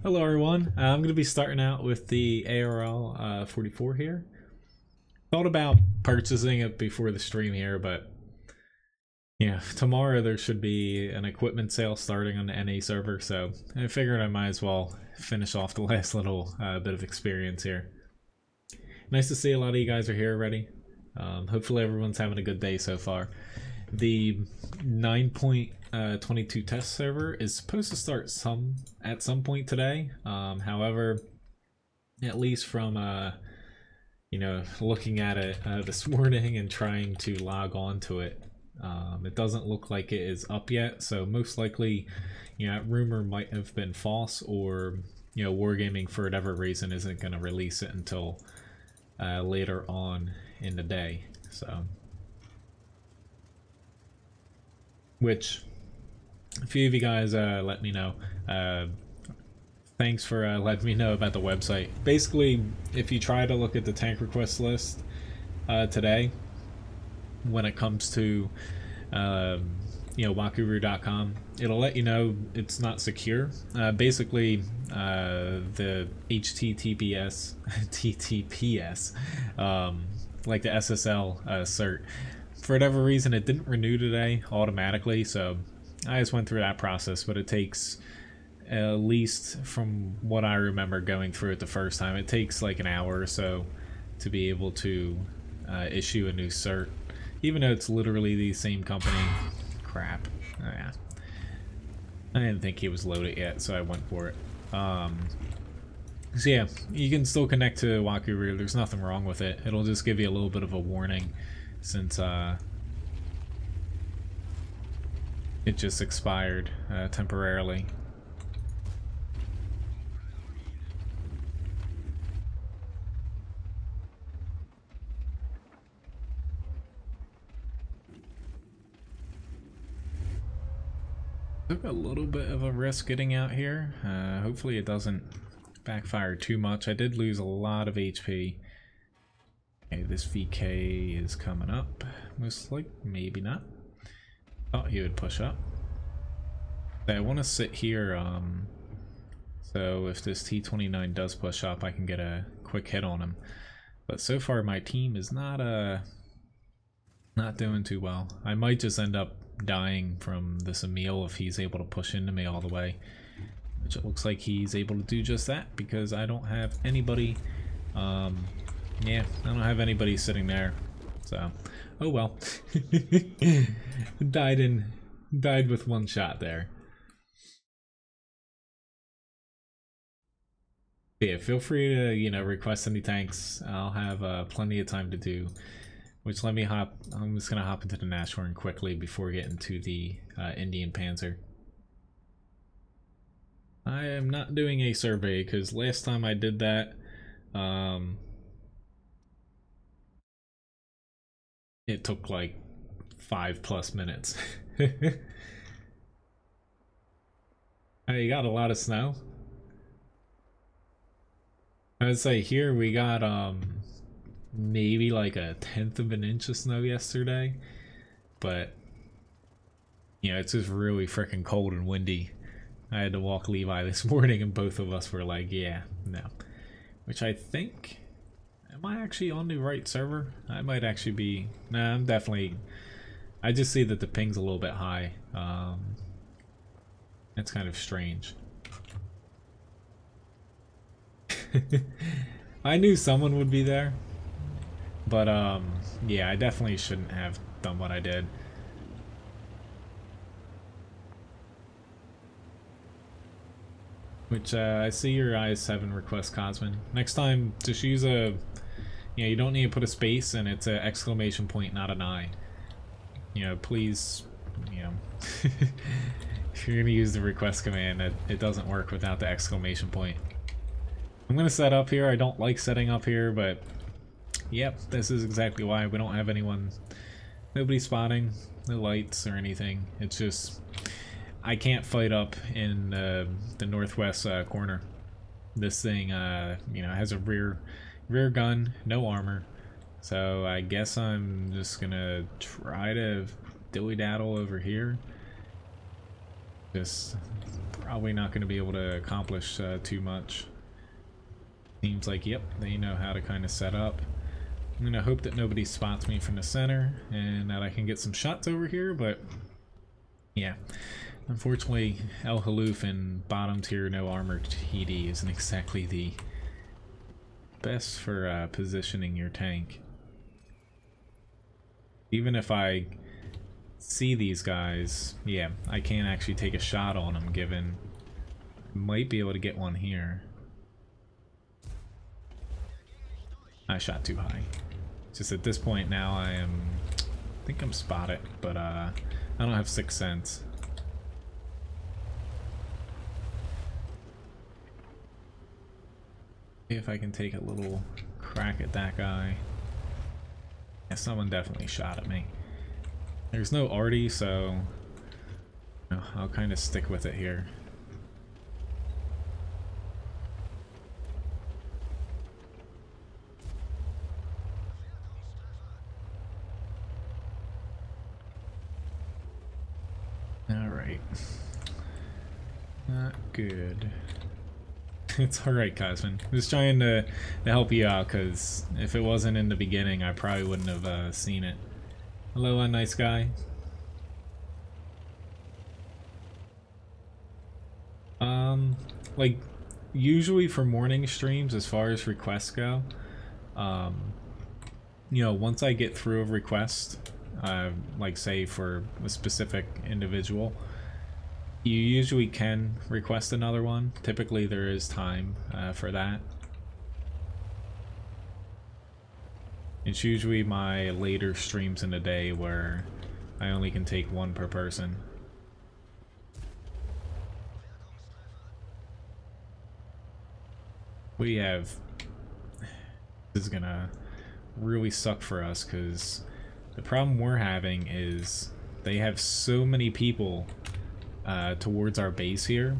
Hello everyone, I'm going to be starting out with the ARL 44 here. Thought about purchasing it before the stream here, but yeah, tomorrow there should be an equipment sale starting on the NA server, so I figured I might as well finish off the last little bit of experience here. Nice to see a lot of you guys are here already. Hopefully everyone's having a good day so far. The 9.22 test server is supposed to start at some point today. However, at least from looking at it this morning and trying to log on to it, it doesn't look like it is up yet. So most likely, that rumor might have been false, or Wargaming for whatever reason isn't going to release it until later on in the day. So. Which, a few of you guys let me know. Thanks for letting me know about the website. Basically, if you try to look at the tank request list today, when it comes to wakuru.com, it'll let you know it's not secure. Basically, the HTTPS, TTPS, like the SSL cert. For whatever reason, it didn't renew today automatically, so I just went through that process, but it takes, at least from what I remember going through it the first time, it takes like an hour or so to be able to issue a new cert, even though it's literally the same company. Crap. Oh, yeah. I didn't think he was loaded yet, so I went for it. So yeah, you can still connect to Wakuru. There's nothing wrong with it. It'll just give you a little bit of a warning, since it just expired temporarily. Took a little bit of a risk getting out here. Hopefully it doesn't backfire too much. I did lose a lot of HP. Okay, this VK is coming up. Most like, maybe not. Thought he would push up. I want to sit here, so if this T-29 does push up, I can get a quick hit on him. But so far my team is not doing too well. I might just end up dying from this Emil if he's able to push into me all the way. Which it looks like he's able to do just that, because I don't have anybody, yeah, I don't have anybody sitting there, so, oh well. Died with one shot there. Yeah, feel free to, request any tanks. I'll have plenty of time to do. Which, let me hop, I'm just gonna hop into the Nashorn quickly before getting to the Indian Panzer. I am not doing a survey, because last time I did that, it took like 5+ minutes. Hey, you got a lot of snow? I would say here we got maybe like 1/10 of an inch of snow yesterday, but it's just really freaking cold and windy. I had to walk Levi this morning and both of us were like, yeah, no. Which I think, am I actually on the right server? I might actually be, nah, I'm definitely, I just see that the ping's a little bit high. That's kind of strange. I knew someone would be there, but yeah, I definitely shouldn't have done what I did. Which I see your I7 request, Cosmin. Next time, just use a, you don't need to put a space, and it's an exclamation point, not an I. Please, if you're gonna use the request command, it doesn't work without the exclamation point. I'm gonna set up here. I don't like setting up here, but yep, this is exactly why. We don't have anyone, nobody spotting, no lights or anything. It's just, I can't fight up in the northwest corner. This thing, has a rear gun, no armor. So I guess I'm just gonna try to dilly-daddle over here. Just probably not going to be able to accomplish too much. Seems like, yep, they know how to kind of set up. I'm going to hope that nobody spots me from the center and that I can get some shots over here, but yeah. Unfortunately, El Haloof and bottom tier no armor TD isn't exactly the best for positioning your tank. Even if I see these guys, yeah, I can't actually take a shot on them, given I might be able to get one here. I shot too high. Just at this point now I think I'm spotted, but I don't have sixth sense. See if I can take a little crack at that guy. Yeah, someone definitely shot at me. There's no arty, so I'll kind of stick with it here. Alright. Not good. It's alright, Cosman. Just trying to help you out, because if it wasn't in the beginning, I probably wouldn't have seen it. Hello, nice guy. Like, usually for morning streams, as far as requests go, you know, once I get through a request, like say for a specific individual, you usually can request another one. Typically there is time for that. It's usually my later streams in the day where I only can take one per person. We have... This is gonna really suck for us, because the problem we're having is they have so many people towards our base here,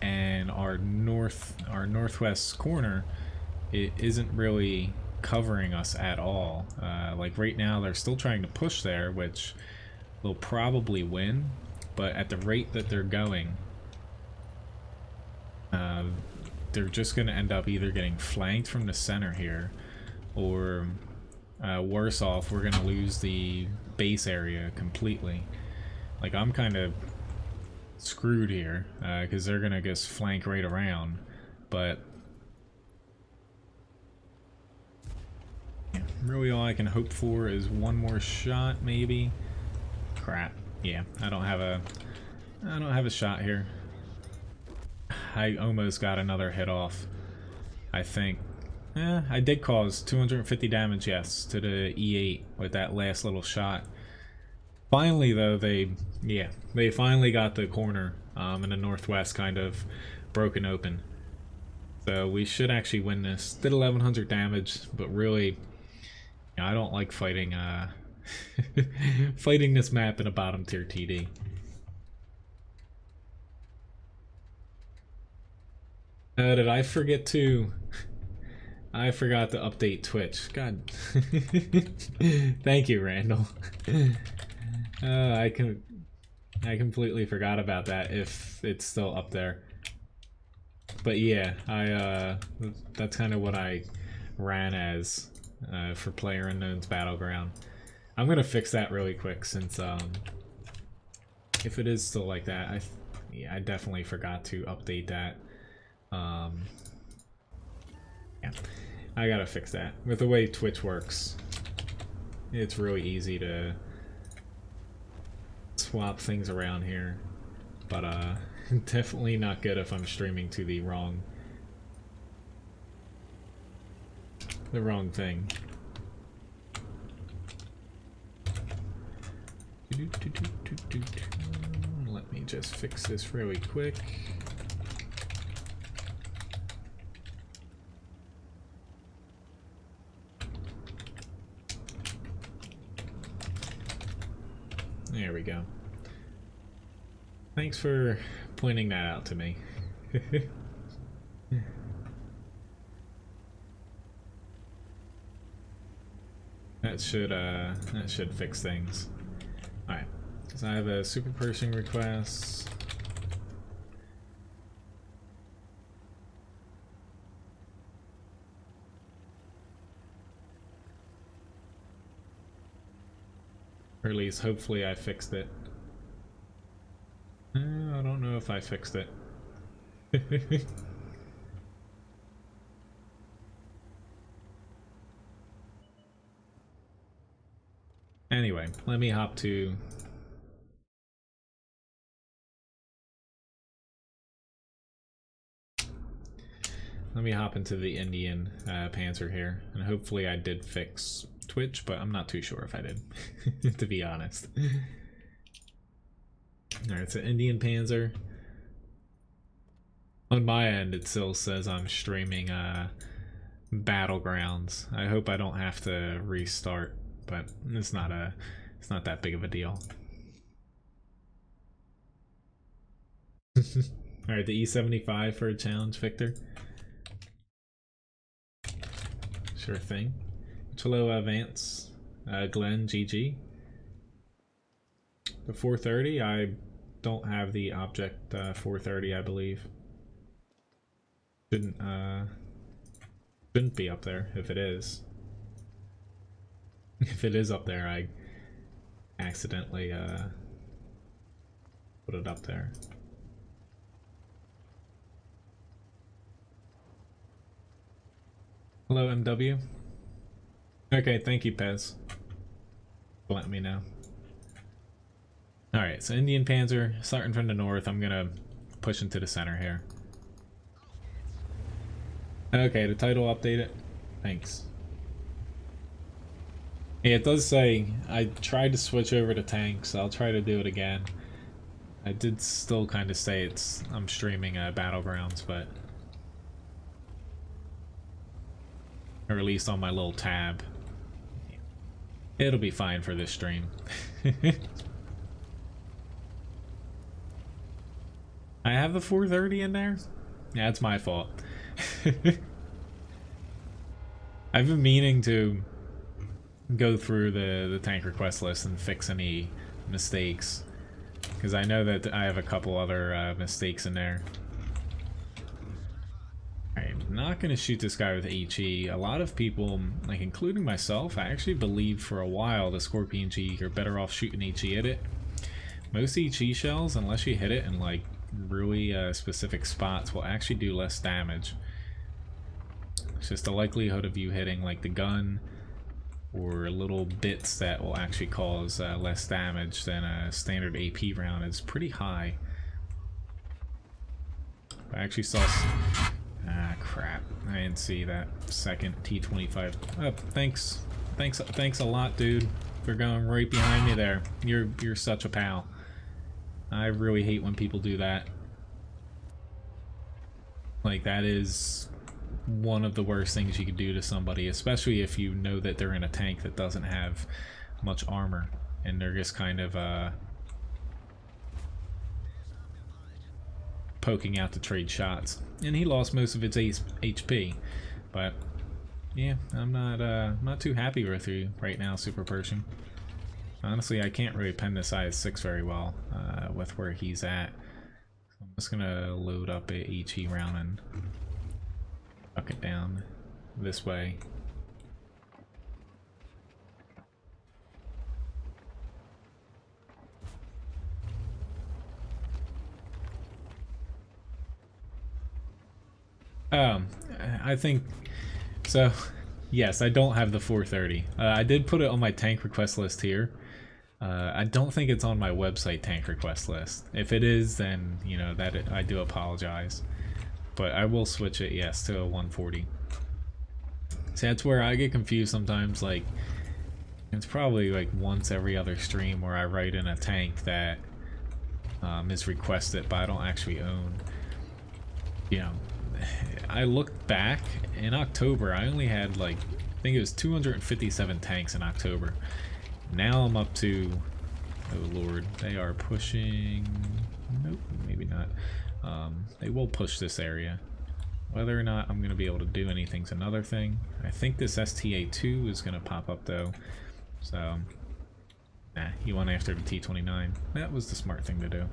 and our northwest corner, it isn't really covering us at all. Like right now they're still trying to push there, which they'll probably win, but at the rate that they're going, they're just going to end up either getting flanked from the center here, or worse off, we're going to lose the base area completely. Like, I'm kind of screwed here, because they're going to just flank right around, but yeah, really all I can hope for is one more shot, maybe. Crap. Yeah, I don't have a shot here. I almost got another hit off, I think. I did cause 250 damage, yes, to the E8 with that last little shot. Finally, though, they finally got the corner in the northwest kind of broken open. So we should actually win this. Did 1100 damage, but really, I don't like fighting fighting this map in a bottom tier TD. Did I forget to... I forgot to update Twitch. God. Thank you, Randall. I completely forgot about that, if it's still up there. But yeah, that's kind of what I ran as for PlayerUnknown's Battleground. I'm gonna fix that really quick, since if it is still like that, I definitely forgot to update that. Yeah, I gotta fix that. With the way Twitch works, it's really easy to swap things around here, but definitely not good if I'm streaming to the wrong thing. Let me just fix this really quick. There we go. Thanks for pointing that out to me. That should fix things. Alright, so I have a Super Pershing request. Or at least hopefully I fixed it. I don't know if I fixed it. Anyway, let me hop to... Let me hop into the Indian Panzer here, and hopefully I did fix Twitch, but I'm not too sure if I did, to be honest. Alright, so Indian Panzer. On my end, it still says I'm streaming Battlegrounds. I hope I don't have to restart, but it's not that big of a deal. Alright, the E75 for a challenge, Victor. Sure thing. Hello, Vance. Glenn, GG. The 430, I don't have the object 430, I believe. Shouldn't be up there if it is. If it is up there, I accidentally put it up there. Hello, MW. Okay, thank you, Pez. Let me know. Alright, so Indian Panzer, starting from the north, I'm gonna push into the center here. Okay, the title updated. Thanks. Yeah, it does say, I tried to switch over to tanks, so I'll try to do it again. I did still kind of say I'm streaming Battlegrounds, but... Or at least on my little tab. It'll be fine for this stream. I have the 430 in there? Yeah, it's my fault. I've been meaning to go through the tank request list and fix any mistakes, because I know that I have a couple other mistakes in there. I'm not going to shoot this guy with HE. A lot of people, like including myself, I actually believed for a while the Scorpion G, you're better off shooting HE at it. Most HE shells, unless you hit it in like really specific spots, will actually do less damage. It's just the likelihood of you hitting like the gun or little bits that will actually cause less damage than a standard AP round is pretty high. I actually saw... Ah, crap. I didn't see that second T-25. Oh, thanks a lot, dude, for going right behind me there. You're such a pal. I really hate when people do that. Like, that is one of the worst things you could do to somebody, especially if you know that they're in a tank that doesn't have much armor, and they're just kind of poking out to trade shots. And he lost most of its HP, but yeah, I'm not too happy with you right now, Super Pershing. Honestly, I can't really pen this IS-6 very well with where he's at. So I'm just gonna load up a HE round and tuck it down this way. I think so. Yes, I don't have the 430. I did put it on my tank request list here. I don't think it's on my website tank request list. If it is, then you know that I do apologize. But I will switch it, yes, to a 140. See, that's where I get confused sometimes. Like, it's probably like once every other stream where I write in a tank that is requested, but I don't actually own. You know, I looked back in October. I only had like, I think it was 257 tanks in October. Now I'm up to, oh lord, they are pushing. Nope, maybe not. They will push this area. Whether or not I'm going to be able to do anything's another thing. I think this STA-2 is going to pop up though. So, nah, he went after the T-29. That was the smart thing to do.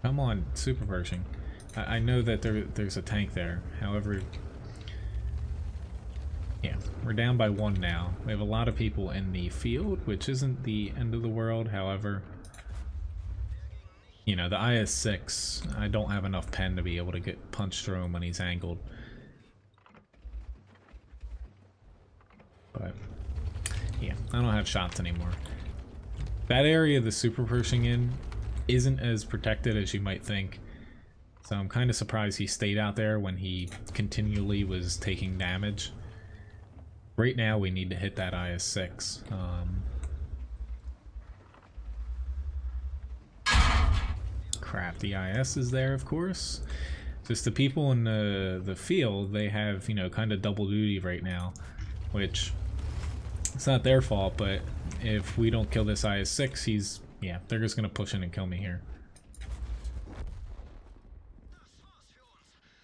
Come on, Super Pershing. I know that there's a tank there. However, yeah, we're down by 1 now. We have a lot of people in the field, which isn't the end of the world. However, you know, the IS-6, I don't have enough pen to be able to get punched through him when he's angled. But yeah, I don't have shots anymore. That area the super Pershing in isn't as protected as you might think. So I'm kind of surprised he stayed out there when he continually was taking damage. Right now we need to hit that IS-6. Crap, the IS is there, of course. Just the people in the field, they have, you know, kind of double duty right now, which it's not their fault, but if we don't kill this IS-6, yeah, they're just gonna push in and kill me here.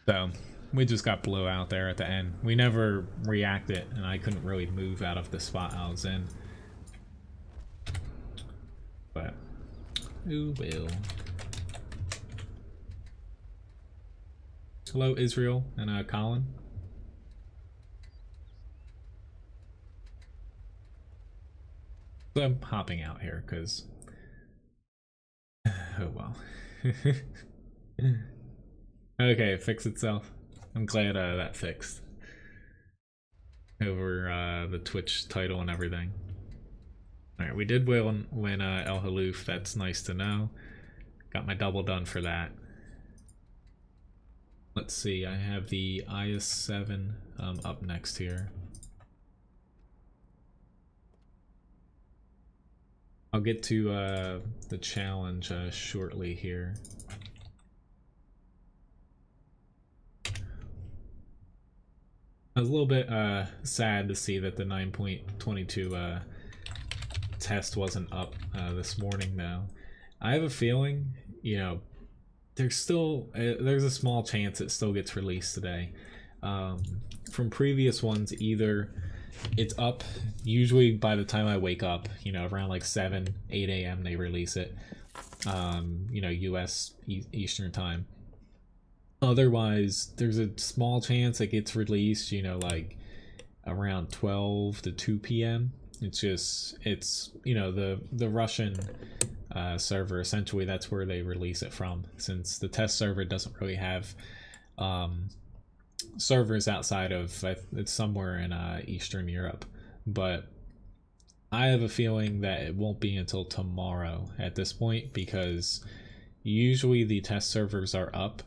So we just got blew out there at the end. We never reacted, and I couldn't really move out of the spot I was in. But who will? Hello, Israel and Colin. So I'm hopping out here because, oh well. Okay, it fixed itself. I'm glad that fixed over the Twitch title and everything. Alright, we did win El Haloof. That's nice to know. Got my double done for that. Let's see, I have the IS-7 up next here. I'll get to the challenge shortly here. I was a little bit sad to see that the 9.22 test wasn't up this morning though. I have a feeling, you know, there's still there's a small chance it still gets released today. From previous ones, either it's up usually by the time I wake up, you know, around like 7, 8 a.m. they release it, you know, US Eastern time. Otherwise, there's a small chance it gets released, you know, like around 12 to 2 p.m. It's just, it's, you know, the Russian server, essentially that's where they release it from, since the test server doesn't really have servers outside of, it's somewhere in Eastern Europe. But I have a feeling that it won't be until tomorrow at this point, because usually the test servers are up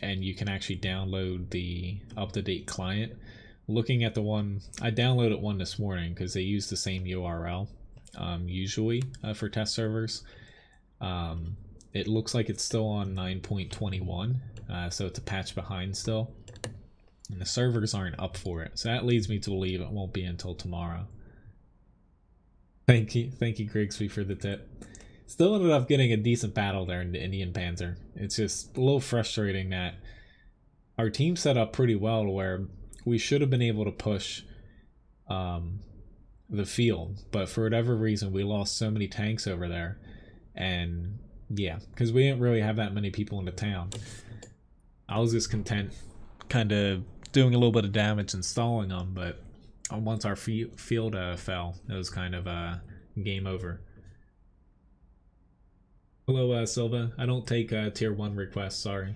and you can actually download the up-to-date client. Looking at the one, I downloaded one this morning because they use the same URL usually for test servers. It looks like it's still on 9.21, so it's a patch behind still. And the servers aren't up for it, so that leads me to believe it won't be until tomorrow. Thank you Grigsby for the tip. Still ended up getting a decent battle there in the Indian Panzer. It's just a little frustrating that our team set up pretty well to where we should have been able to push the field, but for whatever reason we lost so many tanks over there. And yeah, because we didn't really have that many people in the town. I was just content kind of doing a little bit of damage and stalling them, but once our field fell, it was kind of game over. Hello, Silva. I don't take tier 1 requests, sorry.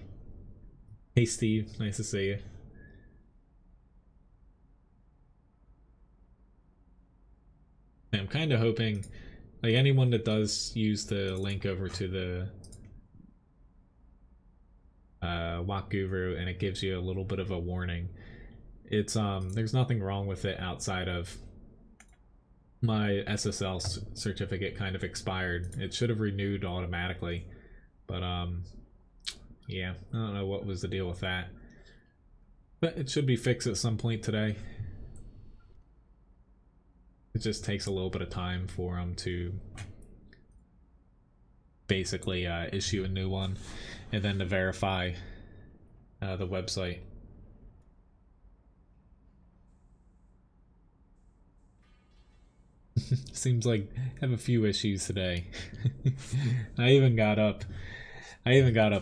Hey, Steve. Nice to see you. I'm kind of hoping, like, anyone that does use the link over to the WoT Guru and it gives you a little bit of a warning, it's there's nothing wrong with it outside of my SSL certificate kind of expired. It should have renewed automatically, but yeah, I don't know what was the deal with that, but it should be fixed at some point today. It just takes a little bit of time for them to basically issue a new one and then to verify the website. Seems like I have a few issues today. I even got up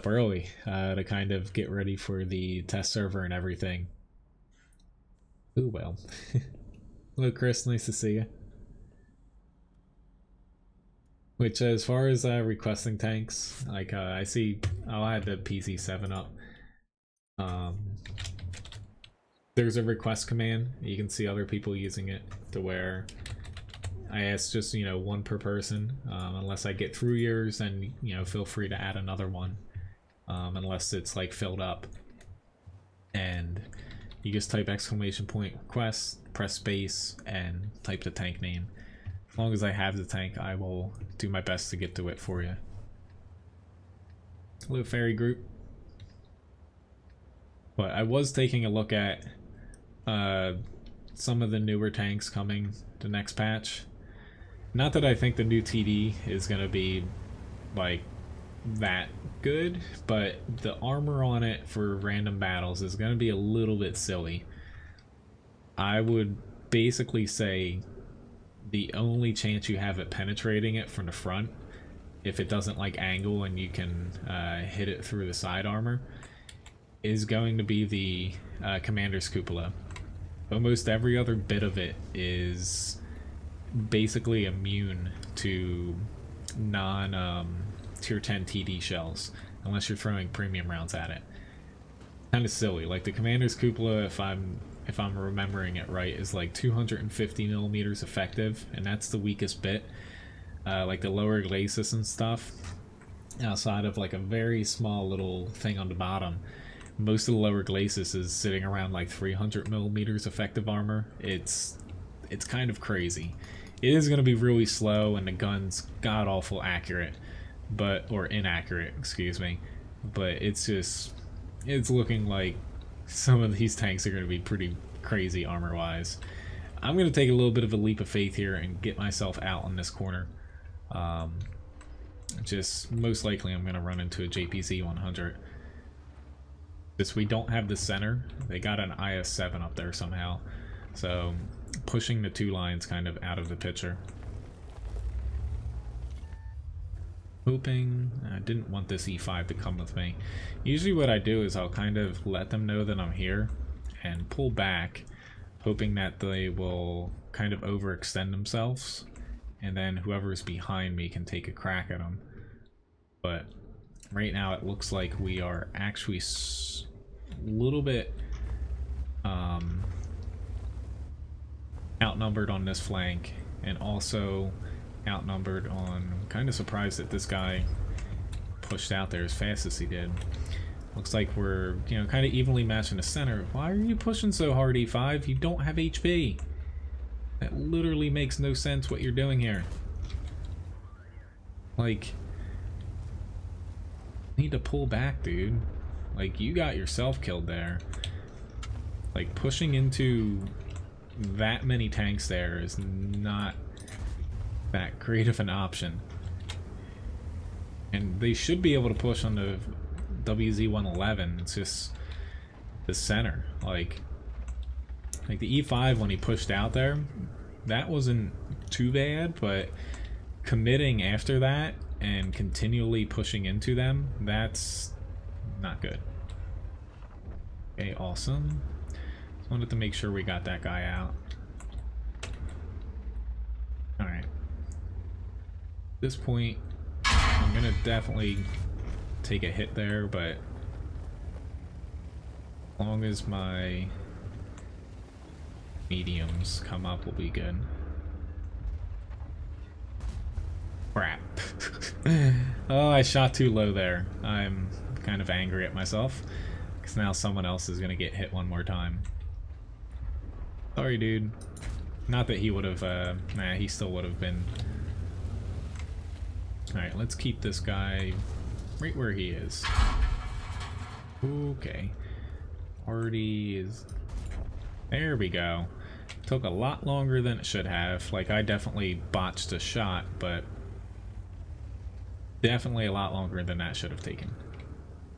early to kind of get ready for the test server and everything. Ooh, well. Hello, Chris. Nice to see you. Which, as far as requesting tanks, like I see, I'll add the PC7 up. There's a request command. You can see other people using it to where I ask just, you know, one per person. Unless I get through yours, then, you know, feel free to add another one. Unless it's like filled up. And you just type exclamation point request, press space, and type the tank name. As long as I have the tank, I will do my best to get to it for you. Hello, Fairy Group. But I was taking a look at some of the newer tanks coming the next patch. Not that I think the new TD is going to be like that good, but the armor on it for random battles is going to be a little bit silly. I would basically say the only chance you have at penetrating it from the front, if it doesn't like angle and you can hit it through the side armor, is going to be the commander's cupola. Almost every other bit of it is basically immune to non-tier 10 TD shells, unless you're throwing premium rounds at it. Kind of silly. Like the commander's cupola, if I'm remembering it right, is like 250 millimeters effective, and that's the weakest bit. Like the lower glacis and stuff, outside of like a very small little thing on the bottom, most of the lower glacis is sitting around like 300 millimeters effective armor. It's kind of crazy. It is going to be really slow, and the gun's god awful accurate, or inaccurate, excuse me. But it's looking like some of these tanks are going to be pretty crazy armor wise. I'm going to take a little bit of a leap of faith here and get myself out on this corner. Just most likely I'm going to run into a JPZ 100. Since we don't have the center, they got an IS-7 up there somehow, so pushing the two lines kind of out of the picture. Hoping I didn't want this E5 to come with me. Usually what I do is I'll kind of let them know that I'm here and pull back, hoping that they will kind of overextend themselves, and then whoever's behind me can take a crack at them. But right now it looks like we are actually a little bit outnumbered on this flank, and also outnumbered on... I'm kind of surprised that this guy pushed out there as fast as he did. Looks like we're, you know, kind of evenly matched in the center. Why are you pushing so hard, E5? You don't have HP. That literally makes no sense what you're doing here. Like, need to pull back, dude. Like, you got yourself killed there. Like, pushing into that many tanks there is not that great of an option. And they should be able to push on the WZ-111. It's just the center. Like the E5 when he pushed out there, that wasn't too bad, but committing after that and continually pushing into them, that's not good. Okay, awesome. Just wanted to make sure we got that guy out. Alright. At this point, I'm gonna definitely take a hit there, but as long as my mediums come up, will be good. Crap. Oh, I shot too low there. I'm kind of angry at myself, because now someone else is gonna get hit one more time. Sorry, dude. Not that he would have, nah, he still would have been. Alright, let's keep this guy right where he is. Okay. Already is... There we go. Took a lot longer than it should have. Like, I definitely botched a shot, but definitely a lot longer than that should have taken.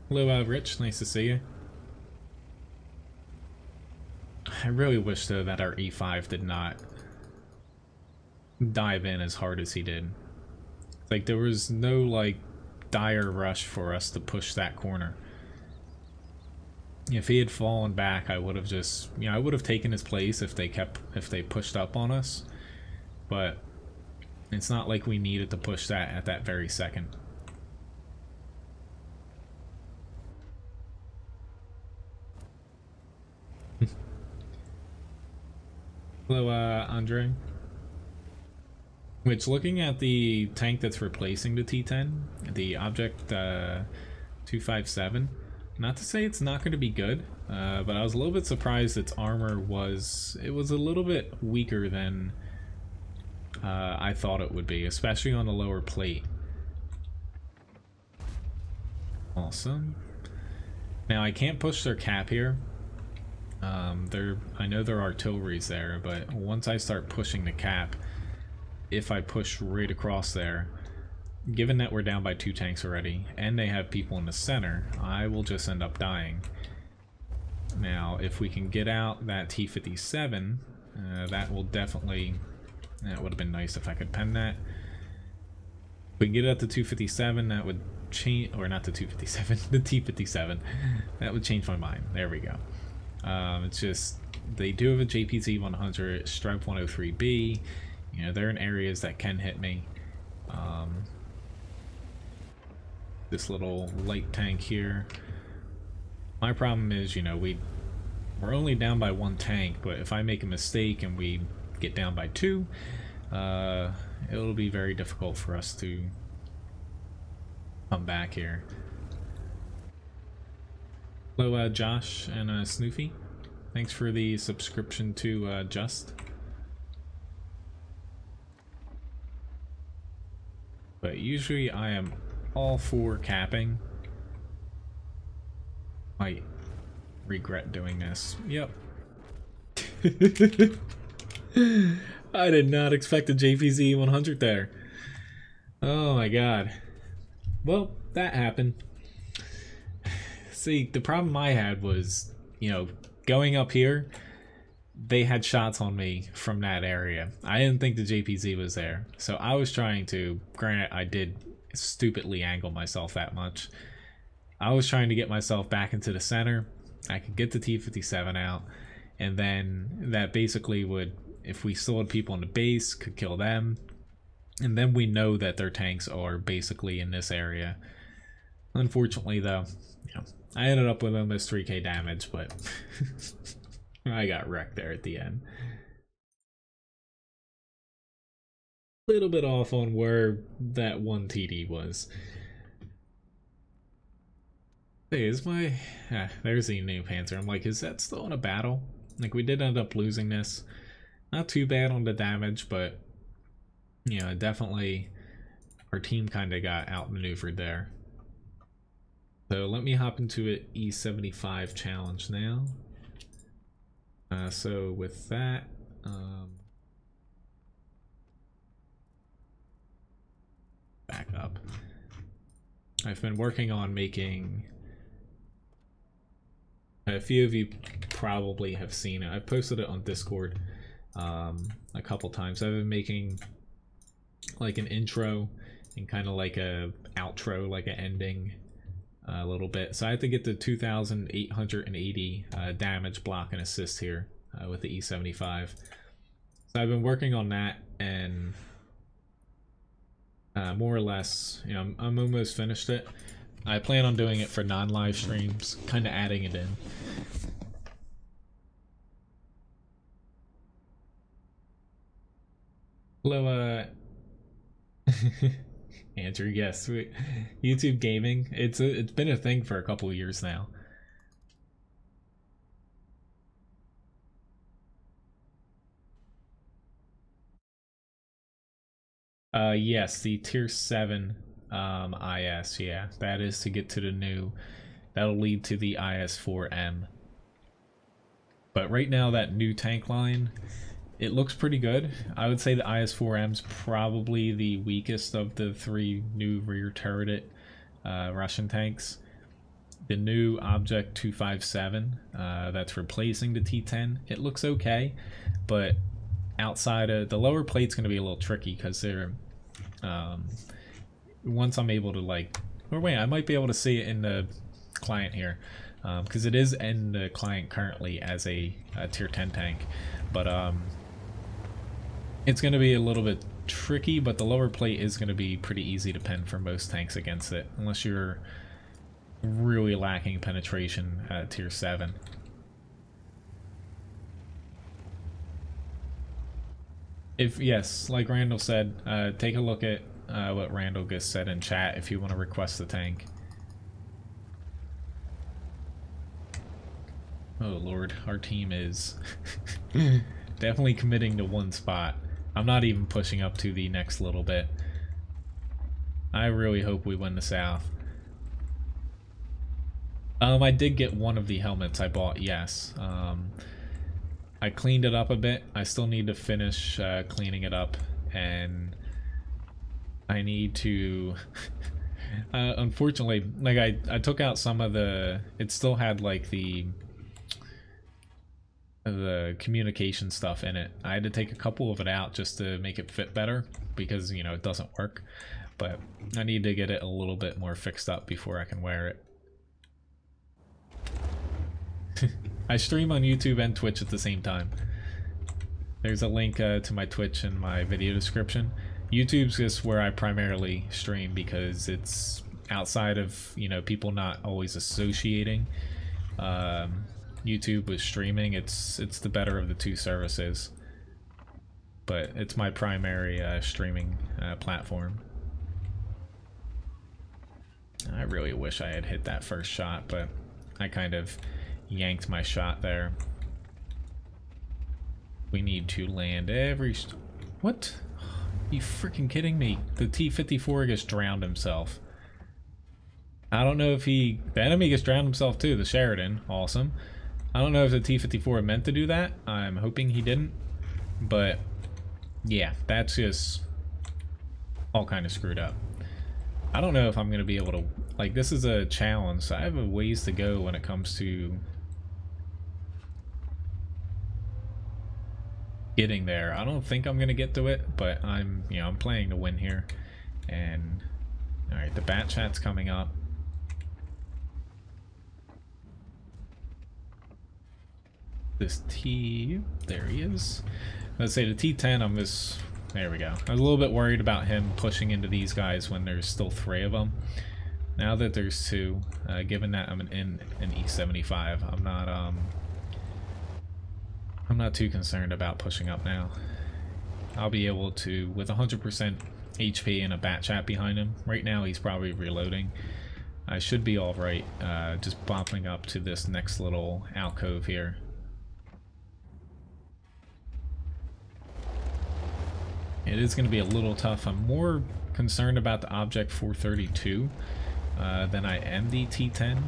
Hello, Rich. Nice to see you. I really wish, though, that our E5 did not dive in as hard as he did. Like, there was no, like, dire rush for us to push that corner. If he had fallen back, I would have just, you know, I would have taken his place if they pushed up on us. But it's not like we needed to push that at that very second. Hello, Andre. Which, looking at the tank that's replacing the T10, the Object 257, not to say it's not going to be good, but I was a little bit surprised its armor was a little bit weaker than I thought it would be, especially on the lower plate. Awesome. Now I can't push their cap here. I know their artillery's there, but once I start pushing the cap, if I push right across there, given that we're down by 2 tanks already, and they have people in the center, I will just end up dying. Now, if we can get out that T-57, that will definitely... That would have been nice if I could pen that. If we can get out the 257, that would change... Or not the 257, the T-57. That would change my mind. There we go. It's just... They do have a JPZ-100, Stripe 103B. You know, they're in areas that can hit me. This little light tank here. My problem is, you know, we're only down by 1 tank, but if I make a mistake and we get down by 2, it'll be very difficult for us to come back here. Hello, Josh and Snoofy. Thanks for the subscription to Just. But usually I am all for capping. Might regret doing this. Yep. I did not expect a JPZ 100 there. Oh my god. Well, that happened. See, the problem I had was, you know, going up here, they had shots on me from that area. I didn't think the JPZ was there. So I was trying to, granted I did stupidly angle myself that much. I was trying to get myself back into the center. I could get the T-57 out, and then that basically would, if we still had people in the base, could kill them. And then we know that their tanks are basically in this area. Unfortunately though, you know, I ended up with almost 3k damage, but I got wrecked there at the end. Little bit off on where that 1 TD was. Hey, is my... there's the new Panzer. I'm like, is that still in a battle? Like, we did end up losing this. Not too bad on the damage, but... You know, definitely... Our team kind of got outmaneuvered there. So, let me hop into an E75 challenge now. So, with that... back up. I've been working on making... A few of you probably have seen it. I've posted it on Discord a couple times. I've been making like an intro and kind of like a outro, like an ending a little bit. So I have to get the 2,880 damage, block, and assist here with the E75. So I've been working on that, and more or less, you know, I'm almost finished it. I plan on doing it for non-live streams, kind of adding it in. Hello, Andrew, yes, YouTube gaming, it's been a thing for a couple of years now. Yes, the tier 7 IS, yeah, that is to get to the new, that'll lead to the IS-4M. But right now, that new tank line, it looks pretty good. I would say the IS-4M's probably the weakest of the 3 new rear turreted Russian tanks. The new Object 257, that's replacing the T10, it looks okay, but outside of the lower plate's going to be a little tricky because they're once I'm able to, like, or wait, I might be able to see it in the client here. because it is in the client currently as a tier 10 tank, but it's going to be a little bit tricky, but the lower plate is going to be pretty easy to pen for most tanks against it, unless you're really lacking penetration at tier 7. If yes, like Randall said, take a look at what Randall just said in chat if you want to request the tank. Oh lord, our team is definitely committing to one spot. I'm not even pushing up to the next little bit. I really hope we win the South. I did get one of the helmets I bought, yes. I cleaned it up a bit. I still need to finish cleaning it up, and I need to unfortunately, like I took out some of the, it still had like the communication stuff in it. I had to take a couple of it out just to make it fit better, because you know it doesn't work, but I need to get it a little bit more fixed up before I can wear it. I stream on YouTube and Twitch at the same time. There's a link to my Twitch in my video description. YouTube's just where I primarily stream because it's outside of, you know, people not always associating YouTube with streaming. It's the better of the two services, but it's my primary streaming platform. I really wish I had hit that first shot, but I kind of yanked my shot there. We need to land every... What? Are you freaking kidding me? The T-54 gets drowned himself. I don't know if he... The enemy gets drowned himself too, the Sheridan. Awesome. I don't know if the T-54 meant to do that. I'm hoping he didn't. But, yeah, that's just all kind of screwed up. I don't know if I'm going to be able to... Like, this is a challenge, so I have a ways to go when it comes to getting there. I don't think I'm going to get to it, but I'm, you know, I'm playing to win here. And, alright, the bat chat's coming up. This T... There he is. Let's say the T-10, I'm just... There we go. I was a little bit worried about him pushing into these guys when there's still 3 of them. Now that there's 2, given that I'm in an E75, I'm not too concerned about pushing up now. I'll be able to, with 100% HP and a bat chat behind him. Right now he's probably reloading. I should be alright, just bopping up to this next little alcove here. It is going to be a little tough. I'm more concerned about the Object 432 than I am the T10,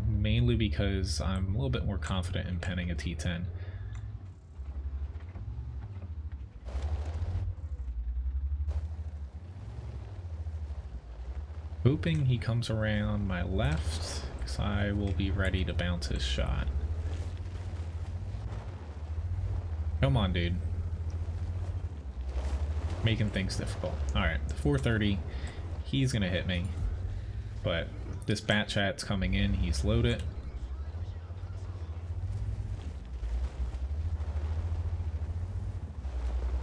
mainly because I'm a little bit more confident in penning a T10. Hoping he comes around my left, because I will be ready to bounce his shot. Come on, dude. Making things difficult. Alright, the 430, he's gonna hit me. But this bat chat's coming in, he's loaded.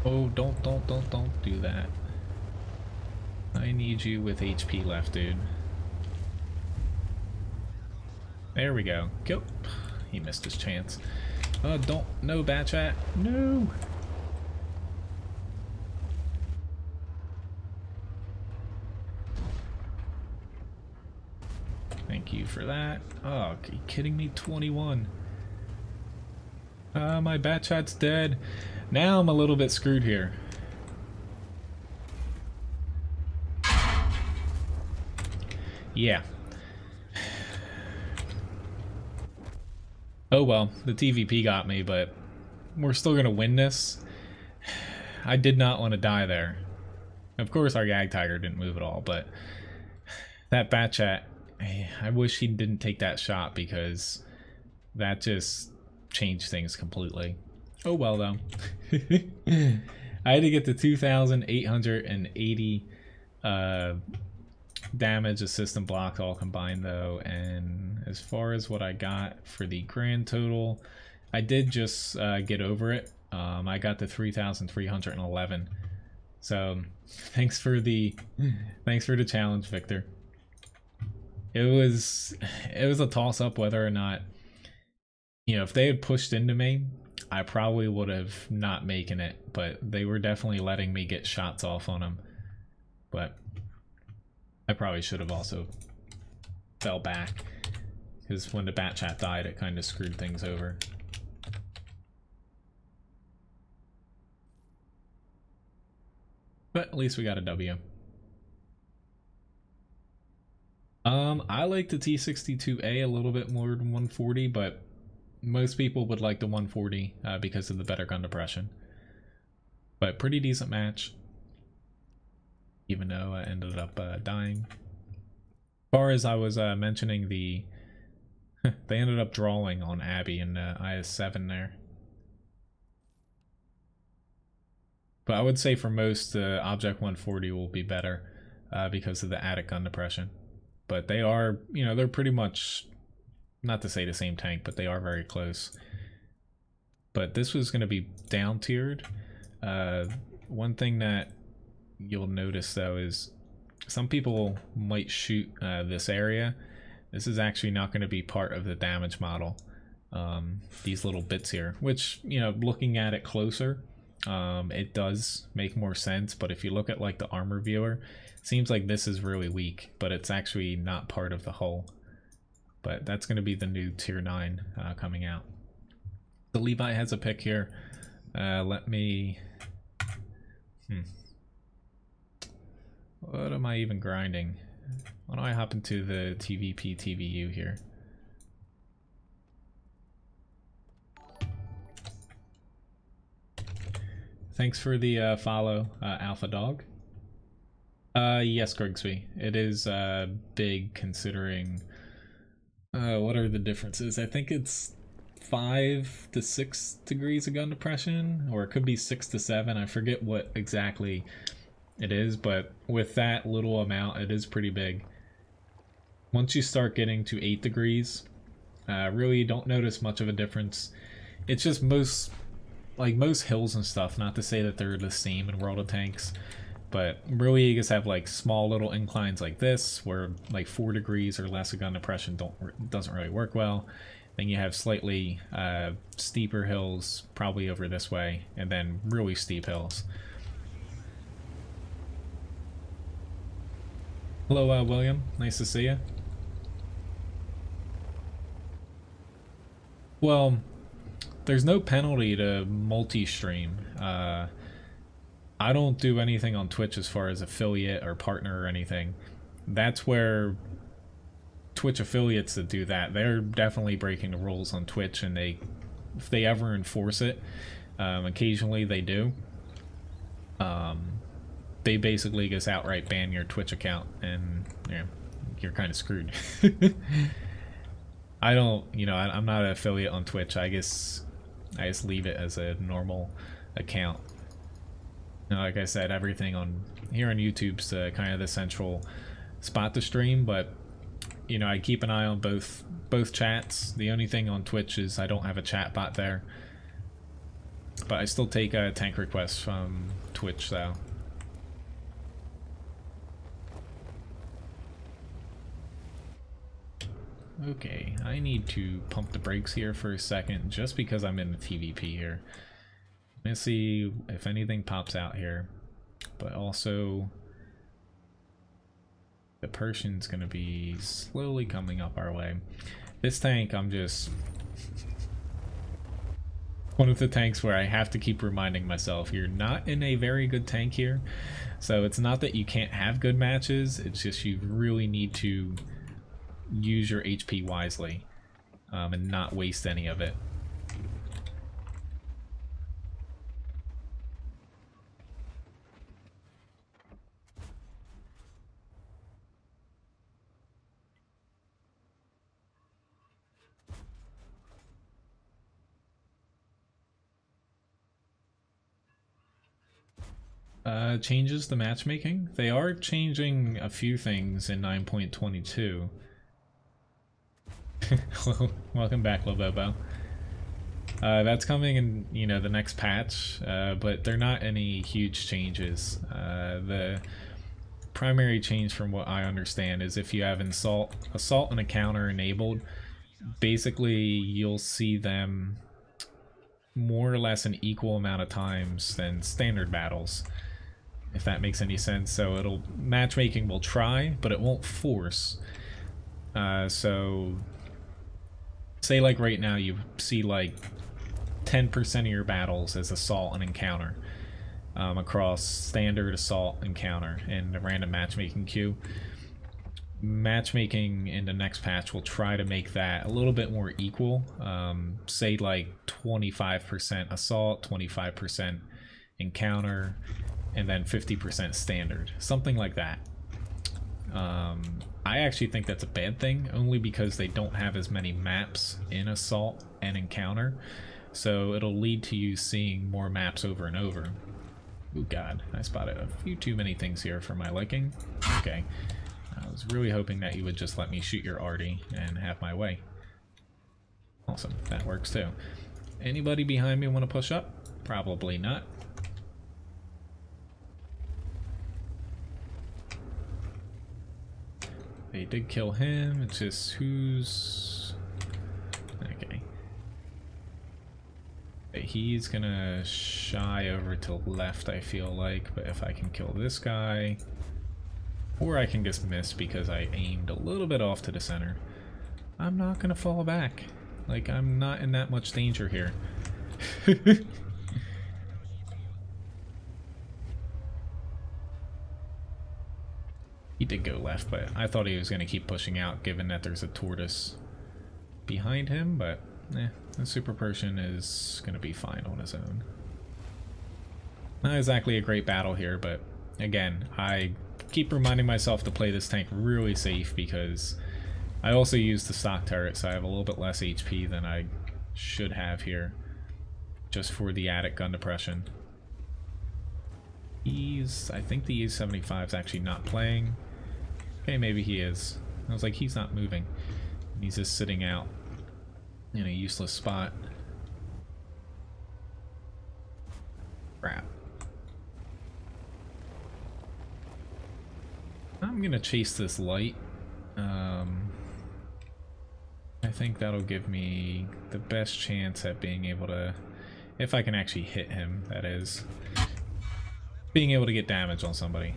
Oh, don't do that. I need you with HP left, dude. There we go. Go. He missed his chance. No bat chat. No. Thank you for that. Oh, are you kidding me? 21. My bat chat's dead. Now I'm a little bit screwed here. Yeah. Oh well, the TVP got me, but we're still gonna win this. I did not want to die there. Of course our Gag Tiger didn't move at all, but that bat chat, I wish he didn't take that shot, because that just changed things completely. Oh well though. I had to get to 2,880 damage, assist, and block all combined though, and as far as what I got for the grand total, I did just get over it. I got to 3,311. So thanks for the challenge, Victor. It was a toss up whether or not, you know, if they had pushed into me, I probably would have not making it, but they were definitely letting me get shots off on them. But I probably should have also fell back, because when the bat chat died, it kind of screwed things over. But at least we got a W. I like the T62A a little bit more than 140, but most people would like the 140 because of the better gun depression. But pretty decent match, even though I ended up dying. As far as I was mentioning, they ended up drawing on Abby in IS-7 there. But I would say for most, Object 140 will be better because of the added gun depression. But they are, you know, they're pretty much, not to say the same tank, but they are very close. But this was going to be down tiered. One thing that you'll notice though is some people might shoot this area. This is actually not going to be part of the damage model. These little bits here, which, you know, looking at it closer, it does make more sense. But if you look at like the armor viewer, it seems like this is really weak, but it's actually not part of the hull. But that's going to be the new tier 9 coming out. The Levi has a pick here. Let me... What am I even grinding? Why don't I hop into the TVP TVU here? Thanks for the follow, Alpha Dog. Yes, Grigsby. It is big considering... what are the differences? I think it's 5 to 6 degrees of gun depression, or it could be 6 to 7. I forget what exactly it is, but with that little amount, it is pretty big. Once you start getting to 8 degrees, really you don't notice much of a difference. It's just most hills and stuff, not to say that they're the same in World of Tanks, but really you just have like small little inclines like this where like 4 degrees or less of gun depression doesn't really work well. Then you have slightly steeper hills, probably over this way, and then really steep hills. Hello, William. Nice to see you. Well, there's no penalty to multi-stream. I don't do anything on Twitch as far as affiliate or partner or anything. That's where Twitch affiliates that do that, they're definitely breaking the rules on Twitch, and if they ever enforce it, occasionally they do, they basically just outright ban your Twitch account, and you're kind of screwed. I don't, you know, I'm not an affiliate on Twitch. I just leave it as a normal account. You know, like I said, everything on here on YouTube's kind of the central spot to stream, but you know, I keep an eye on both chats. The only thing on Twitch is I don't have a chat bot there, but I still take tank requests from Twitch though. Okay, I need to pump the brakes here for a second just because I'm in the TVP here. Let's see if anything pops out here, but also the Pershing's gonna be slowly coming up our way. This tank, I'm just one of the tanks where I have to keep reminding myself you're not in a very good tank here. So it's not that you can't have good matches, it's just you really need to use your HP wisely and not waste any of it. Changes the matchmaking. They are changing a few things in 9.22. Well, welcome back, Lobobo. That's coming in, you know, the next patch, but they're not any huge changes. The primary change from what I understand is if you have assault and a counter enabled, basically you'll see them more or less an equal amount of times than standard battles, if that makes any sense. So matchmaking will try, but it won't force. So say like right now you see like 10% of your battles as assault and encounter, across standard, assault, encounter, and the random matchmaking queue. Matchmaking in the next patch will try to make that a little bit more equal. Say like 25% assault, 25% encounter, and then 50% standard, something like that. I actually think that's a bad thing, only because they don't have as many maps in assault and encounter, so it'll lead to you seeing more maps over and over. Oh god, I spotted a few too many things here for my liking. Okay, I was really hoping that you would just let me shoot your arty and have my way. Awesome, that works too. Anybody behind me want to push up? Probably not. They did kill him, it's just who's... Okay. He's gonna shy over to the left, I feel like, but if I can kill this guy... Or I can just miss because I aimed a little bit off to the center. I'm not gonna fall back. Like, I'm not in that much danger here. He did go left, but I thought he was going to keep pushing out given that there's a tortoise behind him, but the Super Pershing is going to be fine on his own. Not exactly a great battle here, but again, I keep reminding myself to play this tank really safe because I also use the stock turret, so I have a little bit less HP than I should have here, just for the added gun depression. I think the E75 is actually not playing. Okay, maybe he is. I was like, he's not moving. He's just sitting out in a useless spot. Crap. I'm gonna chase this light. I think that'll give me the best chance at being able to, if I can actually hit him, that is, being able to get damage on somebody.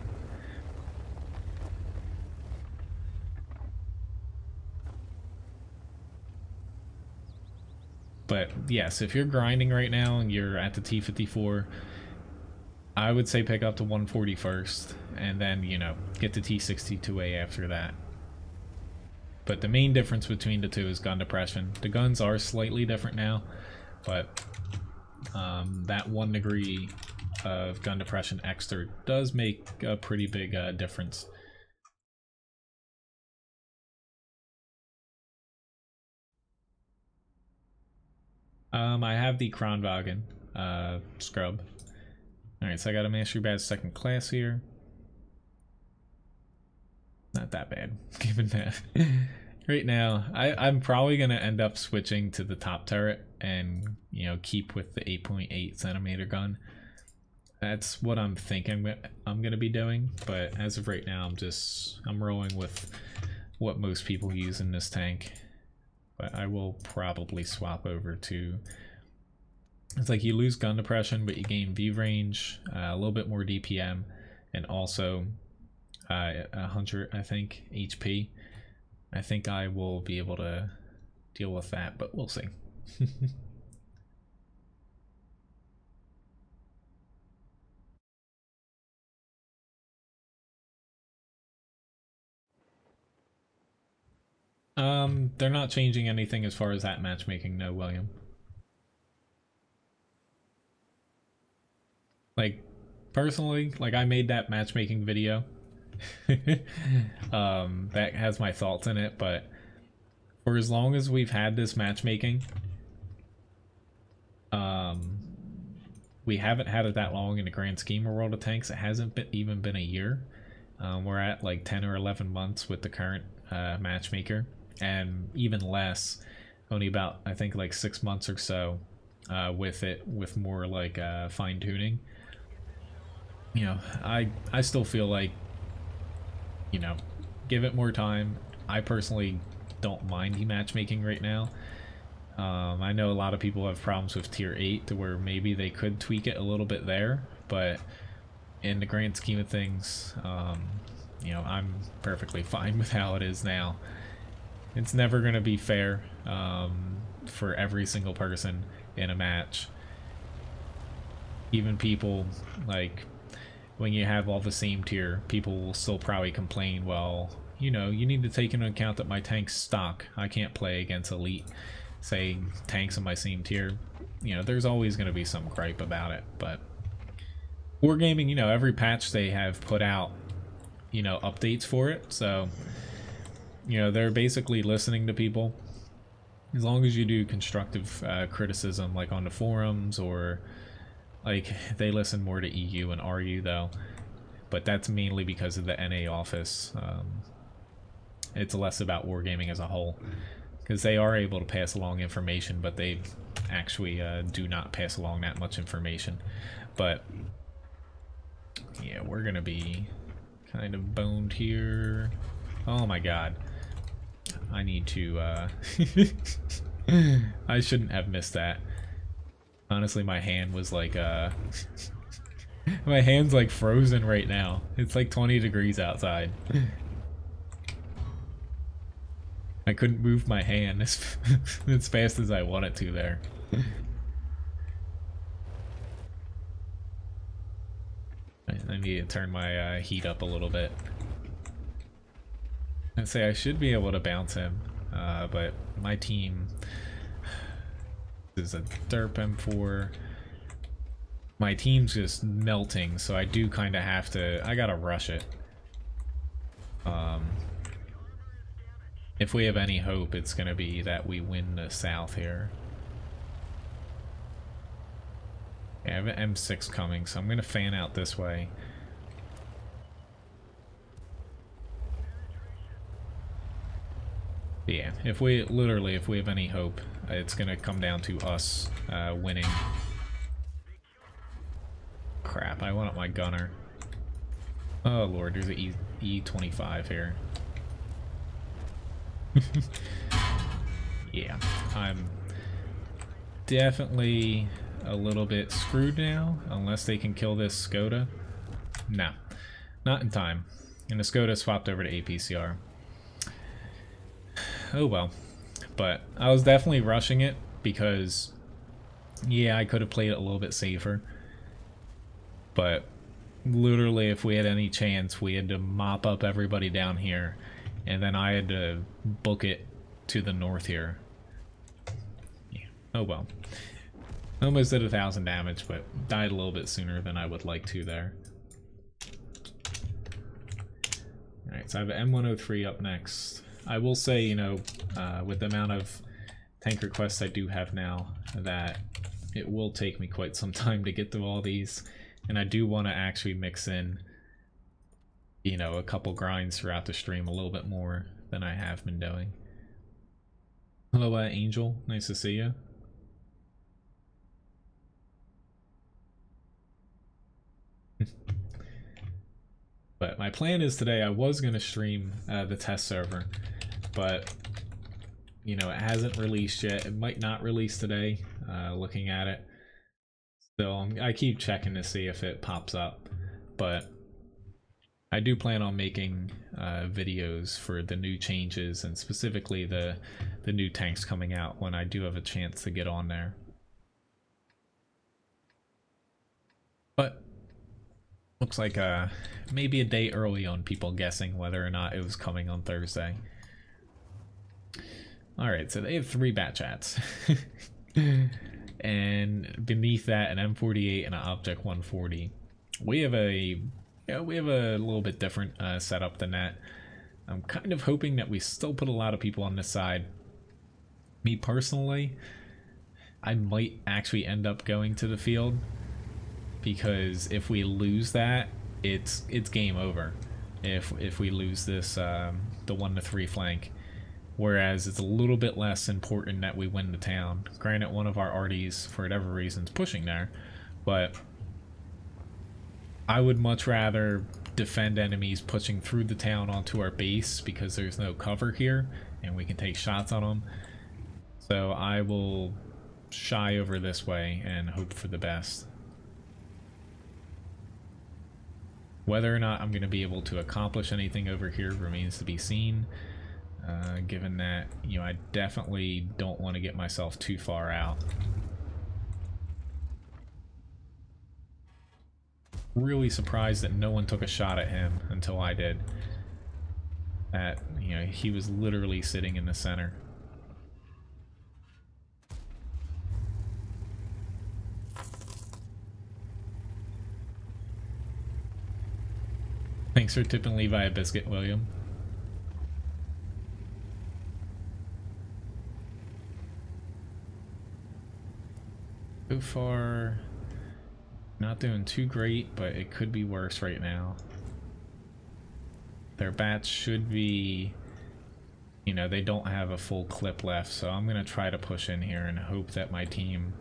But yes, if you're grinding right now and you're at the T54, I would say pick up to 140 first, and then, you know, get the T62A after that. But the main difference between the two is gun depression. The guns are slightly different now, but that 1 degree of gun depression extra does make a pretty big difference. I have the Kronwagen scrub. Alright, so I got a Mastery Badge 2nd class here. Not that bad, given that. Right now, I'm probably going to end up switching to the top turret and, you know, keep with the 8.8 centimeter gun. That's what I'm thinking I'm going to be doing, but as of right now, I'm rolling with what most people use in this tank. But I will probably swap over to... It's like you lose gun depression, but you gain view range, a little bit more DPM, and also 100, I think, HP. I think I will be able to deal with that, but we'll see. They're not changing anything as far as that matchmaking, no, William. Like, personally, like, I made that matchmaking video. That has my thoughts in it, but for as long as we've had this matchmaking, we haven't had it that long in the grand scheme of World of Tanks. It hasn't even been a year. We're at like 10 or 11 months with the current matchmaker. and even less, only about I think like 6 months or so with more like fine tuning. You know, I still feel like, you know, give it more time. I personally don't mind the matchmaking right now. I know a lot of people have problems with tier 8 to where maybe they could tweak it a little bit there, but in the grand scheme of things, you know, I'm perfectly fine with how it is now. It's never going to be fair for every single person in a match. Even people, like, when you have all the same tier, people will still probably complain, well, you know, you need to take into account that my tank's stock. I can't play against elite, say, tanks in my same tier. You know, there's always going to be some gripe about it, but Wargaming, you know, every patch they have put out, you know, updates for it, so, you know, they're basically listening to people. As long as you do constructive criticism, like on the forums, or like they listen more to EU and RU though, but that's mainly because of the NA office. It's less about Wargaming as a whole, because they are able to pass along information, but they actually do not pass along that much information. But yeah, we're gonna be kind of boned here. Oh my god, I need to I shouldn't have missed that. Honestly, my hand was like my hand's like frozen right now. It's like 20 degrees outside. I couldn't move my hand as fast as I wanted to there. I need to turn my heat up a little bit. I'd say I should be able to bounce him, but my team is a derp M4. My team's just melting, so I do kind of have to. I gotta rush it. If we have any hope, it's gonna be that we win the south here. Yeah, I have an M6 coming, so I'm gonna fan out this way. But yeah, if we have any hope, it's gonna come down to us winning. Crap, I want up my gunner. Oh lord, there's an E25 here. Yeah, I'm definitely a little bit screwed now, unless they can kill this Skoda. No, not in time. And the Skoda swapped over to APCR. Oh well. But I was definitely rushing it because, yeah, I could have played it a little bit safer. But literally, if we had any chance, we had to mop up everybody down here, and then I had to book it to the north here. Yeah. Oh well. Almost did 1,000 damage, but died a little bit sooner than I would like to there. Alright, so I have an M103 up next. I will say, you know, with the amount of tank requests I do have now, that it will take me quite some time to get through all these. And I do want to actually mix in, you know, a couple grinds throughout the stream a little bit more than I have been doing. Hello, Angel. Nice to see you. But my plan is today, I was going to stream the test server, but, you know, it hasn't released yet. It might not release today, looking at it. So I keep checking to see if it pops up, but I do plan on making videos for the new changes, and specifically the new tanks coming out when I do have a chance to get on there. But looks like maybe a day early on people guessing whether or not it was coming on Thursday. Alright, so they have 3 bat chats. And beneath that, an M48 and an Object 140. We have a little bit different setup than that. I'm kind of hoping that we still put a lot of people on this side. Me personally, I might actually end up going to the field, because if we lose that, it's game over. If we lose this the 1-3 flank, Whereas it's a little bit less important that we win the town. Granted, one of our arties, for whatever reason, is pushing there, but I would much rather defend enemies pushing through the town onto our base because there's no cover here and we can take shots on them. So I will shy over this way and hope for the best. Whether or not I'm going to be able to accomplish anything over here remains to be seen. Given that, you know, I definitely don't want to get myself too far out. Really surprised that no one took a shot at him until I did. That, you know, he was literally sitting in the center. Thanks for tipping Levi a biscuit, William. So far, not doing too great, but it could be worse right now. Their bats should be, you know, they don't have a full clip left, so I'm going to try to push in here and hope that my team,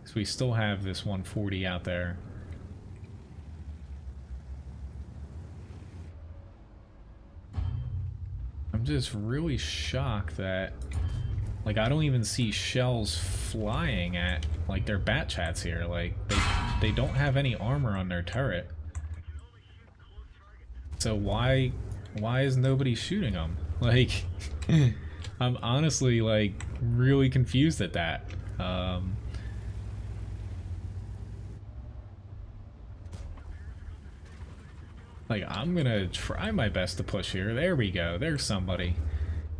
because we still have this 140 out there. I'm just really shocked that, like, I don't even see shells flying at, like, their bat chats here. Like, they don't have any armor on their turret. So why is nobody shooting them? Like, I'm honestly, like, really confused at that. Like, I'm gonna try my best to push here. There we go. There's somebody.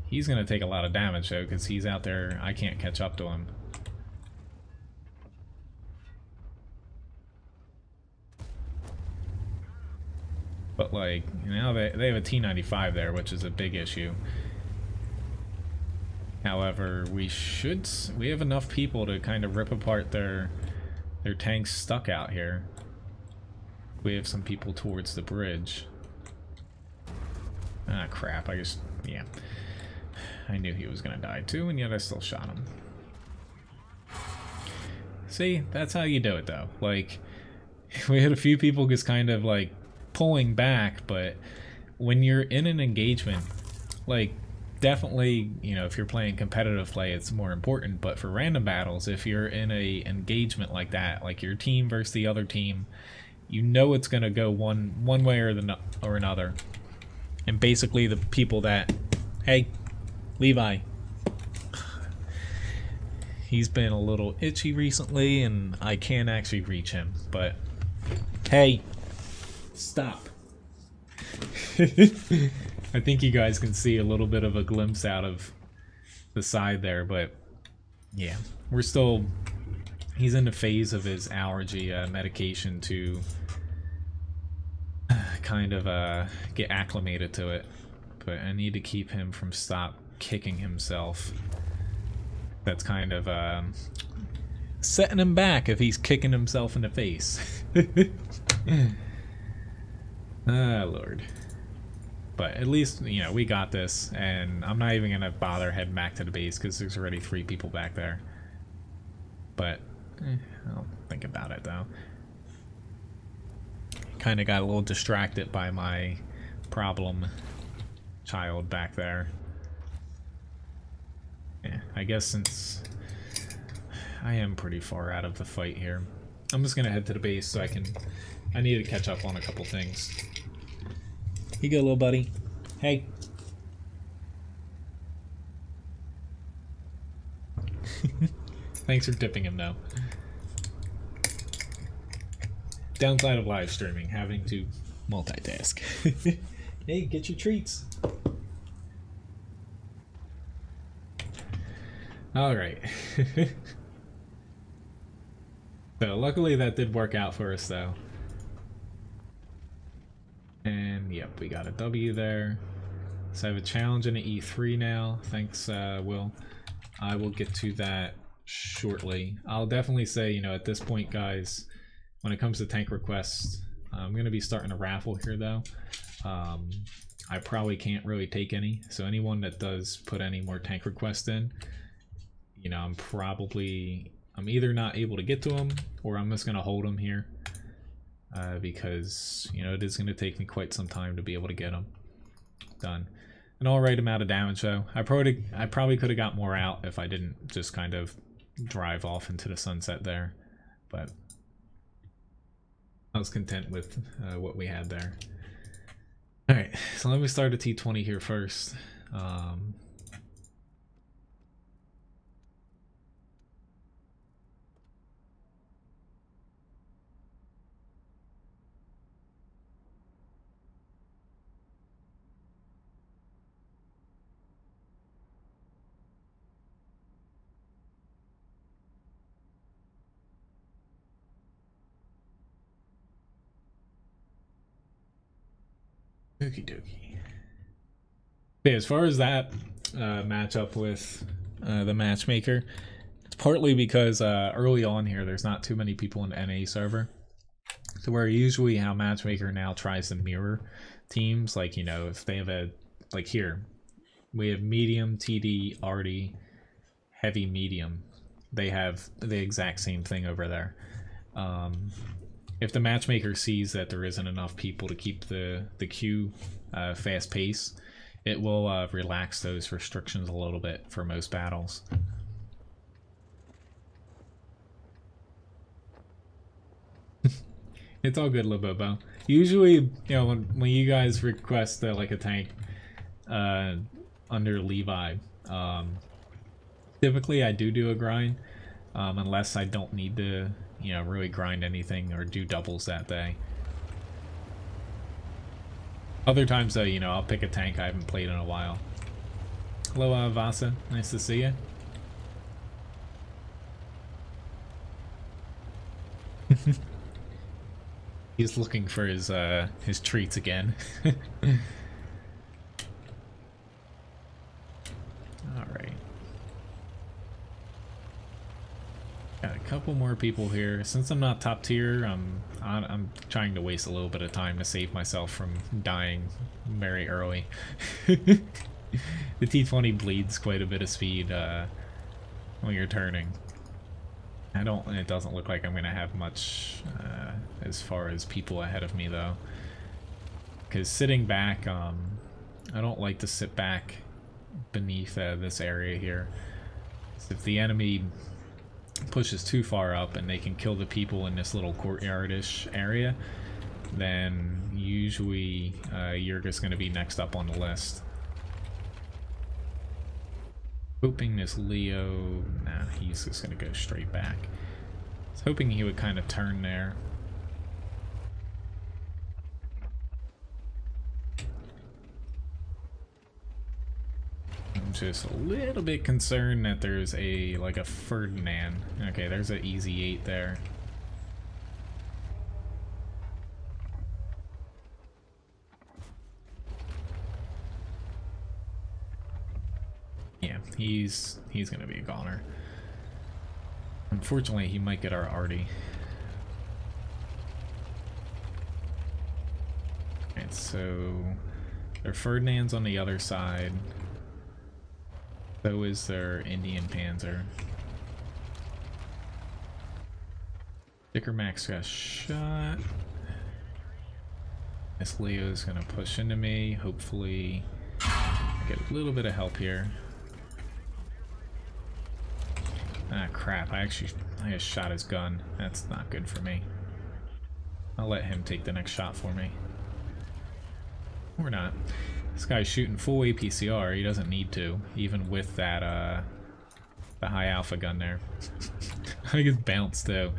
He's gonna take a lot of damage though, because he's out there. I can't catch up to him. But like, now they have a T-95 there, which is a big issue. However, we have enough people to kind of rip apart their tanks stuck out here. We have some people towards the bridge. Ah, crap. Yeah. I knew he was gonna die too, and yet I still shot him. See, that's how you do it though. Like, we had a few people just kind of like pulling back, but when you're in an engagement, like, definitely, you know, if you're playing competitive play, it's more important, but for random battles, if you're in a engagement like that, like your team versus the other team, you know it's gonna go one way or another. And basically the people that, hey, Levi, he's been a little itchy recently and I can't actually reach him, but hey, stop. I think you guys can see a little bit of a glimpse out of the side there, but yeah, we're still, he's in the phase of his allergy medication to kind of get acclimated to it, but I need to keep him from stop kicking himself. That's kind of setting him back if he's kicking himself in the face. Ah, Lord. But at least, you know, we got this, and I'm not even gonna bother heading back to the base because there's already 3 people back there. But I'll think about it though. Kind of got a little distracted by my problem child back there. Yeah, I guess since I am pretty far out of the fight here, I'm just gonna head to the base so I need to catch up on a couple things. Here you go, little buddy. Hey. Thanks for tipping him though. Downside of live streaming, having to multitask. Hey, get your treats. Alright. So luckily that did work out for us though. And yep, we got a W there. So I have a challenge in an E3 now. Thanks, Will. I will get to that shortly. I'll definitely say, you know, at this point, guys, when it comes to tank requests, I'm going to be starting a raffle here though. I probably can't really take any. So anyone that does put any more tank requests in, you know, I'm either not able to get to them, or I'm just going to hold them here. Because, you know, it is going to take me quite some time to be able to get them done. An alright amount of damage though. I probably could have got more out if I didn't just kind of drive off into the sunset there. But I was content with what we had there. Alright, so let me start a T20 here first. Okie dokie. Okay, as far as that matchup with the matchmaker, it's partly because early on here there's not too many people in the NA server. So where usually how matchmaker now tries to mirror teams, like, you know, if they have a, like here, we have medium, TD, arty, heavy, medium. They have the exact same thing over there. If the matchmaker sees that there isn't enough people to keep the queue fast pace, it will relax those restrictions a little bit for most battles. It's all good, Libobo. Usually, you know, when you guys request like a tank under Levi, typically I do a grind, unless I don't need to, you know, really grind anything or do doubles that day. Other times though, you know, I'll pick a tank I haven't played in a while. Hello, Vasa. Nice to see you. He's looking for his treats again. Alright. Got a couple more people here. Since I'm not top tier, I'm trying to waste a little bit of time to save myself from dying very early. The T20 bleeds quite a bit of speed when you're turning. It doesn't look like I'm gonna have much as far as people ahead of me though. Because sitting back, I don't like to sit back beneath this area here. So if the enemy pushes too far up and they can kill the people in this little courtyard-ish area, then usually you're just going to be next up on the list. Hoping this Leo... Nah, he's just going to go straight back. I was hoping he would kind of turn there. I'm just a little bit concerned that there's like a Ferdinand. Okay, there's an easy 8 there. Yeah, he's gonna be a goner. Unfortunately, he might get our arty. Alright, so their Ferdinand's on the other side. So is their Indian Panzer. Dicker Max got shot. This Leo's gonna push into me. Hopefully get a little bit of help here. Ah, crap. I just shot his gun. That's not good for me. I'll let him take the next shot for me. Or not. This guy's shooting full APCR. He doesn't need to, even with that, the high alpha gun there. I get bounced, though.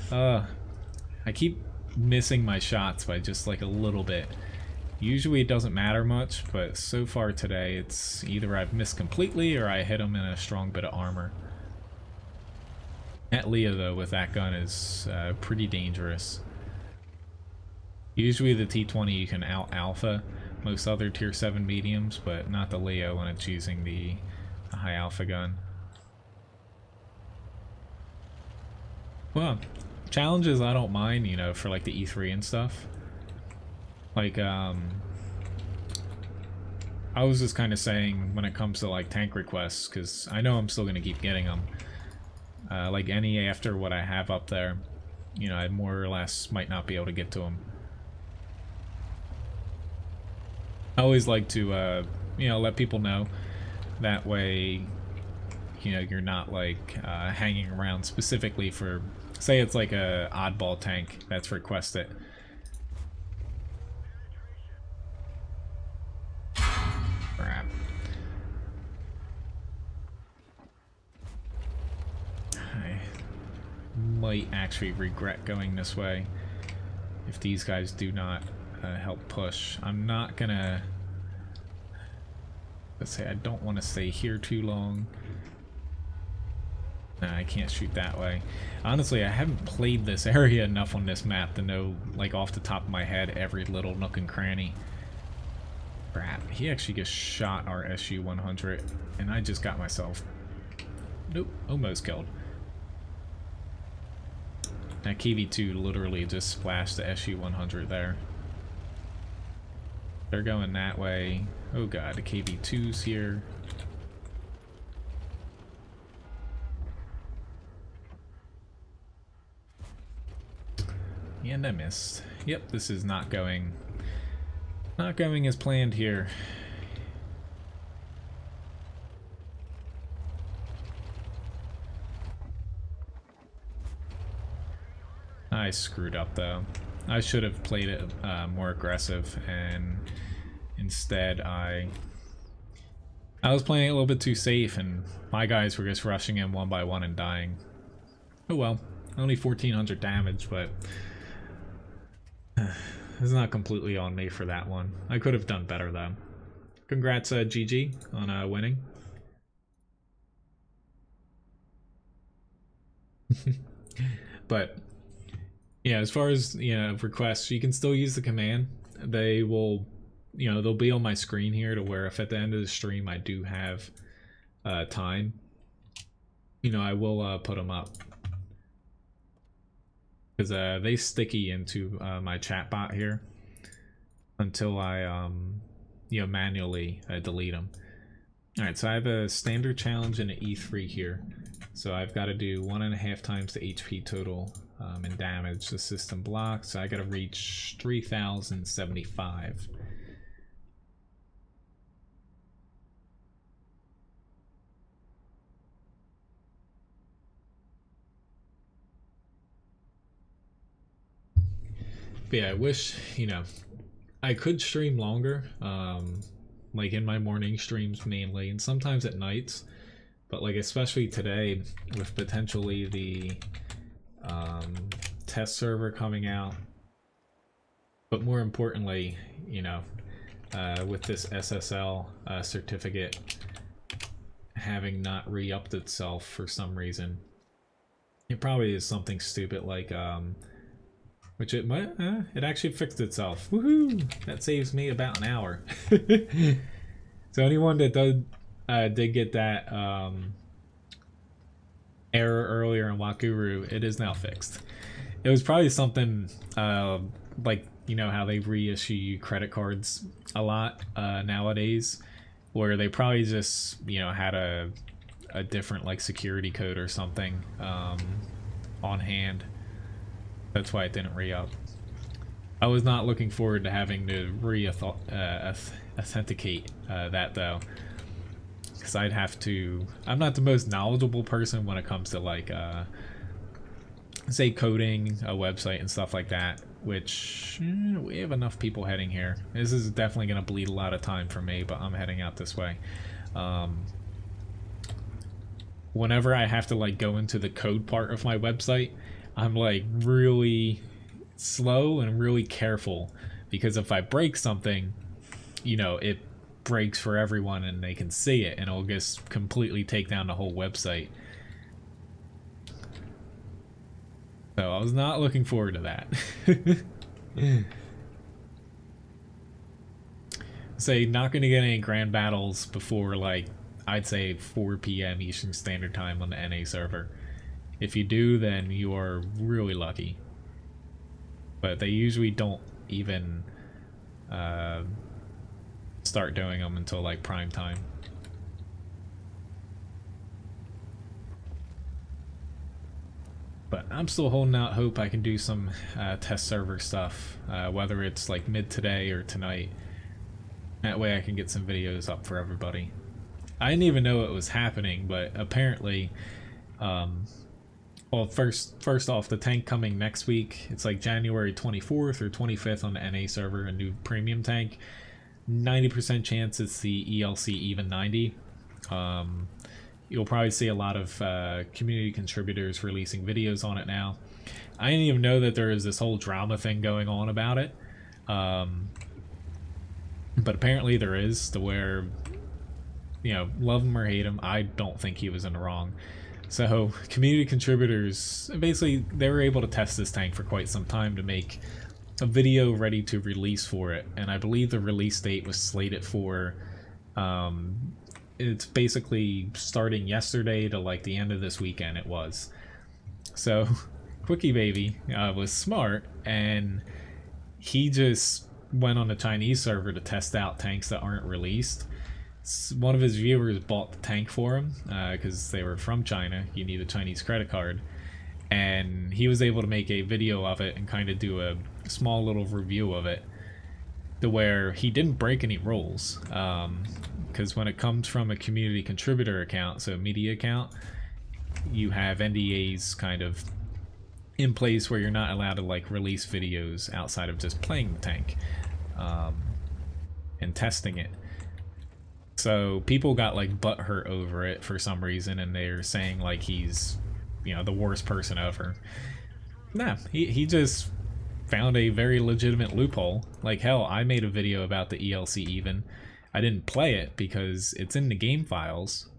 I keep missing my shots by just, like, a little bit. Usually it doesn't matter much, but so far today, it's either I've missed completely or I hit him in a strong bit of armor. That Leo, though, with that gun is pretty dangerous. Usually the T20 you can out-alpha most other tier 7 mediums, but not the Leo when it's using the high alpha gun. Well, challenges I don't mind, you know, for like the E3 and stuff. Like, I was just kind of saying when it comes to like tank requests, because I know I'm still going to keep getting them. Like any after what I have up there, you know, I more or less might not be able to get to them. I always like to, you know, let people know. That way, you know, you're not like hanging around specifically for, say it's like a oddball tank that's requested. Crap. I might actually regret going this way if these guys do not help push. I'm not gonna, let's say I don't want to stay here too long. Nah, I can't shoot that way. Honestly, I haven't played this area enough on this map to know, like off the top of my head, every little nook and cranny. Crap, he actually just shot our SU-100, and I just got myself, nope, almost killed. That KV-2 literally just splashed the SU-100 there. They're going that way. Oh god, the KV-2's here. And I missed. Yep, this is not going as planned here. I screwed up though. I should have played it more aggressive, and instead I was playing it a little bit too safe, and my guys were just rushing in one by one and dying. Oh well, only 1400 damage, but it's not completely on me for that one. I could have done better though. Congrats, GG, on winning. But yeah, as far as, you know, requests, you can still use the command. They will, you know, they'll be on my screen here to where if at the end of the stream I do have time, you know, I will put them up. Because they sticky into my chat bot here until I, you know, manually delete them. Alright, so I have a standard challenge and an E3 here. So I've got to do 1.5 times the HP total and damage the system block. So I got to reach 3075. But yeah, I wish, you know, I could stream longer, like in my morning streams mainly, and sometimes at nights, but like especially today with potentially the test server coming out, but more importantly, you know, with this SSL certificate having not re-upped itself for some reason. It probably is something stupid like which it might, it actually fixed itself. Woohoo! That saves me about an hour. So anyone that did get that error earlier in Wakuru, it is now fixed. It was probably something like, you know how they reissue you credit cards a lot nowadays, where they probably just, you know, had a different like security code or something on hand. That's why it didn't re-up. I was not looking forward to having to authenticate that though, because I'd have to. I'm not the most knowledgeable person when it comes to like, say coding a website and stuff like that. Which we have enough people heading here. This is definitely going to bleed a lot of time for me, but I'm heading out this way. Whenever I have to like go into the code part of my website, I'm like really slow and really careful, because if I break something, you know, it breaks for everyone and they can see it, and it'll just completely take down the whole website. So I was not looking forward to that. Say, not going to get any grand battles before like, I'd say 4 PM Eastern Standard Time on the NA server. If you do, then you are really lucky. But they usually don't even start doing them until like prime time. But I'm still holding out hope I can do some test server stuff, whether it's like mid today or tonight. That way I can get some videos up for everybody. I didn't even know it was happening, but apparently, well, first off, the tank coming next week, it's like January 24th or 25th on the NA server, a new premium tank. 90% chance it's the ELC Even 90. You'll probably see a lot of community contributors releasing videos on it now. I didn't even know that there is this whole drama thing going on about it. But apparently there is, to where, you know, love him or hate him, I don't think he was in the wrong. So community contributors, basically, they were able to test this tank for quite some time to make a video ready to release for it. And I believe the release date was slated for... it's basically starting yesterday to like the end of this weekend it was. So Quickie Baby was smart, and he just went on the Chinese server to test out tanks that aren't released. One of his viewers bought the tank for him because they were from China. You need a Chinese credit card. And he was able to make a video of it and kind of do a small little review of it, to where he didn't break any rules. Because when it comes from a community contributor account, so a media account, you have NDAs kind of in place where you're not allowed to like release videos outside of just playing the tank and testing it. So people got like butthurt over it for some reason, and they're saying like he's, you know, the worst person ever. Nah, he just found a very legitimate loophole. Like, hell, I made a video about the ELC Even. I didn't play it because it's in the game files,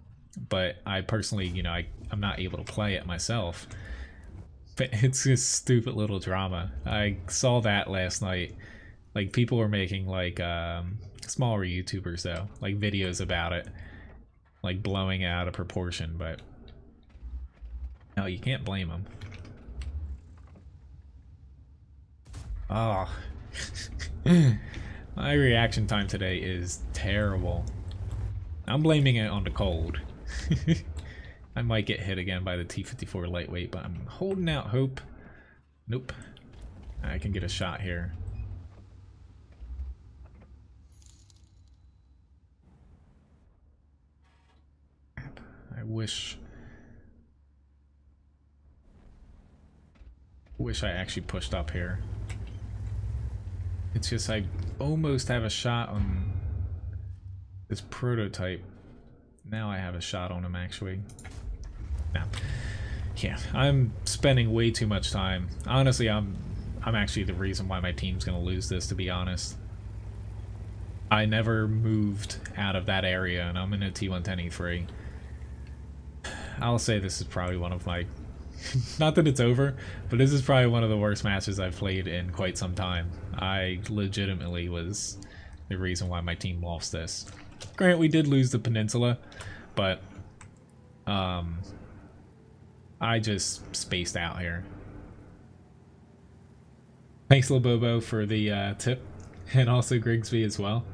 but I personally, you know, I'm not able to play it myself. But it's just stupid little drama. I saw that last night. Like, people were making, like, smaller YouTubers, though, like, videos about it, like, blowing it out of proportion, but no, you can't blame them. Oh. My reaction time today is terrible. I'm blaming it on the cold. I might get hit again by the T-54 lightweight, but I'm holding out hope. Nope. I can get a shot here. I wish I actually pushed up here. It's just I almost have a shot on this prototype. Now I have a shot on him, actually. Now, yeah, I'm spending way too much time. Honestly, I'm actually the reason why my team's gonna lose this, to be honest. I never moved out of that area, and I'm in a T110E3. I'll say this is probably one of my... not that it's over, but this is probably one of the worst matches I've played in quite some time. I legitimately was the reason why my team lost this. Granted, we did lose the peninsula, but I just spaced out here. Thanks, Lobobo, for the tip, and also Grigsby as well.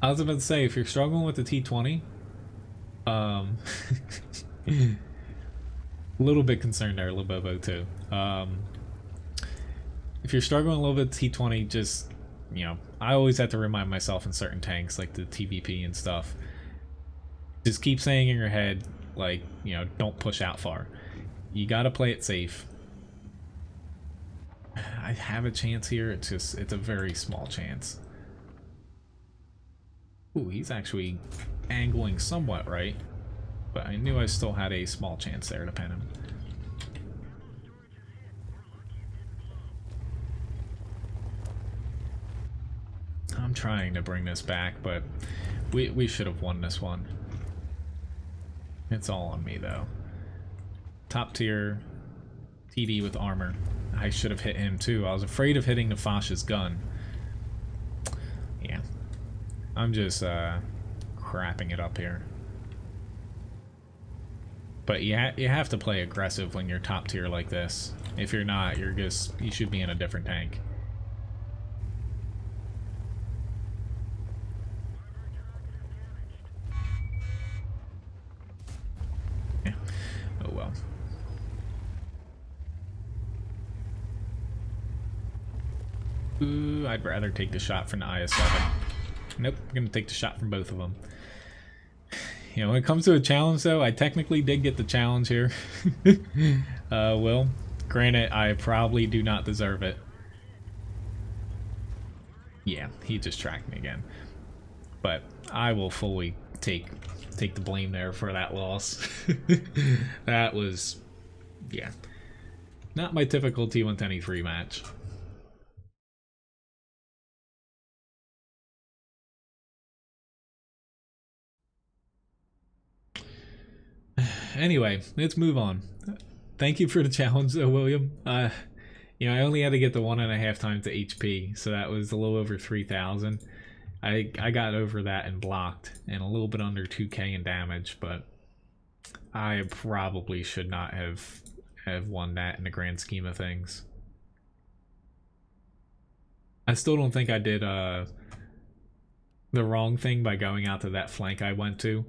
I was about to say, if you're struggling with the T20, a little bit concerned there, Lobobo, too. If you're struggling a little bit with T20, just, you know, I always have to remind myself in certain tanks, like the TVP and stuff, just keep saying in your head, like, you know, don't push out far. You gotta play it safe. I have a chance here, it's a very small chance. Ooh, he's actually angling somewhat right, but I knew I still had a small chance there to pin him. I'm trying to bring this back, but we should have won this one. It's all on me, though. Top tier TD with armor. I should have hit him, too. I was afraid of hitting the Foch's gun. Yeah. I'm just crapping it up here. But you have to play aggressive when you're top tier like this. If you're not, you should be in a different tank. Ooh, I'd rather take the shot from the IS-7. Nope, I'm gonna take the shot from both of them. You know, when it comes to a challenge, though, I technically did get the challenge here. Will, granted, I probably do not deserve it. Yeah, he just tracked me again. But I will fully take the blame there for that loss. That was, yeah, not my typical T123 match. Anyway, let's move on. Thank you for the challenge, though, William. You know, I only had to get the 1.5 times the HP, so that was a little over 3,000. I got over that and blocked, and a little bit under 2k in damage, but I probably should not have won that in the grand scheme of things. I still don't think I did the wrong thing by going out to that flank I went to,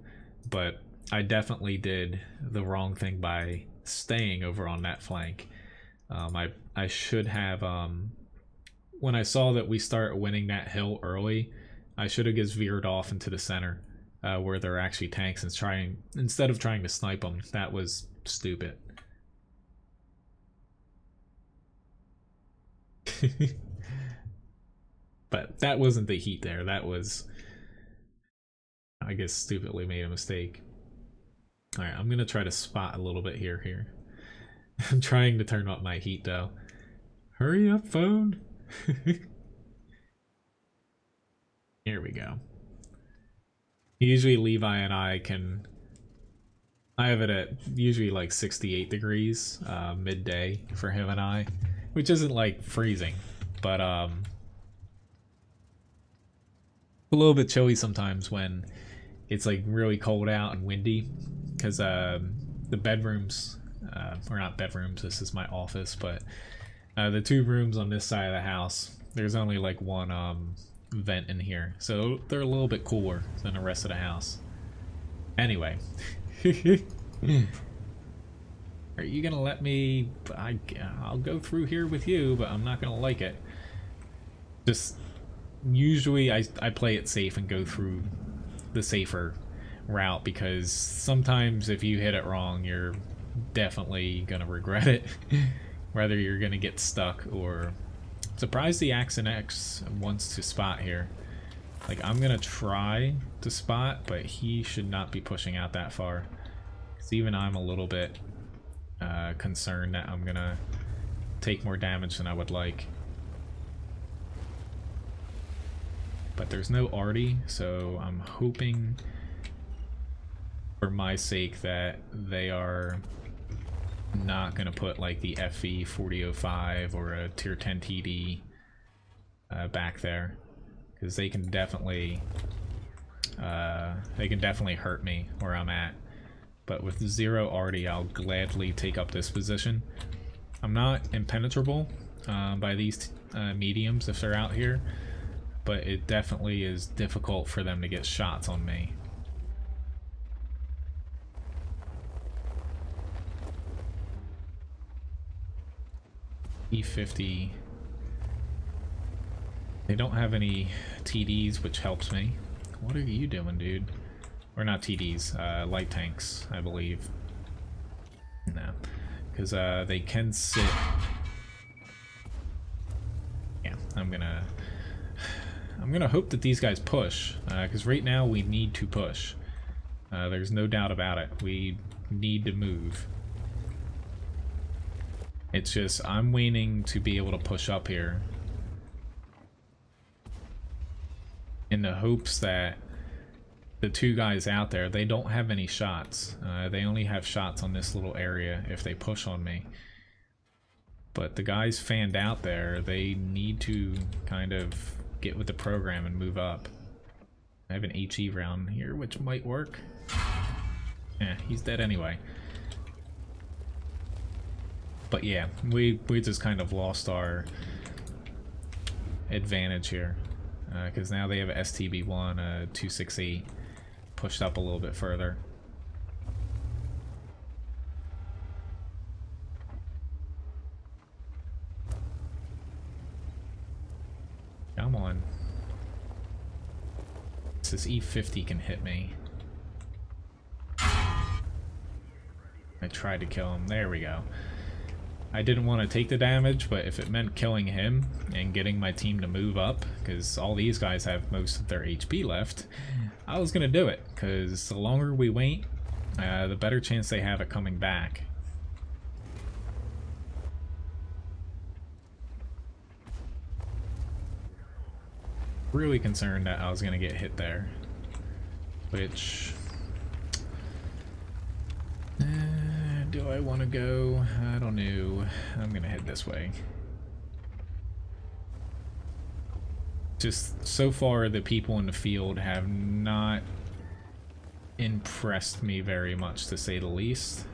but I definitely did the wrong thing by staying over on that flank. I should have, when I saw that we start winning that hill early, I should have just veered off into the center where there are actually tanks and instead of trying to snipe them. That was stupid. But that wasn't the heat there. That was, I guess, stupidly made a mistake. Alright, I'm gonna try to spot a little bit here. I'm trying to turn up my heat though. Hurry up, phone! Here we go. Usually Levi and I have it at usually like 68 degrees midday for him and I, which isn't like freezing, but a little bit chilly sometimes when it's like really cold out and windy, because the bedrooms, or not bedrooms, this is my office, but the 2 rooms on this side of the house, there's only like one vent in here, so they're a little bit cooler than the rest of the house. Anyway. Are you gonna let me? I'll go through here with you, but I'm not gonna like it. Just usually I play it safe and go through the safer route, because sometimes if you hit it wrong, you're definitely gonna regret it. Whether you're gonna get stuck or... Surprised the Accent X wants to spot here. Like, I'm gonna try to spot, but he should not be pushing out that far. Because even I'm a little bit concerned that I'm gonna take more damage than I would like. But there's no arty, so I'm hoping for my sake that they are not gonna put like the FE 4005 or a tier 10 TD back there, because they can definitely hurt me where I'm at. But with 0 arty, I'll gladly take up this position. I'm not impenetrable by these mediums if they're out here, but it definitely is difficult for them to get shots on me. E50. They don't have any TDs, which helps me. What are you doing, dude? Or not TDs, light tanks, I believe. No, because they can sit. Yeah, I'm gonna hope that these guys push, because right now we need to push. There's no doubt about it. We need to move. It's just, I'm waiting to be able to push up here in the hopes that the 2 guys out there, they don't have any shots. They only have shots on this little area if they push on me. But the guys fanned out there, they need to kind of get with the program and move up. I have an HE round here, which might work. Yeah, he's dead anyway. But yeah, we just kind of lost our advantage here, because now they have a STB1, 268, pushed up a little bit further. come on. This E50 can hit me. I tried to kill him. There we go. I didn't want to take the damage, but if it meant killing him and getting my team to move up, because all these guys have most of their HP left, I was going to do it, because the longer we wait, the better chance they have at coming back. Really concerned that I was going to get hit there, which... do I want to go? I don't know. I'm going to head this way. Just so far, the people in the field have not impressed me very much, to say the least.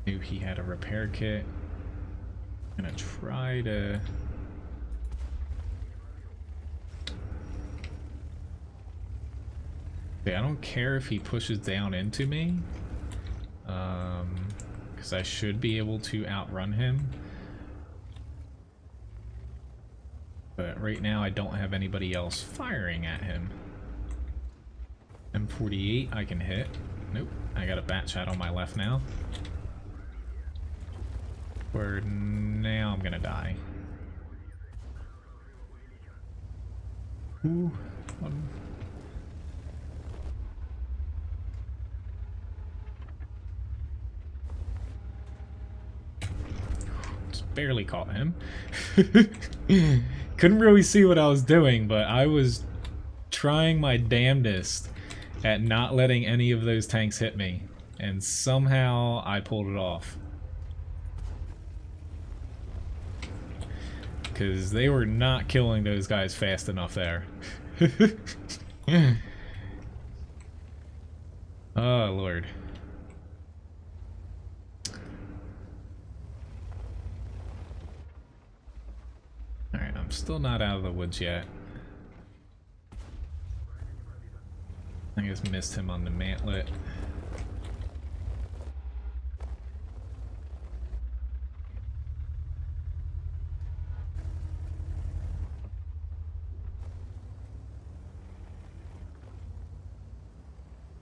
Knew he had a repair kit. I'm going to try to... I don't care if he pushes down into me, because I should be able to outrun him. But right now I don't have anybody else firing at him. M48 I can hit. Nope, I got a bat shot on my left now. Where now I'm gonna die. Ooh. Barely caught him. Couldn't really see what I was doing, but I was trying my damnedest at not letting any of those tanks hit me, and somehow I pulled it off. Because they were not killing those guys fast enough there. Oh, Lord. Alright, I'm still not out of the woods yet. I just missed him on the mantlet.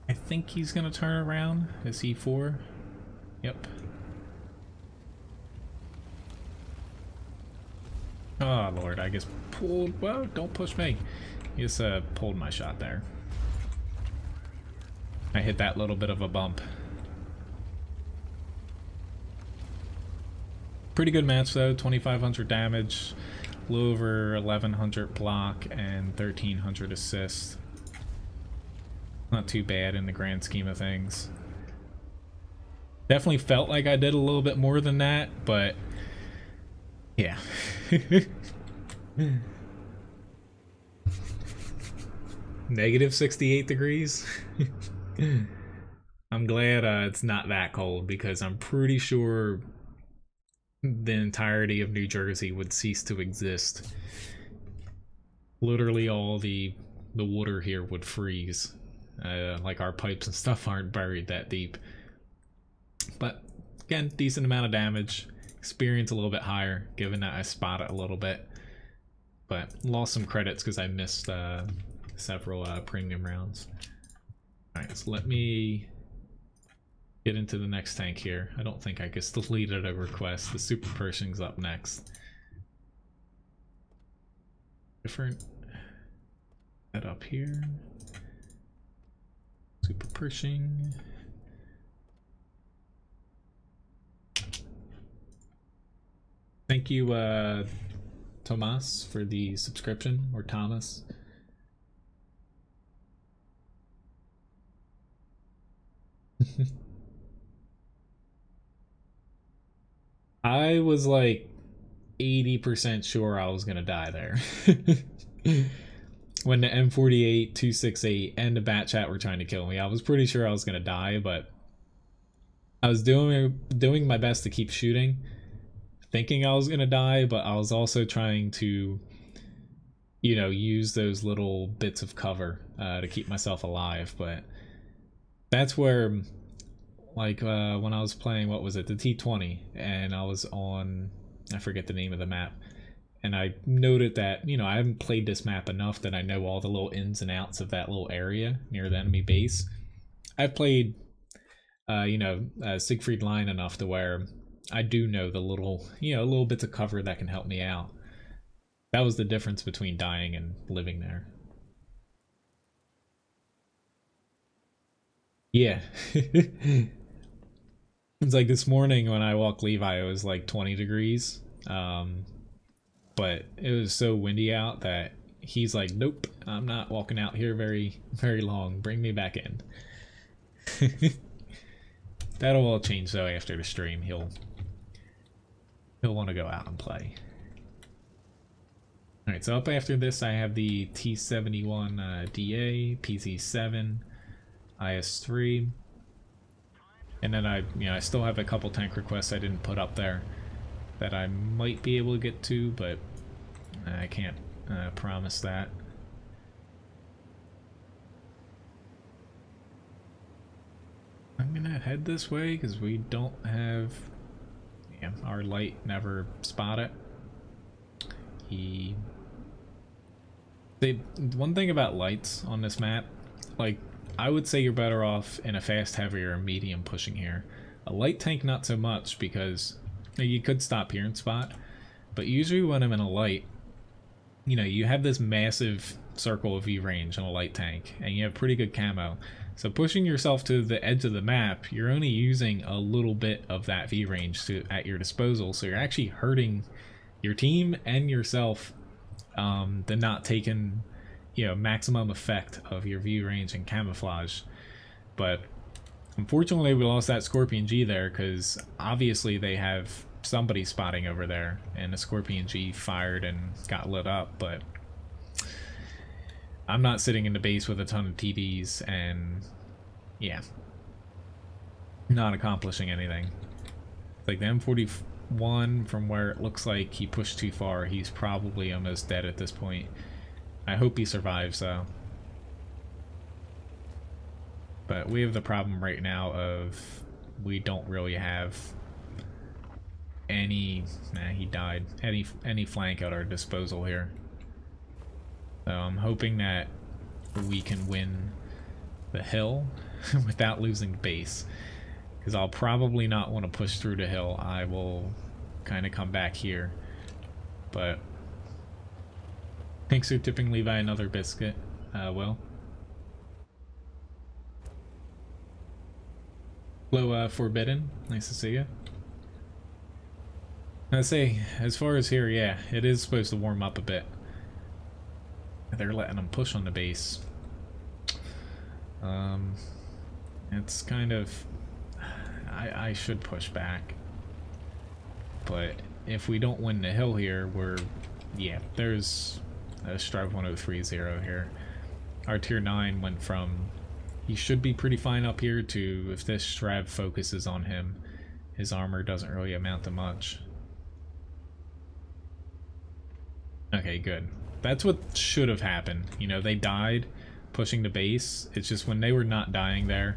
I think he's gonna turn around. Is he 4? Yep. Oh Lord, I just pulled, well, don't push me. I just pulled my shot there. I hit that little bit of a bump. Pretty good match though, 2,500 damage, a little over 1,100 block, and 1,300 assist. Not too bad in the grand scheme of things. Definitely felt like I did a little bit more than that, but yeah. Negative 68 degrees. I'm glad it's not that cold, because I'm pretty sure the entirety of New Jersey would cease to exist. Literally all the water here would freeze. Like our pipes and stuff aren't buried that deep. But again, decent amount of damage. Experience a little bit higher, given that I spot it a little bit. But lost some credits because I missed several premium rounds. Alright, so let me get into the next tank here. I don't think I just deleted a request. The Super Pershing's up next. Different. Head up here. Super Pershing. Thank you, Tomas, for the subscription, or Thomas. I was like 80% sure I was gonna die there. When the M48, 268, and the Bat Chat were trying to kill me, I was pretty sure I was gonna die, but I was doing my best to keep shooting, thinking I was gonna die, but I was also trying to, you know, use those little bits of cover to keep myself alive. But that's where, like, when I was playing, what was it, the T20, and I was on, I forget the name of the map, And I noted that, you know, I haven't played this map enough that I know all the little ins and outs of that little area near the enemy base. I've played, Siegfried Line enough to where I do know the little bits of cover that can help me out. That was the difference between dying and living there. Yeah. It's like this morning when I walked Levi, it was like 20 degrees. But it was so windy out that he's like, nope, I'm not walking out here very, very long. Bring me back in. That'll all change though after the stream. He'll want to go out and play. Alright, so up after this I have the T-71 DA, PC-7, IS-3, and then I still have a couple tank requests I didn't put up there that I might be able to get to, but I can't promise that. I'm gonna head this way because we don't have... Yeah, our light never spot it. One thing about lights on this map, like, I would say you're better off in a fast, heavy, or medium pushing here. A light tank not so much, because you could stop here and spot, but usually when I'm in a light, you know, you have this massive circle of view range on a light tank, and you have pretty good camo. So pushing yourself to the edge of the map, you're only using a little bit of that view range at your disposal, so you're actually hurting your team and yourself, than not taking, you know, maximum effect of your view range and camouflage. But unfortunately we lost that Scorpion G there, because obviously they have somebody spotting over there, and the Scorpion G fired and got lit up, but I'm not sitting in the base with a ton of TVs and, yeah, not accomplishing anything. Like the M41, from where it looks like he pushed too far, he's probably almost dead at this point. I hope he survives though. But we have the problem right now of we don't really have any... Nah, he died. Any flank at our disposal here. So I'm hoping that we can win the hill without losing base, because I'll probably not want to push through the hill. I will kind of come back here. But thanks for tipping Levi another biscuit, Will. Hello, Forbidden. Nice to see you. I say, as far as here, yeah, it is supposed to warm up a bit. They're letting them push on the base. It's kind of... I should push back. But if we don't win the hill here, we're... Yeah, there's a Strive 1030 here. Our tier 9 went from... He should be pretty fine up here to, if this Strive focuses on him, his armor doesn't really amount to much. Okay, good. That's what should have happened. You know, they died pushing the base. It's just when they were not dying there,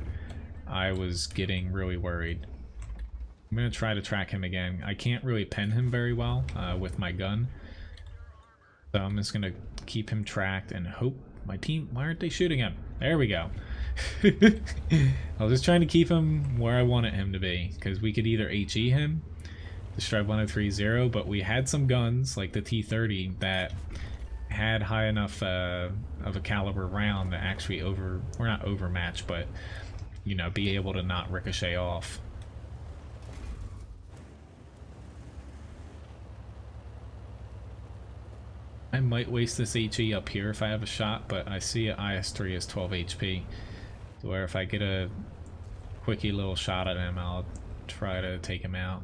I was getting really worried. I'm going to try to track him again. I can't really pen him very well with my gun. So I'm just going to keep him tracked and hope my team... Why aren't they shooting him? There we go. I was just trying to keep him where I wanted him to be, because we could either HE him, the Strive 1030, but we had some guns, like the T30, that had high enough of a caliber round to actually not overmatch, but, you know, be able to not ricochet off. I might waste this HE up here if I have a shot, but I see an IS-3 is 12 HP, so where if I get a quickie little shot at him, I'll try to take him out.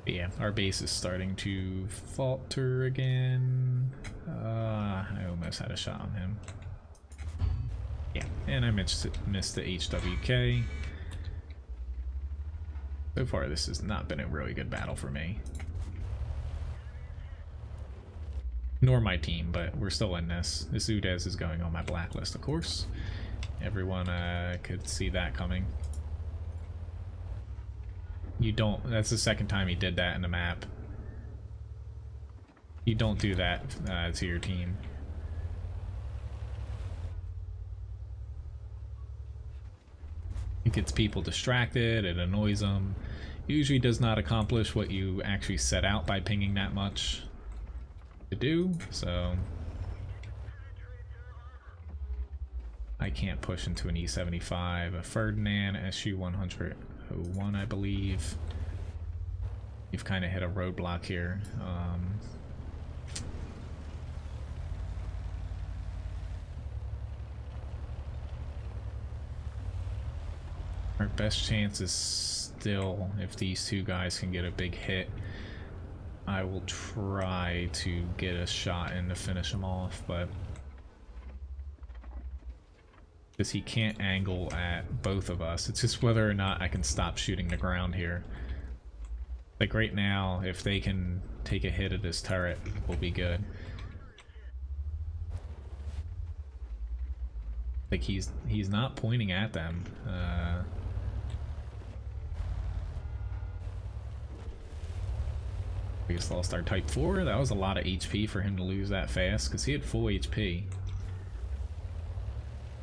But yeah, our base is starting to falter again. I almost had a shot on him. Yeah, and I missed the HWK. So far, this has not been a really good battle for me. Nor my team, but we're still in this. This Udez is going on my blacklist, of course. Everyone could see that coming. You don't, that's the second time he did that in the map. You don't do that to your team. It gets people distracted, it annoys them. Usually does not accomplish what you actually set out by pinging that much to do, so I can't push into an E75. A Ferdinand SU-101, I believe. You've kind of hit a roadblock here. Our best chance is still if these two guys can get a big hit. I will try to get a shot in to finish him off, but because he can't angle at both of us. It's just whether or not I can stop shooting the ground here. Like right now, if they can take a hit at this turret, we'll be good. Like he's not pointing at them. We just lost our Type 4. That was a lot of HP for him to lose that fast, because he had full HP.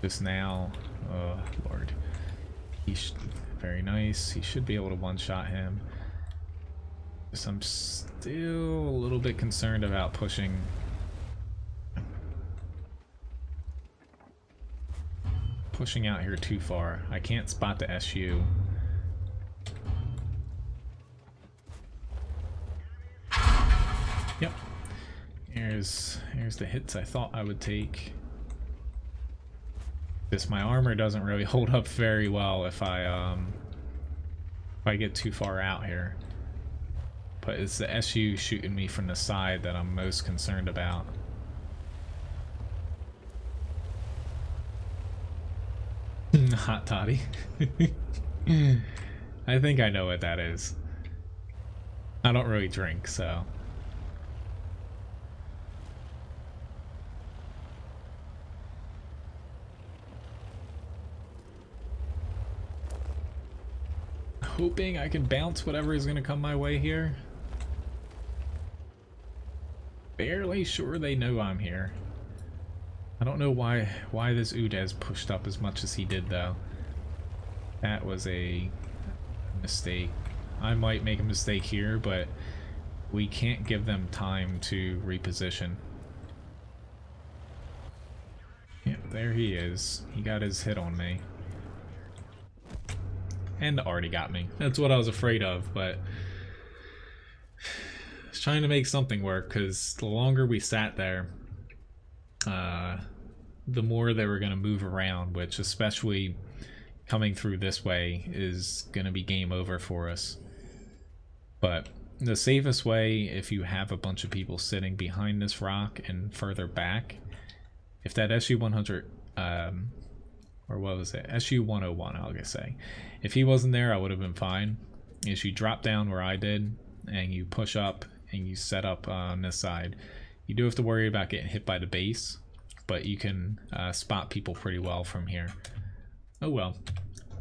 Just now, oh lord. Very nice. He should be able to one-shot him. Just I'm still a little bit concerned about pushing. Pushing out here too far. I can't spot the SU. Yep. Here's the hits I thought I would take. My armor doesn't really hold up very well if I get too far out here. But it's the SU shooting me from the side that I'm most concerned about. Hot toddy. I think I know what that is. I don't really drink, so. Hoping I can bounce whatever is going to come my way here. Barely sure they know I'm here. I don't know why this Udez pushed up as much as he did though. That was a mistake. I might make a mistake here, but we can't give them time to reposition. Yep, there he is. He got his hit on me. And already got me. That's what I was afraid of, but I was trying to make something work, because the longer we sat there, the more they were going to move around, which especially coming through this way is going to be game over for us. But the safest way, if you have a bunch of people sitting behind this rock and further back, if that SU-100 or what was it? SU-101, I'll just say. If he wasn't there, I would have been fine. Is you drop down where I did, and you push up, and you set up on this side. You do have to worry about getting hit by the base, but you can spot people pretty well from here. Oh well.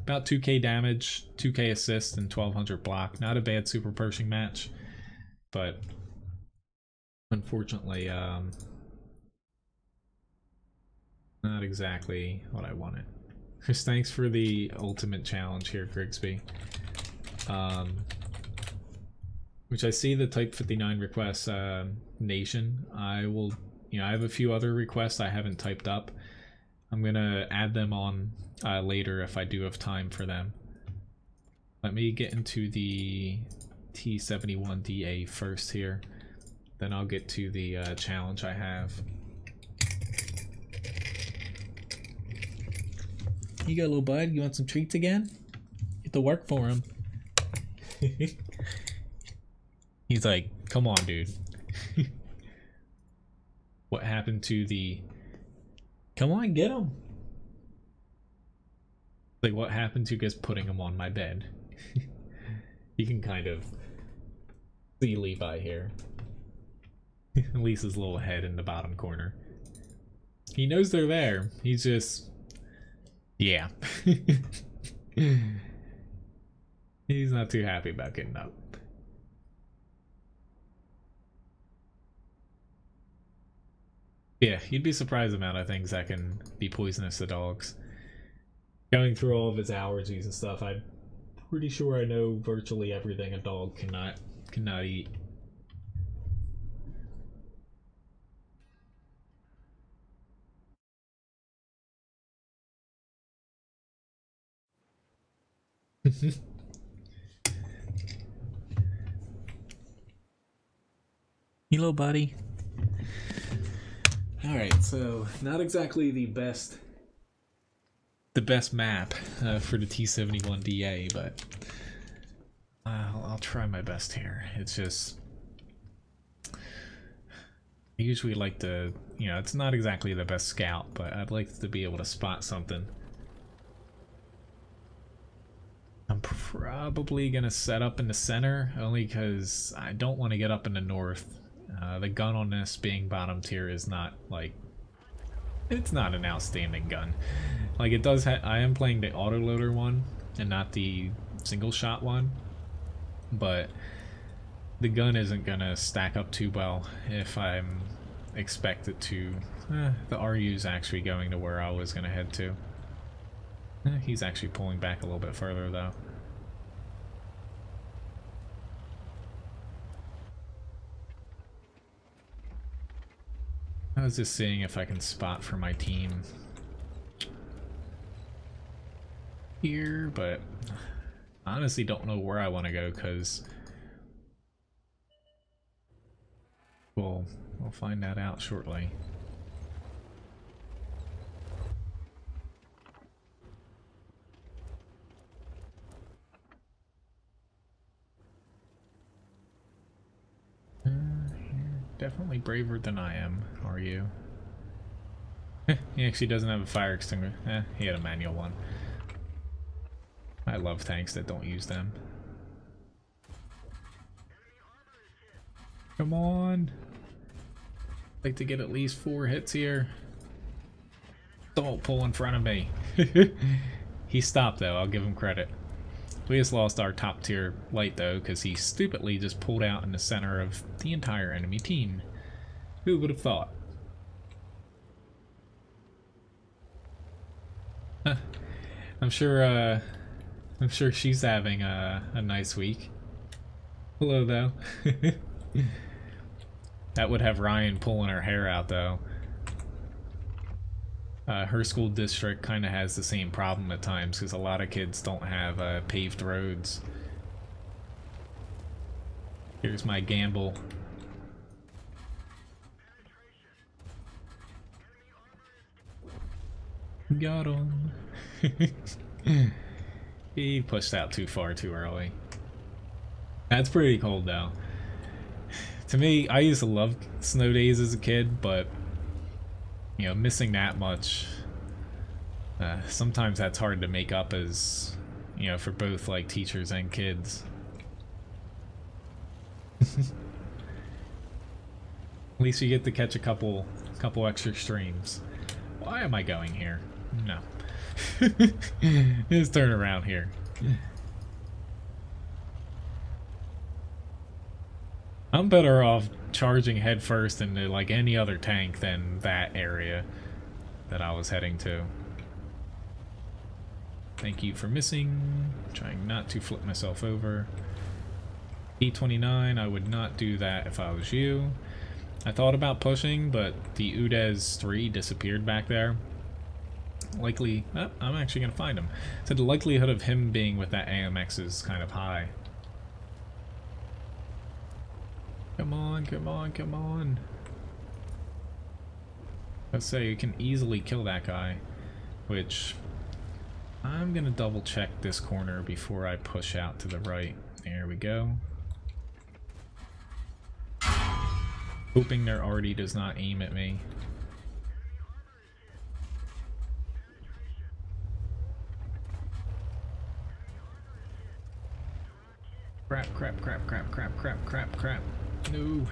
About 2k damage, 2k assist, and 1200 block. Not a bad Super Pershing match, but unfortunately, not exactly what I wanted. Chris, thanks for the ultimate challenge here, Grigsby. Which I see the Type 59 requests, Nation. I will, I have a few other requests I haven't typed up. I'm gonna add them on later if I do have time for them. Let me get into the T71DA first here. Then I'll get to the challenge I have. You got a little bud? You want some treats again? Get to work for him. He's like, come on, dude. What happened to the... Come on, get him. Like, what happened to just putting him on my bed? You can kind of see Levi here. At least his little head in the bottom corner. He knows they're there. He's just... Yeah. He He's not too happy about getting up. Yeah, you'd be surprised the amount of things that can be poisonous to dogs. Going through all of his allergies and stuff, I'm pretty sure I know virtually everything a dog cannot eat. Hello, buddy. Alright, so not exactly the best map for the T-71DA, but I'll try my best here. It's just I usually like to, you know, it's not exactly the best scout, but I'd like to be able to spot something. I'm probably gonna set up in the center, only because I don't want to get up in the north. The gun on this being bottom tier is not, like, it's not an outstanding gun. Like, it does I am playing the autoloader one and not the single shot one, but the gun isn't gonna stack up too well if I'm expected to. The RU's actually going to where I was gonna head to. He's actually pulling back a little bit further though. I was just seeing if I can spot for my team here, but I honestly don't know where I want to go because we'll find that out shortly. Definitely braver than I am, are you? He actually doesn't have a fire extinguisher. He had a manual one. I love tanks that don't use them. Come on! I'd like to get at least 4 hits here. Don't pull in front of me. He stopped though, I'll give him credit. We just lost our top tier light though, because he stupidly just pulled out in the center of the entire enemy team. Who would have thought? I'm sure she's having a nice week. Hello though. That would have Ryan pulling her hair out though. Her school district kind of has the same problem at times because a lot of kids don't have paved roads. Here's my gamble. Got him. He pushed out too far too early. That's pretty cold though. To me, I used to love snow days as a kid, but you know, missing that much, sometimes that's hard to make up as, you know, for both like teachers and kids. At least you get to catch a couple extra streams. Why am I going here? No. Just turn around here. I'm better off charging headfirst into like any other tank than that area that I was heading to. Thank you for missing. Trying not to flip myself over. E29, I would not do that if I was you. I thought about pushing, but the UDES 3 disappeared back there. Likely, I'm actually going to find him. So the likelihood of him being with that AMX is kind of high. Come on, come on, come on. Let's say you can easily kill that guy, which I'm going to double check this corner before I push out to the right. There we go. Hoping their arty does not aim at me. Crap, crap, crap, crap, crap, crap, crap, crap. No.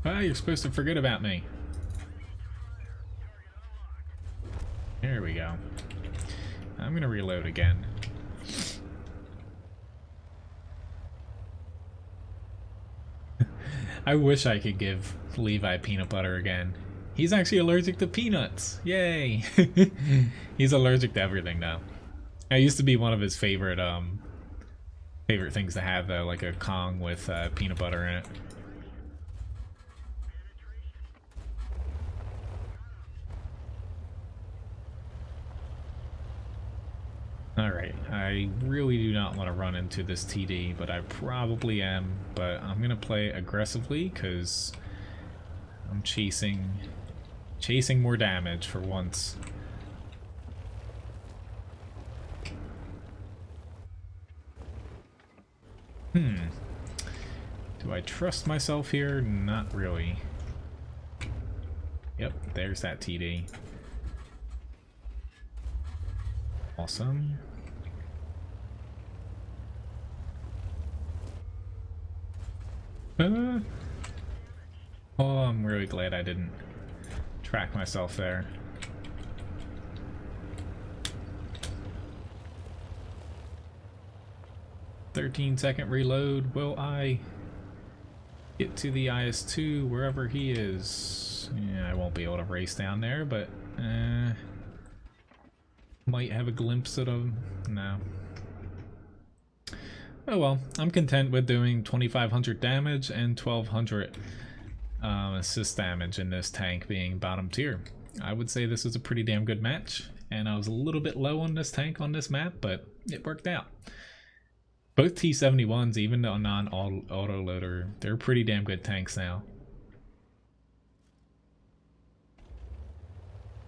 Ah, you're supposed to forget about me. There we go. I'm gonna reload again. I wish I could give Levi peanut butter again. He's actually allergic to peanuts. Yay! He's allergic to everything now. I used to be one of his favorite things to have though, like a Kong with peanut butter in it. Alright, I really do not want to run into this TD, but I probably am. But I'm going to play aggressively because I'm chasing more damage for once. Do I trust myself here? Not really. Yep, there's that TD. Awesome. Oh, I'm really glad I didn't track myself there. "13-second reload. Will I get to the IS-2 wherever he is?" Yeah, I won't be able to race down there, but might have a glimpse at him. No. Oh well, I'm content with doing 2,500 damage and 1,200 assist damage in this tank being bottom tier. I would say this is a pretty damn good match, and I was a little bit low on this tank on this map, but it worked out. Both T-71s, even though non-auto loader, they're pretty damn good tanks now.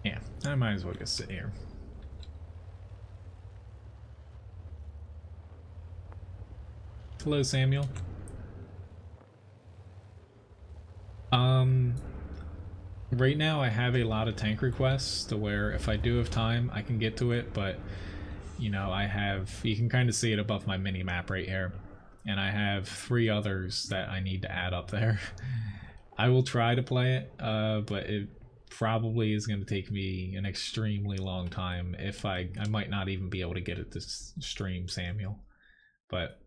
Yeah, I might as well just sit here. Hello, Samuel. Right now I have a lot of tank requests to where if I do have time, I can get to it, but you know, you can kind of see it above my mini map right here, and I have 3 others that I need to add up there. I will try to play it, but it probably is going to take me an extremely long time. If I might not even be able to get it to stream, Samuel, but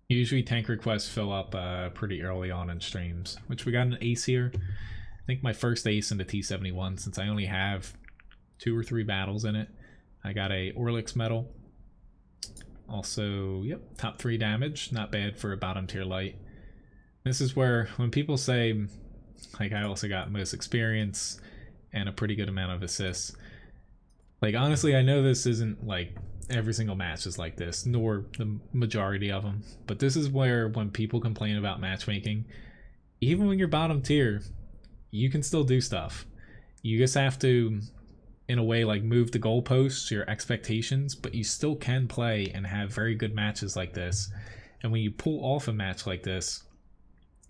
usually tank requests fill up pretty early on in streams, which we got an ace here. I think my first ace in the T-71, since I only have 2 or 3 battles in it. I got a Orlix medal. Also, yep, top 3 damage. Not bad for a bottom tier light. This is where, when people say, like, I also got most experience and a pretty good amount of assists. Like, honestly, I know this isn't, like, every single match is like this, nor the majority of them. But this is where, when people complain about matchmaking, even when you're bottom tier, you can still do stuff. You just have to, in a way, like, move the goalposts, your expectations, but you still can play and have very good matches like this. And when you pull off a match like this,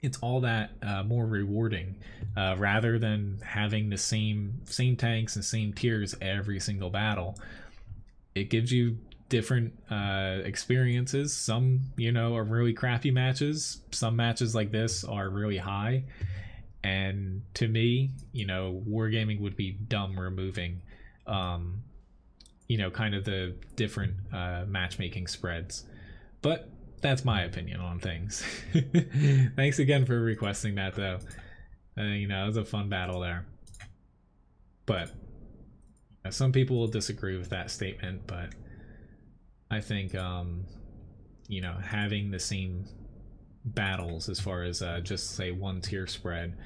it's all that more rewarding, rather than having the same tanks and same tiers every single battle. It gives you different experiences. Some, you know, are really crappy matches. Some matches like this are really high. And to me, you know, wargaming would be dumb removing, you know, kind of the different matchmaking spreads. But that's my opinion on things. Thanks again for requesting that, though. You know, it was a fun battle there. But some people will disagree with that statement, but I think, you know, having the same battles as far as just say 1 tier spread,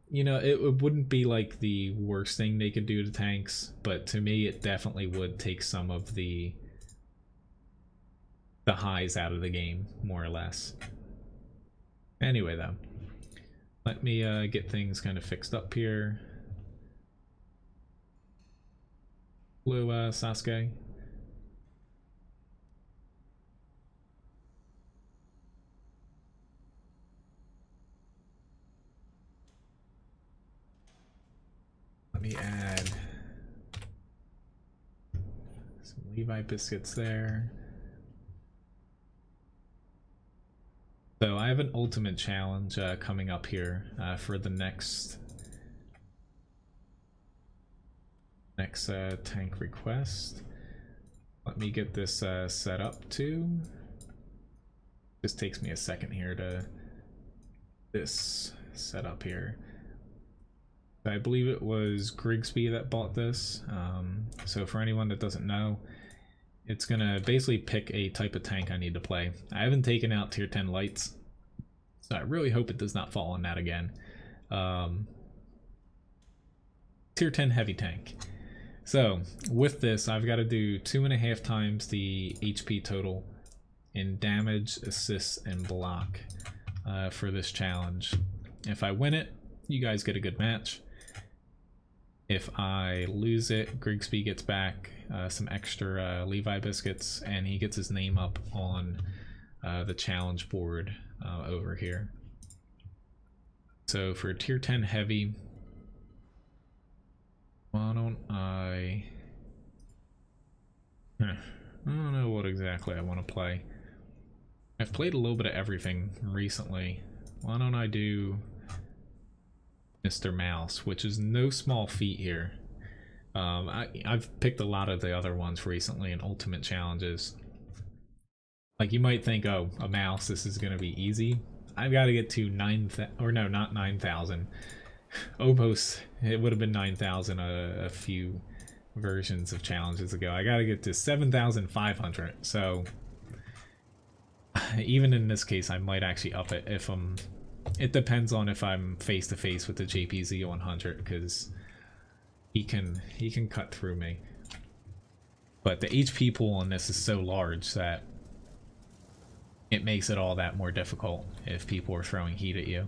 you know, it wouldn't be like the worst thing they could do to tanks, but to me it definitely would take some of the highs out of the game, more or less. Anyway, though, let me get things kind of fixed up here. Hello, Sasuke. Let me add some Levi biscuits there. So I have an ultimate challenge coming up here for the next tank request. Let me get this set up too. This takes me a second here to this set up here. I believe it was Grigsby that bought this. So for anyone that doesn't know, it's gonna basically pick a type of tank I need to play. I haven't taken out tier 10 lights, so I really hope it does not fall on that again. Tier 10 heavy tank. So with this, I've got to do 2.5 times the HP total in damage, assist, and block for this challenge. If I win it, you guys get a good match. If I lose it, Grigsby gets back some extra Levi biscuits, and he gets his name up on the challenge board over here. So for tier 10 heavy, why don't I don't know what exactly I want to play. I've played a little bit of everything recently. Why don't I do Mr. Mouse, which is no small feat here. I've picked a lot of the other ones recently in ultimate challenges. Like, you might think, oh, a mouse, this is gonna be easy. I've got to get to 9,000, or no, not 9,000. Almost, it would have been 9,000 a few versions of challenges ago. I got to get to 7,500. So even in this case, I might actually up it if I'm. It depends on if I'm face to face with the JPZ 100, because he can cut through me. But the HP pool on this is so large that it makes it all that more difficult if people are throwing heat at you.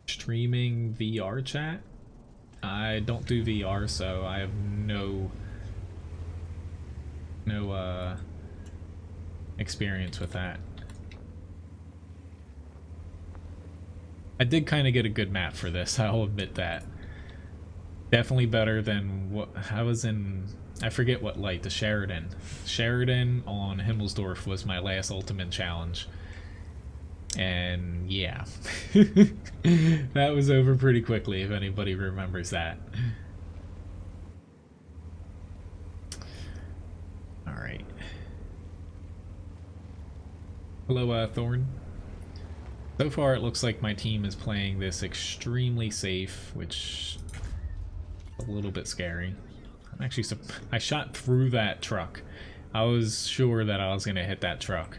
Streaming VR chat? I don't do VR, so I have no experience with that. I did kind of get a good map for this, I'll admit that. Definitely better than what I was in. I forget what light, the Sheridan. Sheridan on Himmelsdorf was my last ultimate challenge. And yeah, that was over pretty quickly, if anybody remembers that. Alright. Hello, Thorn. So far, it looks like my team is playing this extremely safe, which is a little bit scary. I'm actually, I shot through that truck. I was sure that I was going to hit that truck.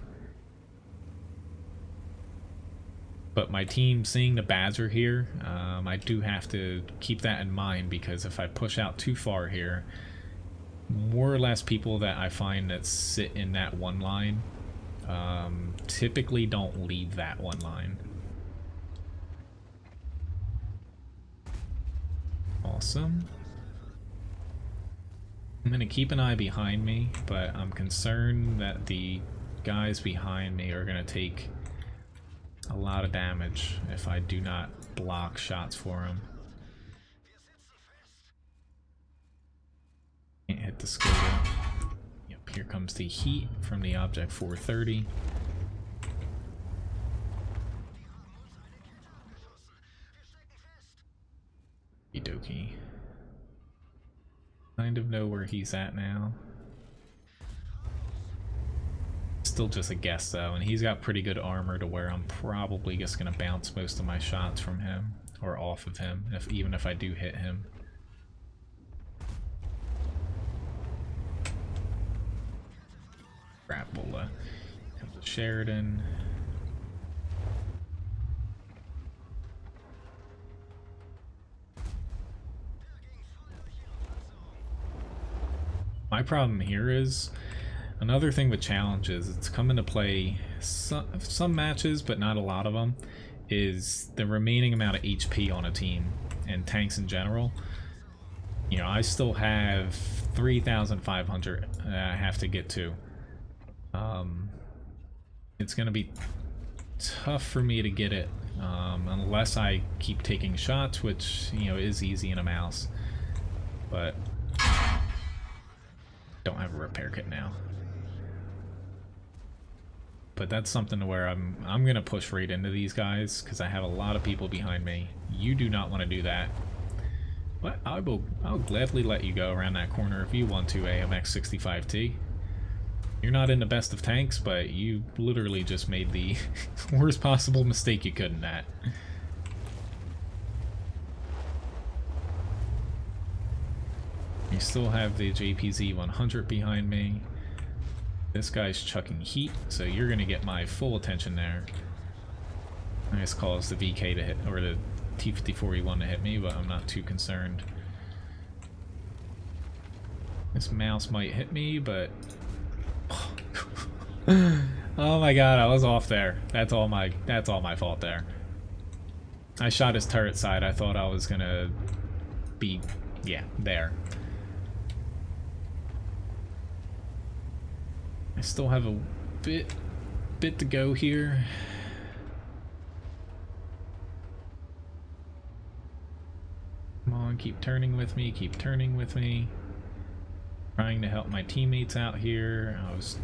But my team, seeing the Badger here, I do have to keep that in mind, because if I push out too far here, more or less people that I find that sit in that one line typically don't leave that one line. Awesome. I'm going to keep an eye behind me, but I'm concerned that the guys behind me are going to take a lot of damage if I do not block shots for him. Can't hit the Skoda. Yep, here comes the heat from the Object 430. Okie. Kind of know where he's at now. Still just a guess though, and he's got pretty good armor to where I'm probably just gonna bounce most of my shots from him or off of him, even if I do hit him. Crapola. Comes to Sheridan. My problem here is, another thing with challenges, it's come into play some matches, but not a lot of them, is the remaining amount of HP on a team, and tanks in general. You know, I still have 3,500 I have to get to. It's going to be tough for me to get it, unless I keep taking shots, which, you know, is easy in a mouse. But don't have a repair kit now. but that's something where I'm gonna push right into these guys because I have a lot of people behind me. You do not want to do that. But I'll gladly let you go around that corner if you want to, AMX65T. You're not in the best of tanks, but you literally just made the worst possible mistake you could in that. You still have the JPZ-100 behind me. This guy's chucking heat, so you're gonna get my full attention there. I just cause the VK to hit, or the T-54E1 to hit me, but I'm not too concerned. This mouse might hit me, but oh my god, I was off there. That's all my fault there. I shot his turret side. I thought I was gonna be, yeah, there. I still have a bit to go here. Come on, keep turning with me, keep turning with me. Trying to help my teammates out here. I was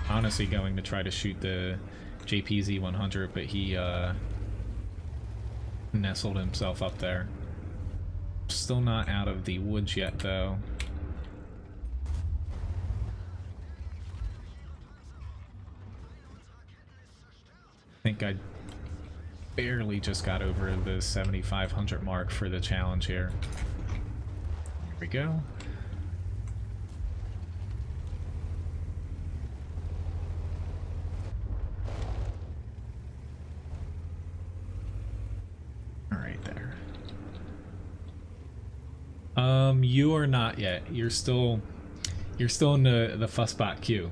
honestly going to try to shoot the JPZ-100, but he nestled himself up there. Still not out of the woods yet, though. I think I barely just got over the 7,500 mark for the challenge here. Here we go. All right, there. You are not yet. You're still in the fussbot queue.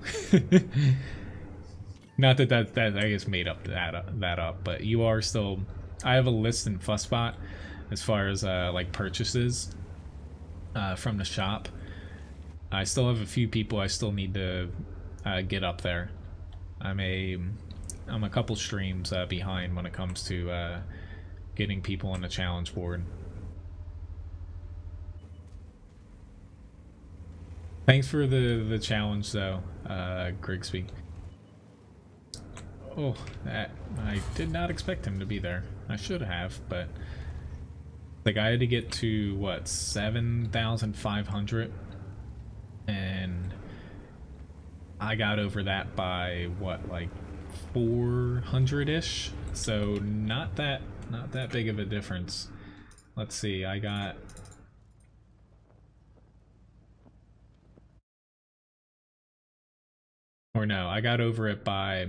Not that I guess made up that up, but you are still. I have a list in Fussbot as far as like purchases from the shop. I still have a few people I still need to get up there. I'm a couple streams behind when it comes to getting people on the challenge board. Thanks for the challenge though, Grigsby. Oh, that I did not expect him to be there. I should have, but like I had to get to what, 7,500, and I got over that by what, like 400-ish. So not that big of a difference. Let's see, I got I got over it by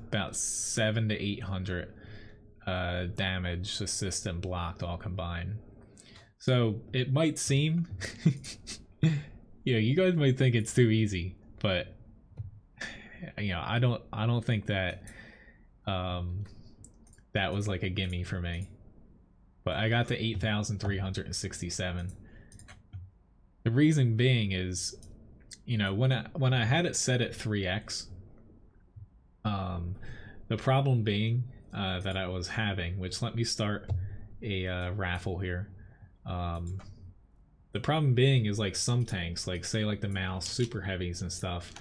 about 700 to 800 damage, assist, and blocked all combined. So it might seem, you know, you guys might think it's too easy, but you know, I don't think that that was like a gimme for me. But I got to 8,367. The reason being is, you know, when I had it set at 3x. The problem being that I was having, which let me start a raffle here. The problem being is like some tanks, like say like the Mouse super heavies and stuff,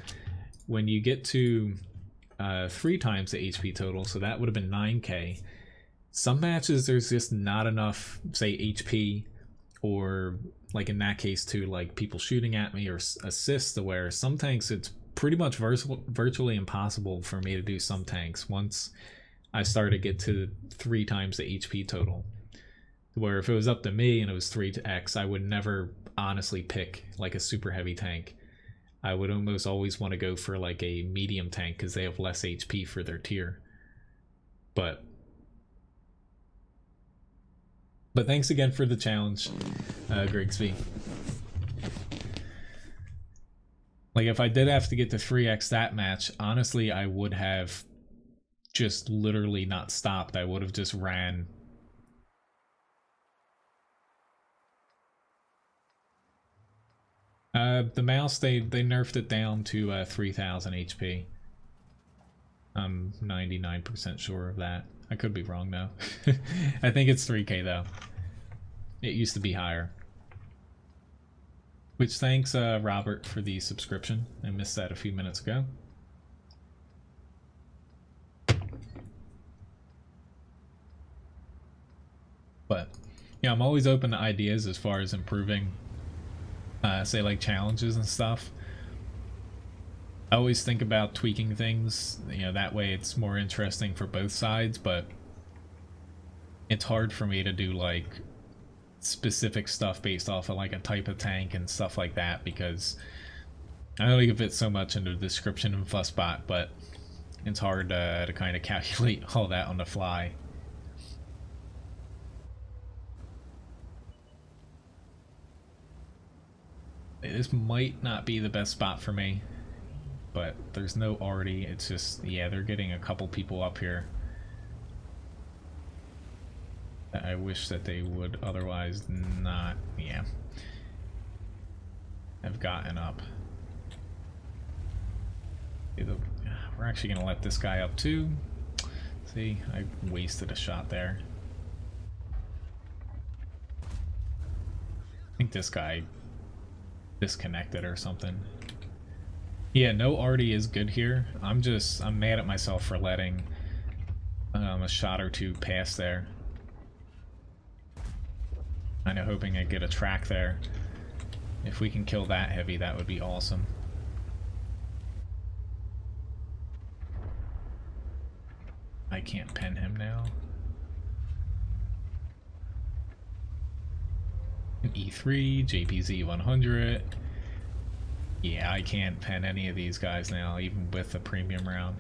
when you get to 3 times the HP total, so that would have been 9k. Some matches there's just not enough, say, HP, or like in that case too, like people shooting at me or assists, to where some tanks it's pretty much virtually impossible for me to do some tanks once I started to get to 3 times the HP total. Where if it was up to me and it was 3x, I would never honestly pick like a super heavy tank. I would almost always want to go for like a medium tank because they have less HP for their tier. But thanks again for the challenge, Grigsby. Like, if I did have to get to 3x that match, honestly, I would have just literally not stopped. I would have just ran. The Mouse, they nerfed it down to 3,000 HP. I'm 99% sure of that. I could be wrong, though. I think it's 3k, though. It used to be higher. Which thanks Robert for the subscription. I missed that a few minutes ago. But yeah, I'm always open to ideas as far as improving, say like challenges and stuff. I always think about tweaking things, you know, that way it's more interesting for both sides, but it's hard for me to do like specific stuff based off of like a type of tank and stuff like that, because I only give it so much in the description and fussbot, but it's hard to kind of calculate all that on the fly. This might not be the best spot for me, but there's no arty. It's just, yeah, they're getting a couple people up here that I wish that they would otherwise not, yeah, have gotten up. We're actually going to let this guy up too. See, I wasted a shot there. I think this guy disconnected or something. Yeah, no arty is good here. I'm mad at myself for letting a shot or two pass there. Kind of hoping I get a track there. If we can kill that heavy, that would be awesome. I can't pen him now. An E3, JPZ 100. Yeah, I can't pen any of these guys now, even with the premium round.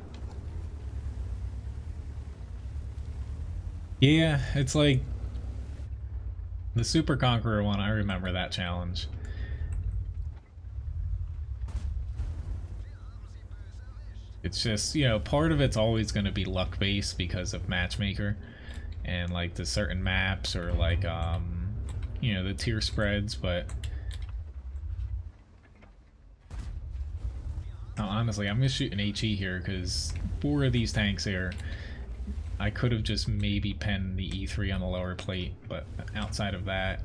Yeah, it's like the Super Conqueror one, I remember that challenge. It's just, you know, part of it's always going to be luck based because of matchmaker and like the certain maps or like you know, the tier spreads, but honestly, I'm gonna shoot an HE here because 4 of these tanks here, I could have just maybe penned the E3 on the lower plate, but outside of that,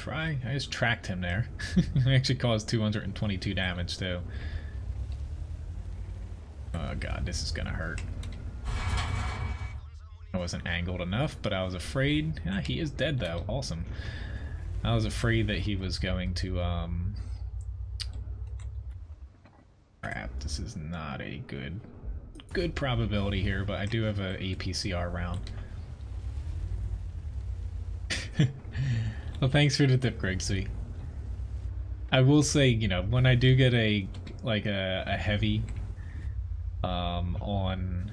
I just tracked him there. I actually caused 222 damage too. Oh god, this is gonna hurt. I wasn't angled enough, but I was afraid. Yeah, he is dead though. Awesome. I was afraid that he was going to crap, this is not a good probability here, but I do have a APCR round. Well, thanks for the tip, Gregsy. I will say, you know, when I do get a heavy on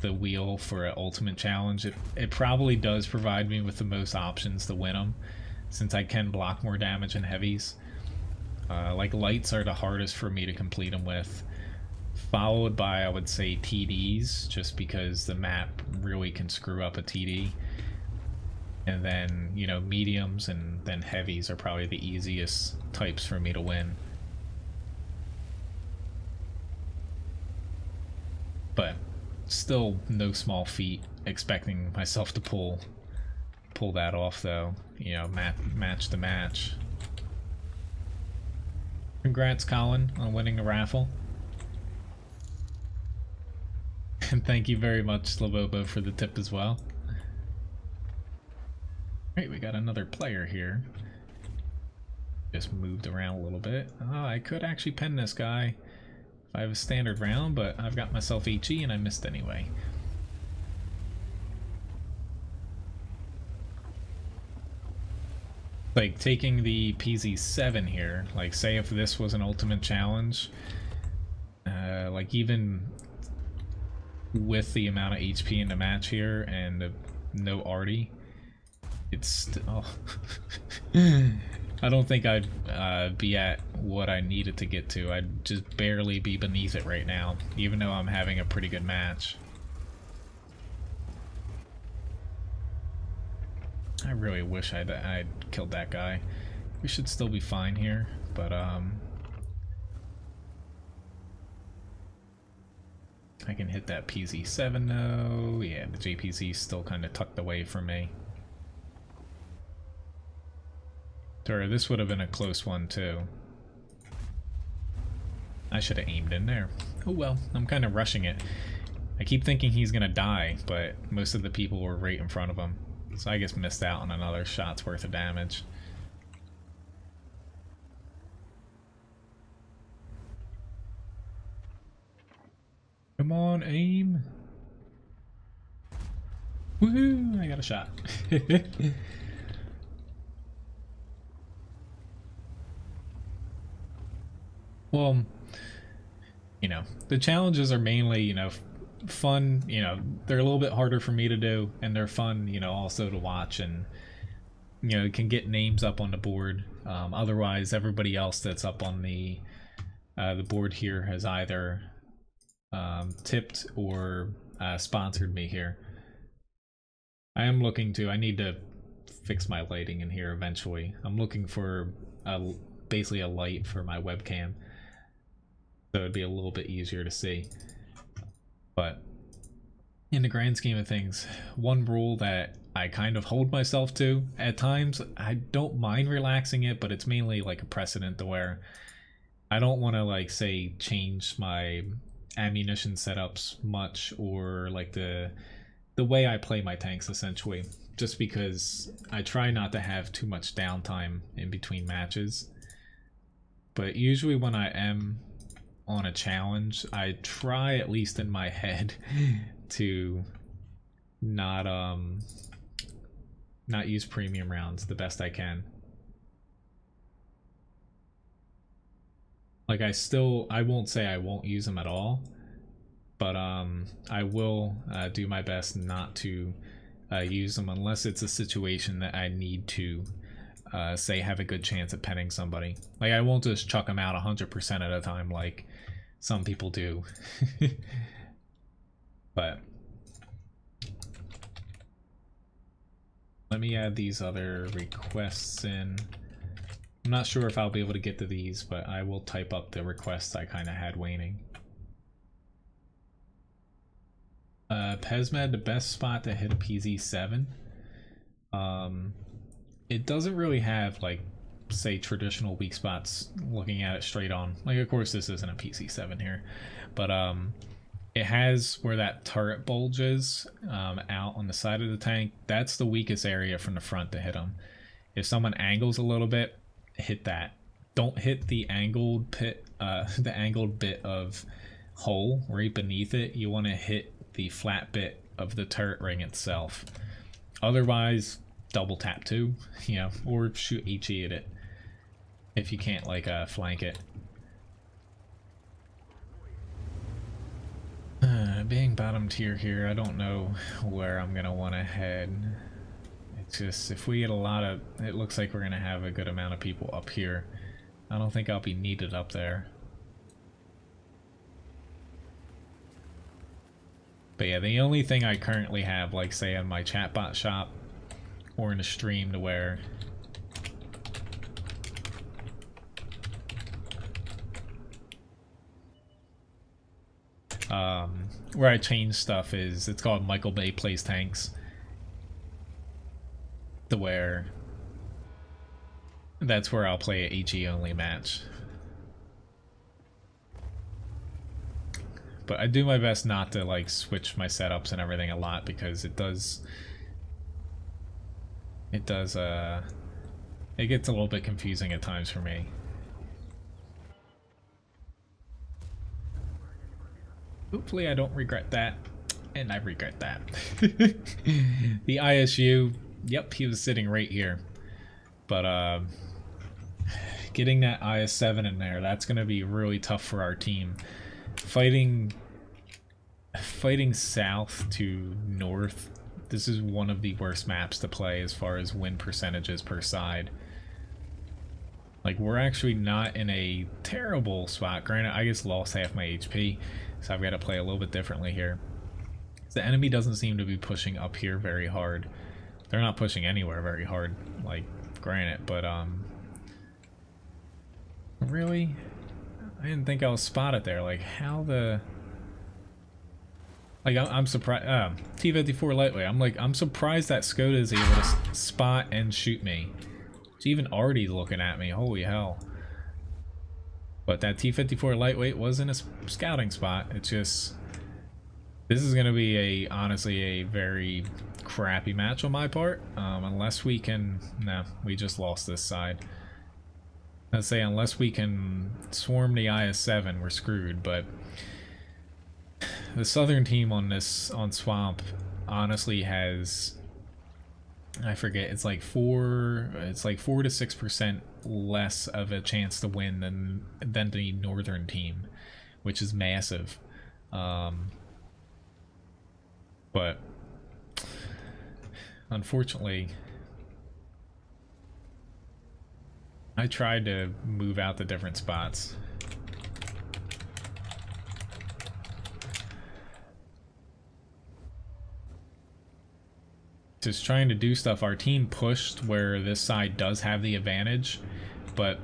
the wheel for an ultimate challenge, it probably does provide me with the most options to win them, since I can block more damage in heavies. Like lights are the hardest for me to complete them with, followed by, I would say, TDs, just because the map really can screw up a TD. And then, you know, mediums and then heavies are probably the easiest types for me to win. But still no small feat expecting myself to pull that off though. You know, match the match. Congrats, Colin, on winning the raffle. And thank you very much, Slavobo, for the tip as well. Great, we got another player here. Just moved around a little bit. Oh, I could actually pen this guy if I have a standard round, but I've got myself HE and I missed anyway. Like, taking the PZ7 here, like, say if this was an ultimate challenge, like, even with the amount of HP in the match here and no arty, it's oh. I don't think I'd be at what I needed to get to. I'd just barely be beneath it right now, even though I'm having a pretty good match. I really wish I'd killed that guy. We should still be fine here, but I can hit that PZ7 though. Yeah, the JPZ's still kind of tucked away from me. Sorry, this would have been a close one too. I should have aimed in there. Oh well, I'm kind of rushing it. I keep thinking he's gonna die, but most of the people were right in front of him. So I guess missed out on another shot's worth of damage. Come on, aim. Woohoo! I got a shot. Well, you know, the challenges are mainly, you know, fun. You know, they're a little bit harder for me to do, and they're fun, you know, also to watch, and you know, can get names up on the board. Otherwise, everybody else that's up on the board here has either tipped or sponsored me here. I am looking to. I need to fix my lighting in here eventually. I'm looking for basically a light for my webcam, so it'd be a little bit easier to see. But in the grand scheme of things, one rule that I kind of hold myself to at times, I don't mind relaxing it, but it's mainly like a precedent to where I don't want to, like, say, change my ammunition setups much, or like the way I play my tanks, essentially, just because I try not to have too much downtime in between matches. But usually when I am on a challenge, I try, at least in my head, to not use premium rounds the best I can. Like, I won't say I won't use them at all, but I will do my best not to use them unless it's a situation that I need to say have a good chance at penning somebody. Like, I won't just chuck them out 100% at a time like some people do. But let me add these other requests in. I'm not sure if I'll be able to get to these, but I will type up the requests I kind of had waiting. Pesmed, the best spot to hit a PZ7. It doesn't really have, like, say, traditional weak spots looking at it straight on. Like, of course this isn't a PC7 here, but it has where that turret bulges out on the side of the tank. That's the weakest area from the front to hit them. If someone angles a little bit, hit that. Don't hit the angled bit of hole right beneath it. You want to hit the flat bit of the turret ring itself. Otherwise, double tap too, you know, or shoot HE at it if you can't, like, flank it. Being bottom tier here, I don't know where I'm gonna want to head. It's just, if we get a lot of, it looks like we're gonna have a good amount of people up here. I don't think I'll be needed up there. But yeah, the only thing I currently have, like, say, in my chatbot shop or in a stream, to where I change stuff is, it's called Michael Bay Plays Tanks, to where that's where I'll play a HE only match. But I do my best not to, like, switch my setups and everything a lot, because it gets a little bit confusing at times for me. Hopefully I don't regret that, and I regret that. The ISU, yep, he was sitting right here. But getting that IS-7 in there, that's going to be really tough for our team. Fighting south to north, this is one of the worst maps to play as far as win percentages per side. Like, we're actually not in a terrible spot. Granted, I just lost half my HP, so I've got to play a little bit differently here. The enemy doesn't seem to be pushing up here very hard. They're not pushing anywhere very hard, like, granted, but really? I didn't think I was spotted there. Like, how the... Like, I'm surprised. T-54 lightweight. I'm surprised that Skoda is able to spot and shoot me. It's even already looking at me. Holy hell. But that T-54 lightweight was in a scouting spot. It's just... This is going to be honestly a very crappy match on my part, unless we can... No, we just lost this side. Let's say unless we can swarm the IS-7, we're screwed, but the southern team on Swamp honestly has, I forget, it's like 4 to 6% less of a chance to win than the northern team, which is massive. But unfortunately, I tried to move out to different spots. Just trying to do stuff. Our team pushed where this side does have the advantage, but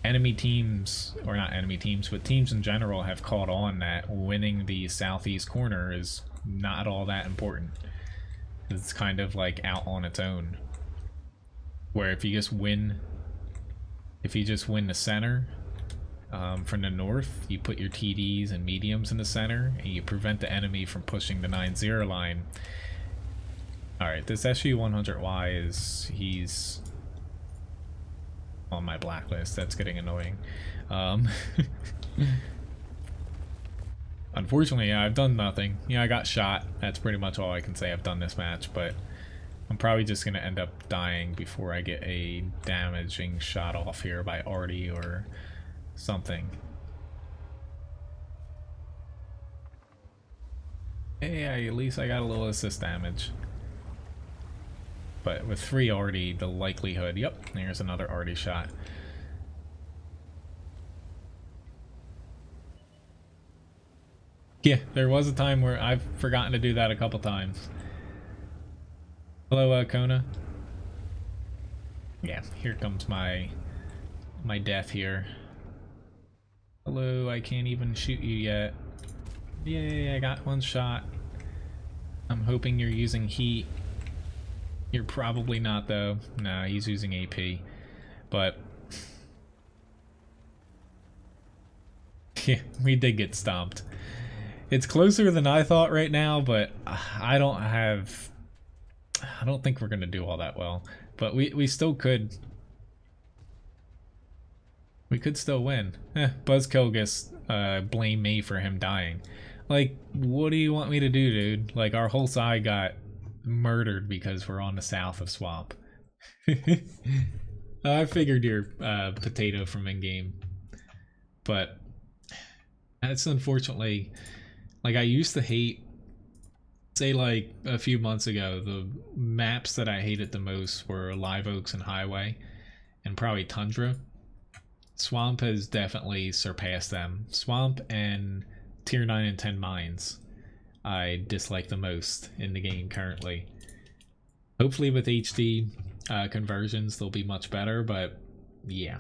enemy teams, or not enemy teams, but teams in general have caught on that winning the southeast corner is not all that important. It's kind of like out on its own. Where if you just win the center from the north, you put your TDs and mediums in the center, and you prevent the enemy from pushing the 9-0 line. Alright, this SU-100Y he's on my blacklist. That's getting annoying. Unfortunately, yeah, I've done nothing. Yeah, I got shot. That's pretty much all I can say I've done this match, but I'm probably just going to end up dying before I get a damaging shot off here by Artie or something. Hey, at least I got a little assist damage. But with 3 Artie, the likelihood... Yep, there's another Artie shot. Yeah, there was a time where I've forgotten to do that a couple times. Hello, Kona. Yeah, here comes my death here. Hello, I can't even shoot you yet. Yay, I got 1 shot. I'm hoping you're using heat. You're probably not, though. No, he's using AP. But yeah, we did get stomped. It's closer than I thought right now, but I don't think we're gonna do all that well. But we still could. We could still win. Buzzkill gets blame me for him dying. Like, what do you want me to do, dude? Like, our whole side got murdered because we're on the south of Swamp. I figured you're potato from in-game. But that's unfortunately... Like, I used to hate, say like a few months ago, the maps that I hated the most were Live Oaks and Highway, and probably Tundra. Swamp has definitely surpassed them. Swamp and Tier 9 and 10 mines I dislike the most in the game currently. Hopefully with HD conversions they'll be much better, but yeah.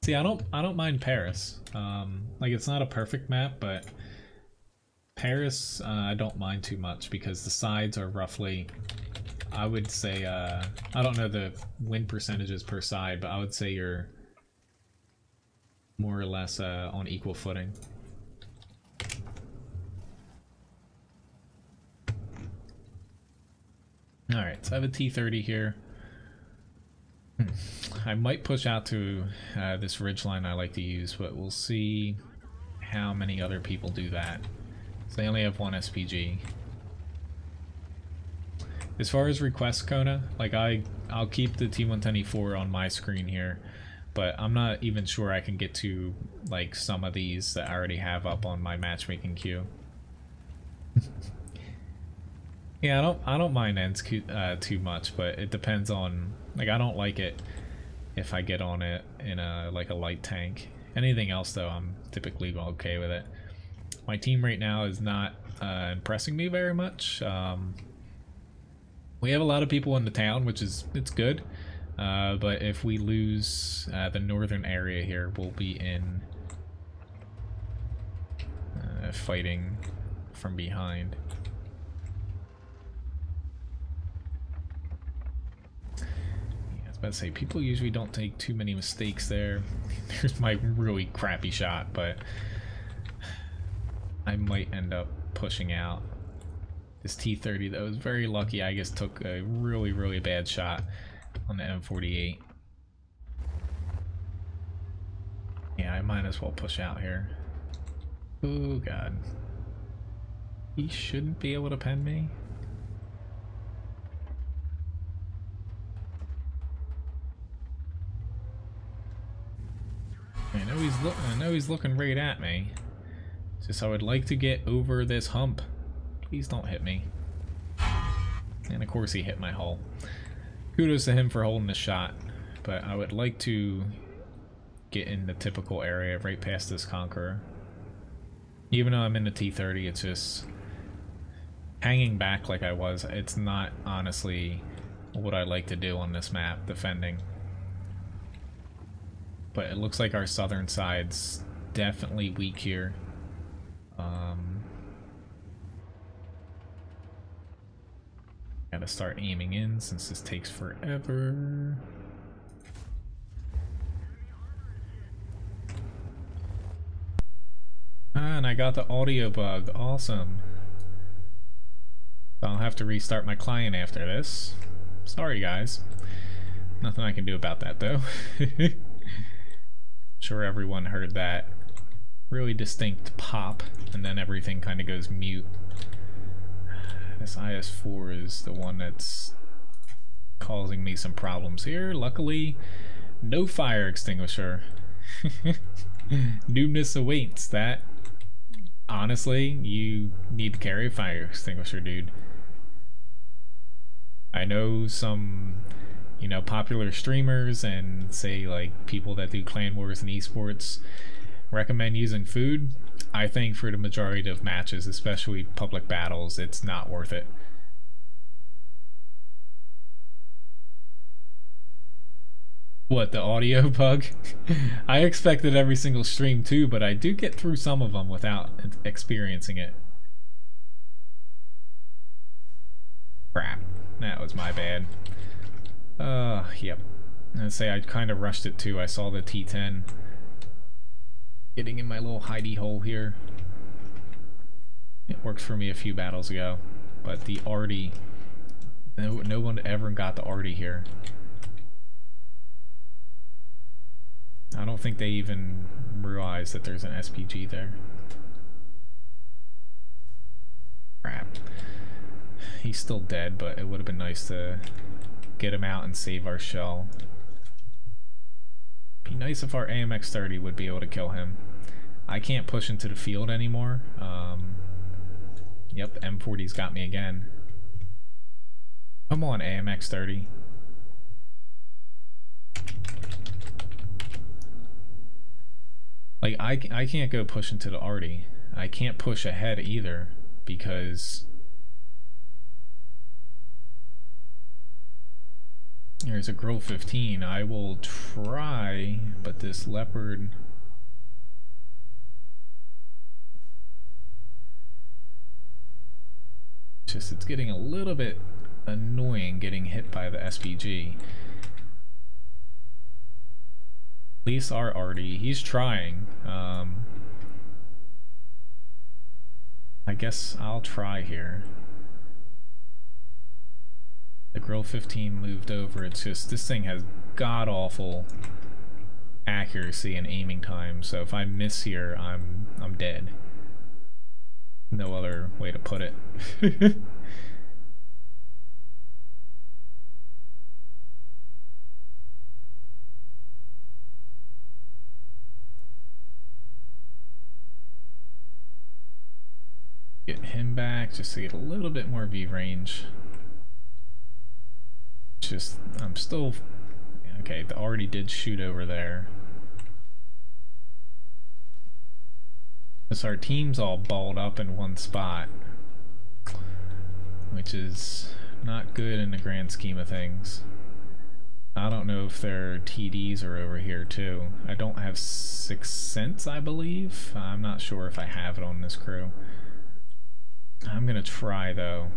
See, I don't mind Paris. Like, it's not a perfect map, but Paris I don't mind too much because the sides are roughly, I would say, I don't know the win percentages per side, but I would say you're more or less on equal footing. Alright, so I have a T-30 here. I might push out to this ridgeline I like to use, but we'll see how many other people do that. So they only have 1 SPG. As far as requests, Kona, like I'll keep the T110E4 on my screen here, but I'm not even sure I can get to like some of these that I already have up on my matchmaking queue. Yeah, I don't mind Menz too much, but it depends on, like, I don't like it if I get on it in a like a light tank. Anything else though, I'm typically okay with it. My team right now is not impressing me very much. We have a lot of people in the town, which is, it's good. But if we lose the northern area here, we'll be in fighting from behind. I was about to say, people usually don't take too many mistakes there. There's my really crappy shot, but I might end up pushing out. This T-30 though is very lucky. I just took a really bad shot on the M48. Yeah, I might as well push out here. Oh god. He shouldn't be able to pen me. I know he's looking right at me. It's just I would like to get over this hump. Please don't hit me. And of course he hit my hull. Kudos to him for holding the shot, but I would like to get in the typical area right past this Conqueror. Even though I'm in the T-30, it's just hanging back like I was. It's not honestly what I like to do on this map, defending. But it looks like our southern side's definitely weak here. Gotta start aiming in since this takes forever. Ah, and I got the audio bug. Awesome. I'll have to restart my client after this. Sorry guys. Nothing I can do about that though. Sure everyone heard that really distinct pop and then everything kind of goes mute. This IS-4 is the one that's causing me some problems here. Luckily, no fire extinguisher. Newness awaits. That, honestly, you need to carry a fire extinguisher, dude. I know some, you know, popular streamers and say like people that do clan wars and esports recommend using food. I think for the majority of matches, especially public battles, it's not worth it. What, the audio bug? I expected every single stream too, but I do get through some of them without experiencing it. Crap, that was my bad. Yep. I'd say I kind of rushed it too. I saw the T-10 getting in my little hidey hole here. It worked for me a few battles ago, but the arty, no one ever got the arty here. I don't think they even realize that there's an SPG there. Crap. He's still dead, but it would have been nice to get him out and save our shell. Be nice if our AMX-30 would be able to kill him. I can't push into the field anymore. Yep, the M40's got me again. Come on, AMX-30. Like, I can't go push into the arty. I can't push ahead either, because there's a Grill 15. I will try, but this Leopard... it's getting a little bit annoying getting hit by the SPG. At least our arty, he's trying. I guess I'll try here. The Grill 15 moved over. It's just, this thing has god-awful accuracy and aiming time, so if I miss here, I'm dead. No other way to put it. Get him back just to get a little bit more V range. Just, I'm still... Okay, the already did shoot over there. So our team's all balled up in one spot, which is not good in the grand scheme of things. I don't know if their TDs are over here too. I don't have Sixth Sense, I believe. I'm not sure if I have it on this crew. I'm gonna try though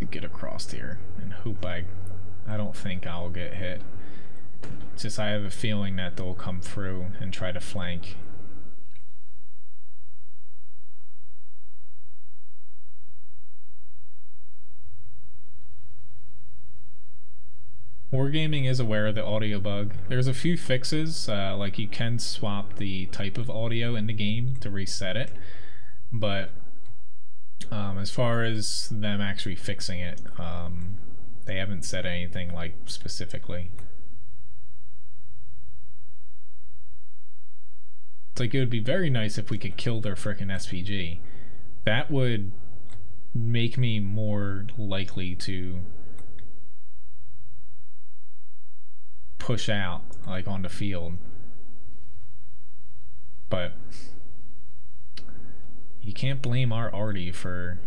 to get across here and hope I don't think I'll get hit. It's just I have a feeling that they'll come through and try to flank. Wargaming is aware of the audio bug. There's a few fixes, like you can swap the type of audio in the game to reset it, but as far as them actually fixing it, they haven't said anything like specifically. It's like it would be very nice if we could kill their frickin' SPG. That would make me more likely to push out, like, on the field. But you can't blame our arty for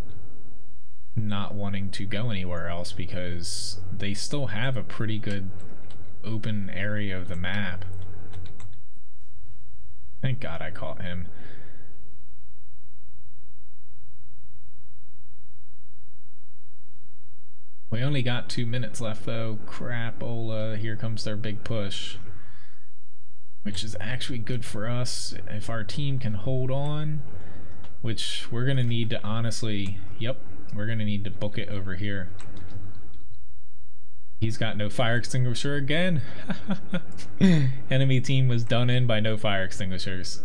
not wanting to go anywhere else, because they still have a pretty good open area of the map. Thank God I caught him. We only got 2 minutes left though. Crapola, here comes their big push. Which is actually good for us if our team can hold on. Which we're gonna need to honestly, yep, we're gonna need to book it over here. He's got no fire extinguisher again. Enemy team was done in by no fire extinguishers.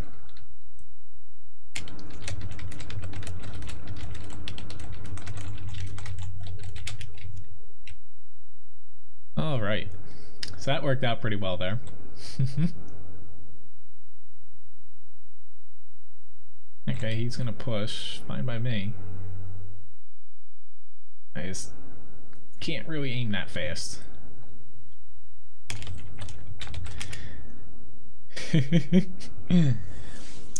Alright, so that worked out pretty well there. Okay, he's gonna push, fine by me. I just can't really aim that fast.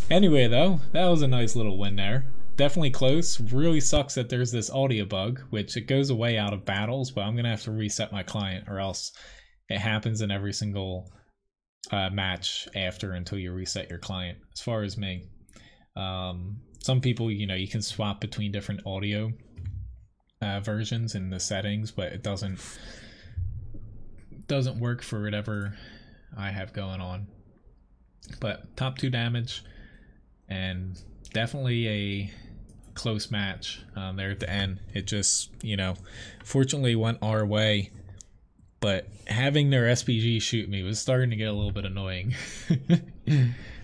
Anyway though, that was a nice little win there. Definitely close. Really sucks that there's this audio bug, which it goes away out of battles, but I'm gonna have to reset my client or else it happens in every single match after until you reset your client, as far as me. Some people, you know, you can swap between different audio versions in the settings, but it doesn't work for whatever I have going on. But top 2 damage, and definitely a close match there at the end. It just, you know, fortunately went our way, but having their SPG shoot me was starting to get a little bit annoying.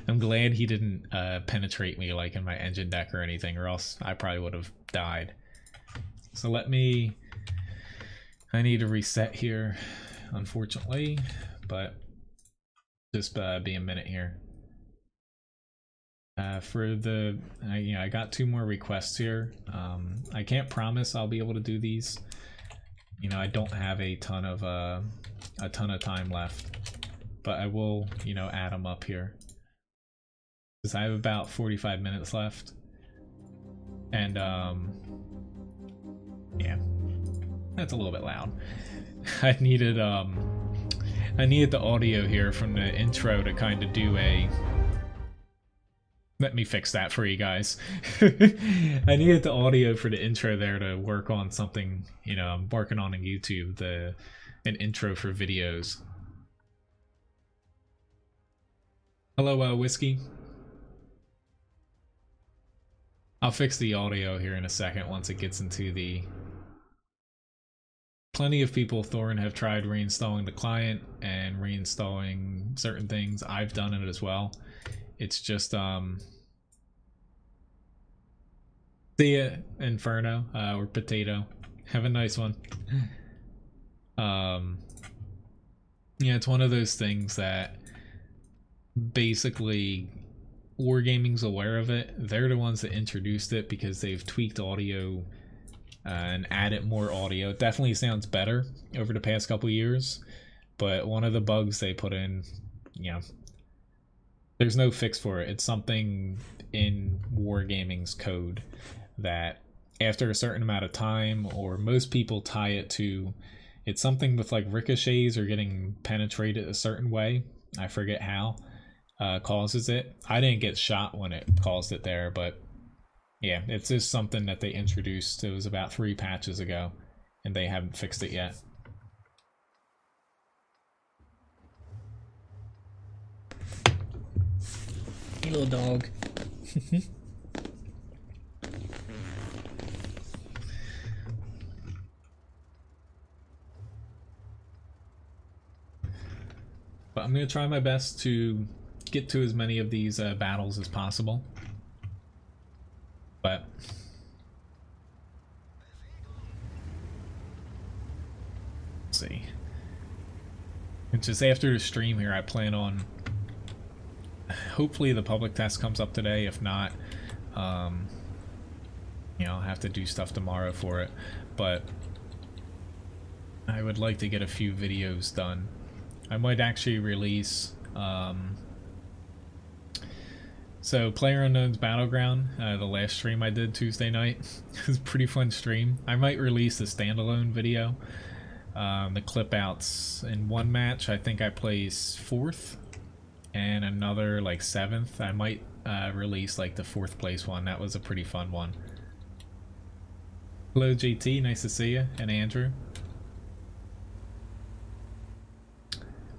I'm glad he didn't penetrate me like in my engine deck or anything, or else I probably would have died. So I need to reset here, unfortunately, but just be a minute here. For the, you know, I got 2 more requests here. I can't promise I'll be able to do these. You know, I don't have a ton of time left, but I will, you know, add them up here. Because I have about 45 minutes left, and yeah, that's a little bit loud. I needed the audio here from the intro to kind of do a. Let me fix that for you guys. I needed the audio for the intro there to work on something, you know, I'm working on YouTube, an intro for videos. Hello, Whiskey. I'll fix the audio here in a second once it gets into the... Plenty of people, Thorin, have tried reinstalling the client and reinstalling certain things. I've done it as well. It's just, see ya, Inferno, or Potato. Have a nice one. Yeah, it's one of those things that basically Wargaming's aware of it. They're the ones that introduced it because they've tweaked audio and added more audio. It definitely sounds better over the past couple years, but one of the bugs they put in, you know, there's no fix for it. It's something in Wargaming's code that after a certain amount of time, or most people tie it to, it's something with like ricochets or getting penetrated a certain way, I forget how, causes it. I didn't get shot when it caused it there, but yeah, it's just something that they introduced. It was about 3 patches ago, and they haven't fixed it yet. Hey, little dog. I'm going to try my best to get to as many of these battles as possible. But let's see. And just after the stream here, I plan on, hopefully the public test comes up today. If not, you know, I'll have to do stuff tomorrow for it. But I would like to get a few videos done. I might actually release, so PlayerUnknown's Battleground, the last stream I did Tuesday night, it was a pretty fun stream. I might release a standalone video. The clip outs in one match, I think I placed 4th, and another like 7th. I might release like the 4th place one. That was a pretty fun one. Hello JT, nice to see you, and Andrew.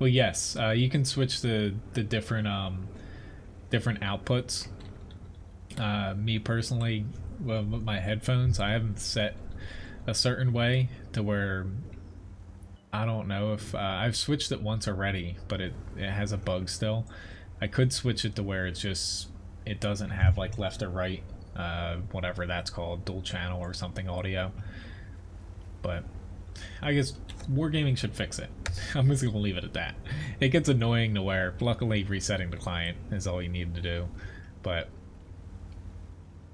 Well, yes, you can switch the different different outputs. Me personally, well, with my headphones, I haven't set a certain way to where, I don't know if I've switched it once already, but it has a bug still. I could switch it to where it's just, it doesn't have like left or right, whatever that's called, dual channel or something audio. But I guess Wargaming should fix it. I'm just gonna leave it at that. It gets annoying to where, luckily resetting the client is all you need to do. But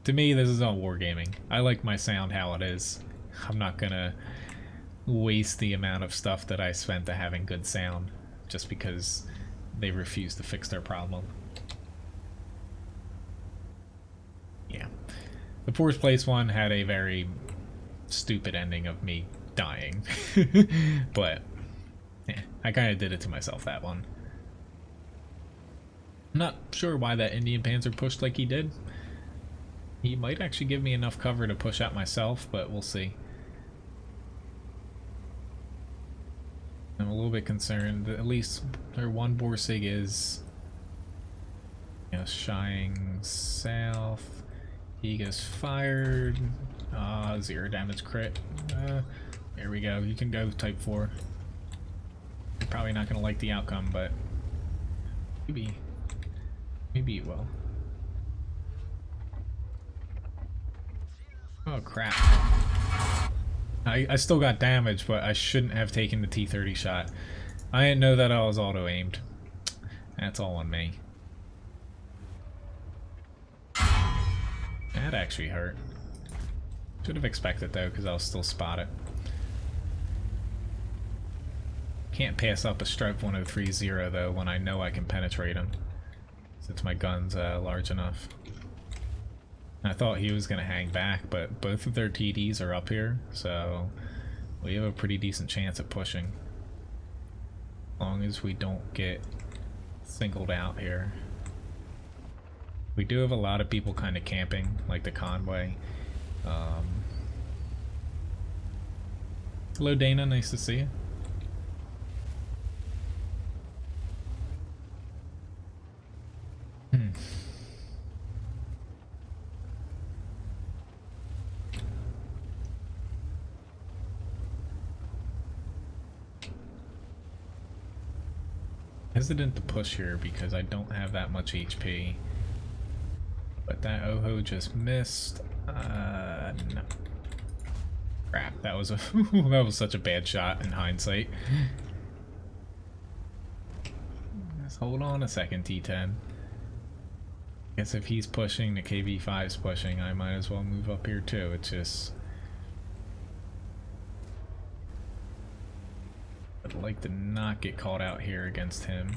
to me, this is all Wargaming. I like my sound how it is. I'm not gonna waste the amount of stuff that I spent to having good sound just because they refuse to fix their problem. Yeah. The 4th place one had a very stupid ending of me dying. But yeah, I kind of did it to myself, that one. I'm not sure why that Indian Panzer pushed like he did. He might actually give me enough cover to push out myself, but we'll see. I'm a little bit concerned that at least their one Borsig is, you know, shying south. He gets fired. 0 damage crit. There we go. You can go type 4. You're probably not going to like the outcome, but maybe you will. Oh crap. I still got damage, but I shouldn't have taken the T-30 shot. I didn't know that I was auto-aimed. That's all on me. That actually hurt. Should have expected though, because I'll still spot it. Can't pass up a Stripe 1030 though when I know I can penetrate him, since my gun's large enough. I thought he was going to hang back, but both of their TDs are up here, so we have a pretty decent chance at pushing. As long as we don't get singled out here. We do have a lot of people kind of camping, like the convoy. Hello Dana, nice to see you. Hesitant to push here because I don't have that much HP. But that Oho just missed. No. Crap, that was a that was such a bad shot in hindsight. Just hold on a second, T10. Guess if he's pushing, the KV5's pushing, I might as well move up here too. It's just, I'd like to not get caught out here against him.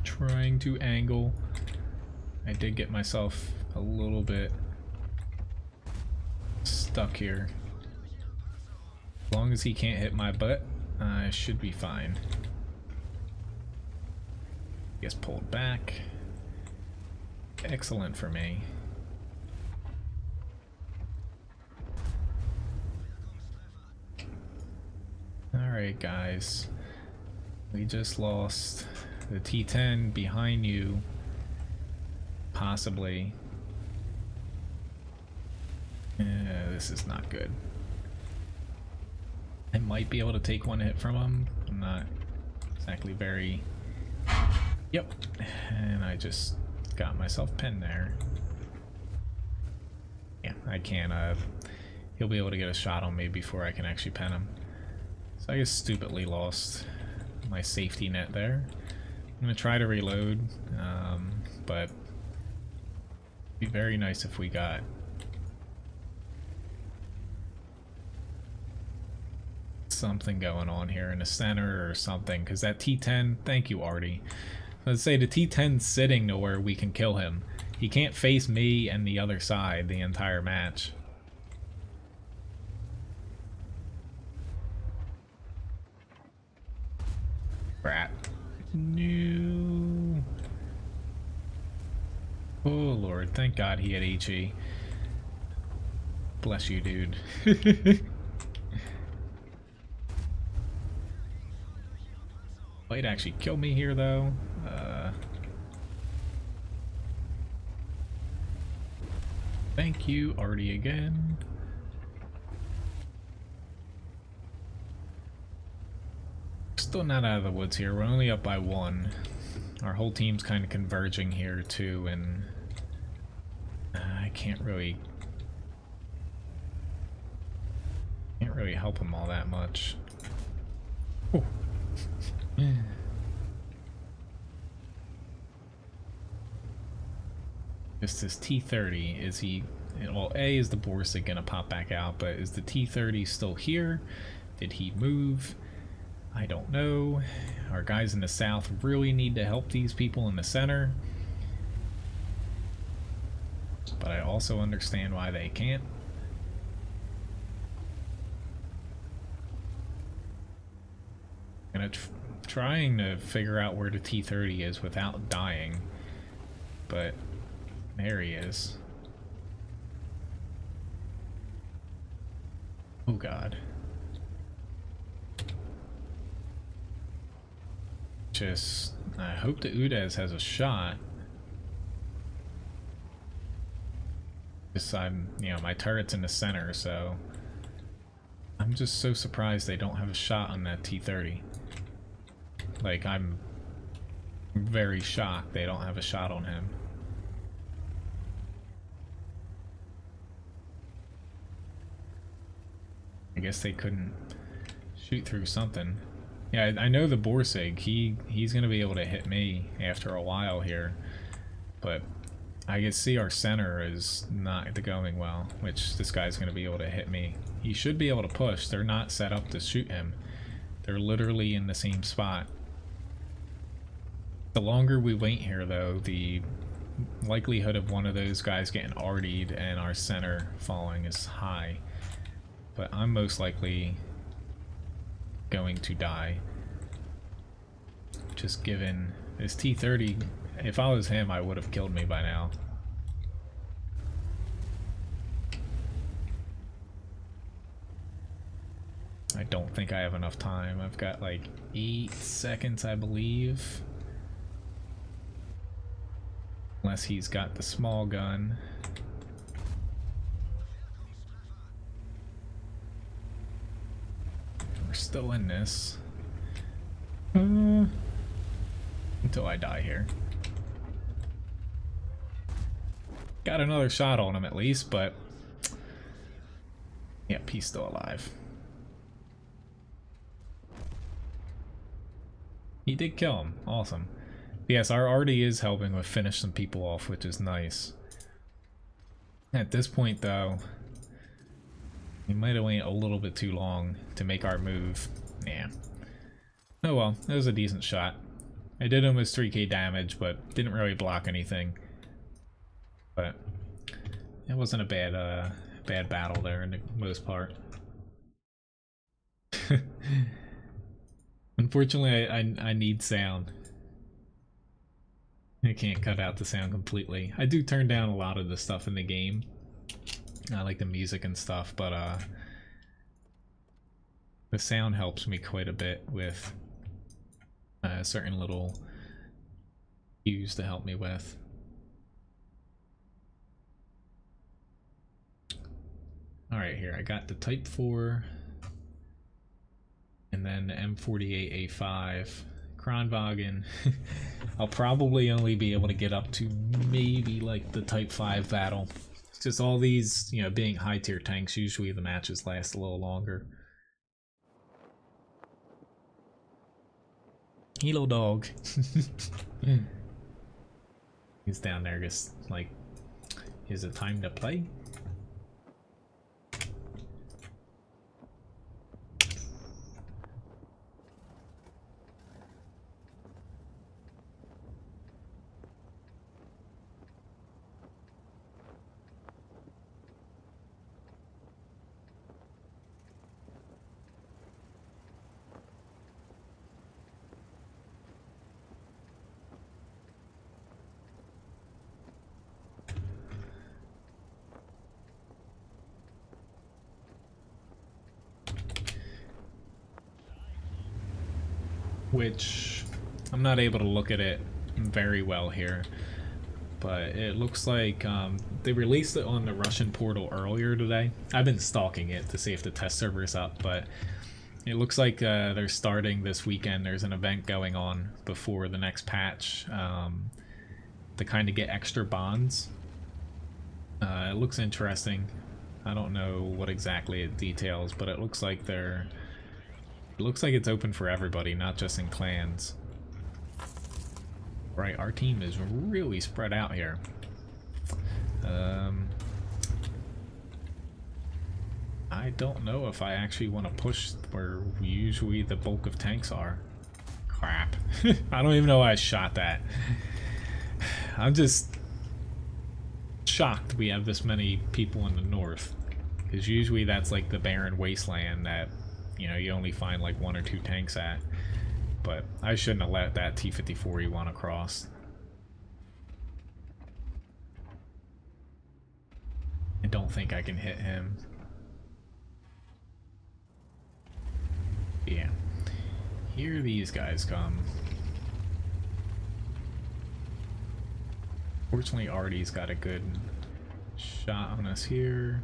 Trying to angle. I did get myself a little bit stuck here. As long as he can't hit my butt, I should be fine. Gets pulled back. Excellent for me. Alright guys, we just lost the T10 behind you, possibly. This is not good. I might be able to take one hit from him. I'm not exactly very... Yep. And I just got myself pinned there. Yeah, I can't, he'll be able to get a shot on me before I can actually pin him. So I just stupidly lost my safety net there. I'm gonna try to reload, but it'd be very nice if we got something going on here in the center or something, because that T10, thank you Artie. Let's say the T10's sitting to where we can kill him. He can't face me and the other side the entire match. Crap. No. Oh lord, thank god he had HE. Bless you, dude. Might actually kill me here though. Thank you, Artie again. Still not out of the woods here. We're only up by 1. Our whole team's kind of converging here too, and I can't really help him all that much. Oh. Just this T-30, is he... Well, A, is the Borsig gonna pop back out, but is the T-30 still here? Did he move? I don't know. Our guys in the south really need to help these people in the center. But I also understand why they can't. I'm trying to figure out where the T-30 is without dying. But there he is. Oh god. I hope the Udez has a shot. Just my turret's in the center, so I'm just so surprised they don't have a shot on that T-30. Like, I'm very shocked they don't have a shot on him. I guess they couldn't shoot through something. Yeah, I know the Borsig, he's gonna be able to hit me after a while here, but I can see our center is not going well, which this guy's gonna be able to hit me. He should be able to push. They're not set up to shoot him. They're literally in the same spot. The longer we wait here though, the likelihood of one of those guys getting artied and our center falling is high. But I'm most likely going to die. Just given this T-30, if I was him, I would have killed me by now. I don't think I have enough time. I've got like 8 seconds, I believe. Unless he's got the small gun. We're still in this. Until I die here. Got another shot on him at least, but... Yep, he's still alive. He did kill him. Awesome. Yes, our arty is helping with finish some people off, which is nice. At this point, though... We might have waited a little bit too long to make our move. Yeah. Oh well, it was a decent shot. I did almost 3k damage, but didn't really block anything. But it wasn't a bad battle there in the most part. Unfortunately, I need sound. I can't cut out the sound completely. I do turn down a lot of the stuff in the game. I like the music and stuff, but the sound helps me quite a bit with certain little cues to help me with. Alright, here I got the Type 4 and then M48A5. Kronwagen. I'll probably only be able to get up to maybe like the Type 5 battle. It's just all these, you know, being high tier tanks, usually the matches last a little longer. Hello, dog. He's down there just like, is it time to play? Which I'm not able to look at it very well here, but it looks like they released it on the Russian portal earlier today. I've been stalking it to see if the test server is up, but it looks like they're starting this weekend. There's an event going on before the next patch to kind of get extra bonds. It looks interesting. I don't know what exactly it details, but it looks like they're... It looks like it's open for everybody, not just in clans. Right, our team is really spread out here. I don't know if I actually want to push where usually the bulk of tanks are. Crap. I don't even know why I shot that. I'm just shocked we have this many people in the north. Because usually that's like the barren wasteland that, you know, you only find like 1 or 2 tanks at. But I shouldn't have let that T-54E1 across. I don't think I can hit him. Yeah. Here these guys come. Fortunately, Artie's got a good shot on us here.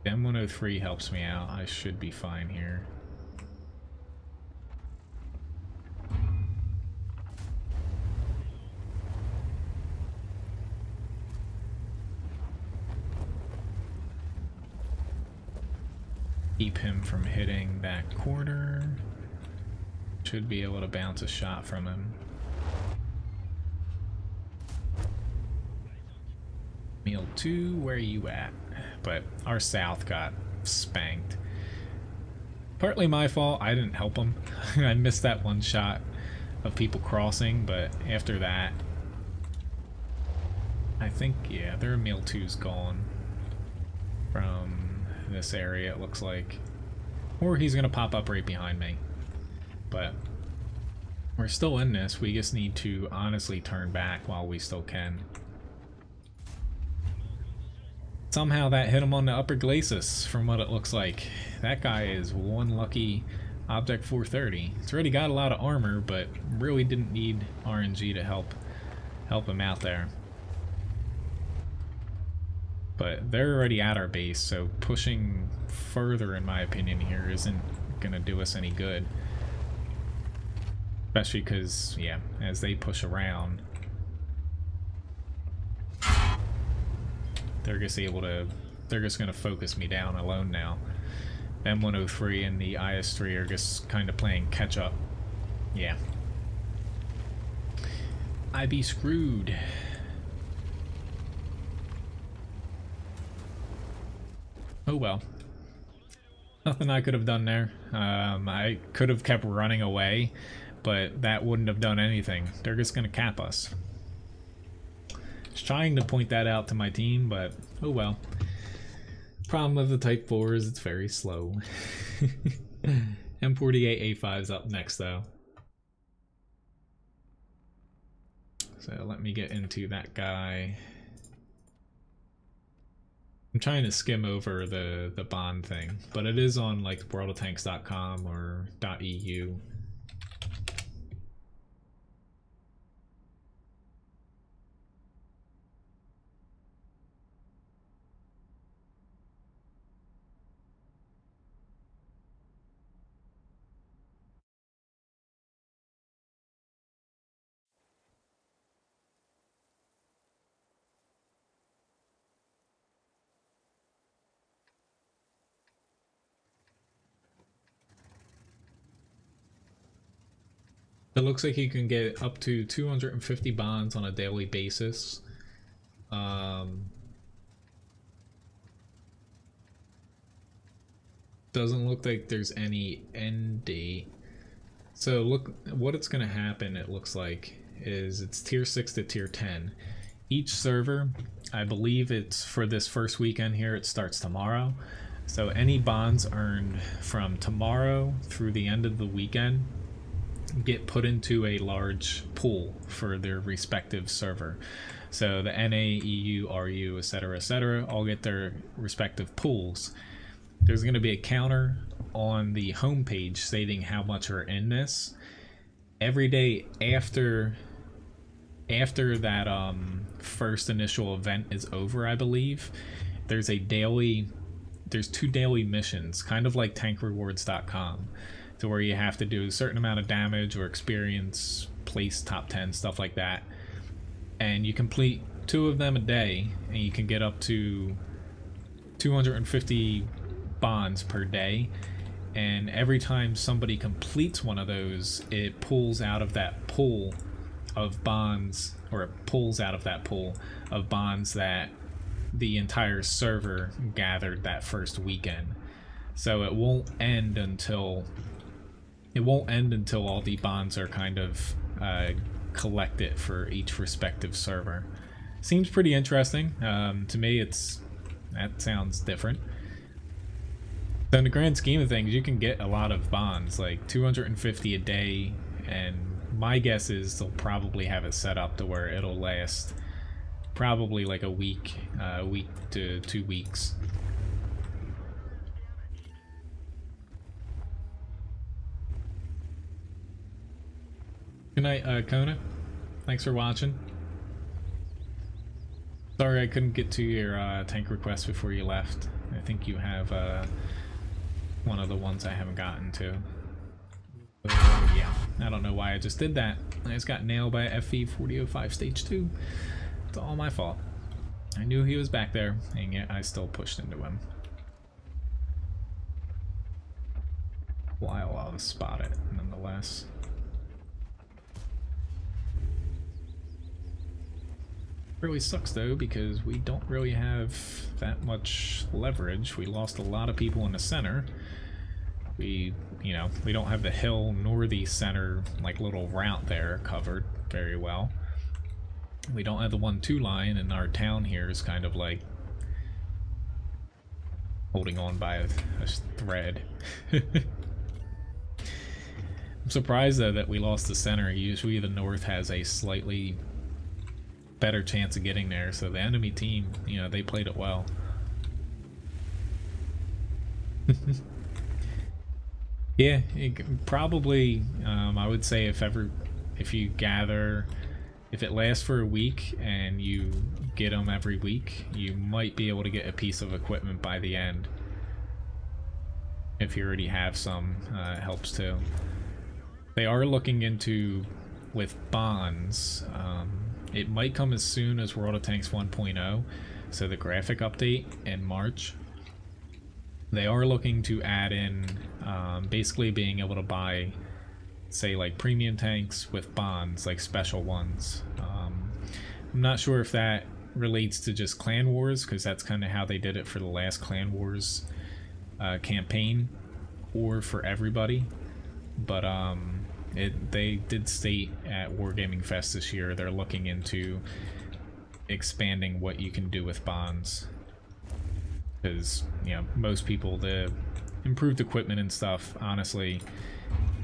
M103 helps me out. I should be fine here. Keep him from hitting that corner. Should be able to bounce a shot from him. Meal 2, where are you at? But our south got spanked. Partly my fault, I didn't help them. I missed that one shot of people crossing, but after that, I think, yeah, their meal 2's gone from this area, it looks like. Or he's gonna pop up right behind me. But we're still in this, we just need to honestly turn back while we still can. Somehow that hit him on the upper glacis, from what it looks like. That guy is one lucky Object 430. It's already got a lot of armor, but really didn't need RNG to help him out there. But they're already at our base, so pushing further, in my opinion, here isn't gonna do us any good. Especially because, yeah, as they push around, they're just gonna focus me down alone now. M103 and the IS-3 are just kind of playing catch up. Yeah. I be screwed. Oh well. Nothing I could have done there. I could have kept running away, but that wouldn't have done anything. They're just gonna cap us. Was trying to point that out to my team, but oh well. Problem of the Type 4 is it's very slow. M48A5's up next though. So let me get into that guy. I'm trying to skim over the bond thing, but it is on like worldoftanks.com or .eu. It looks like you can get up to 250 bonds on a daily basis. Doesn't look like there's any end date. So look, what it's going to happen, it looks like, is it's tier 6 to tier 10. Each server, I believe it's for this first weekend here, it starts tomorrow. So any bonds earned from tomorrow through the end of the weekend get put into a large pool for their respective server. So the NA, EU, RU, etc., all get their respective pools. There's going to be a counter on the homepage stating how much are in this. Every day after that first initial event is over, I believe, there's 2 daily missions, kind of like tankrewards.com, to where you have to do a certain amount of damage or experience, place top 10, stuff like that. And you complete 2 of them a day, and you can get up to 250 bonds per day. And every time somebody completes one of those, it pulls out of that pool of bonds, or it pulls out of that pool of bonds that the entire server gathered that first weekend. So it won't end until all the bonds are kind of collected for each respective server. Seems pretty interesting. To me, that sounds different. So in the grand scheme of things, you can get a lot of bonds, like 250 a day, and my guess is they'll probably have it set up to where it'll last probably like a week to 2 weeks. Good night, Kona. Thanks for watching. Sorry I couldn't get to your tank request before you left. I think you have one of the ones I haven't gotten to. Yeah, I don't know why I just did that. I just got nailed by FV 4005 stage 2. It's all my fault. I knew he was back there, and yet I still pushed into him. While I'll spot it, nonetheless. Really sucks though, because we don't really have that much leverage. We lost a lot of people in the center. We don't have the hill nor the center like little route there covered very well. We don't have the 1-2 line, and our town here is kind of like holding on by a thread. I'm surprised though that we lost the center. Usually the north has a slightly better chance of getting there, so the enemy team, they played it well. Yeah, probably, I would say if it lasts for a week and you get them every week, you might be able to get a piece of equipment by the end. If you already have some, it helps too. They are looking into, with bonds, it might come as soon as World of Tanks 1.0, so the graphic update in March. They are looking to add in basically being able to buy, say, like premium tanks with bonds, like special ones. I'm not sure if that relates to just Clan Wars, because that's kind of how they did it for the last Clan Wars campaign, or for everybody. But they did state at Wargaming Fest this year they're looking into expanding what you can do with bonds, because most people, the improved equipment and stuff, honestly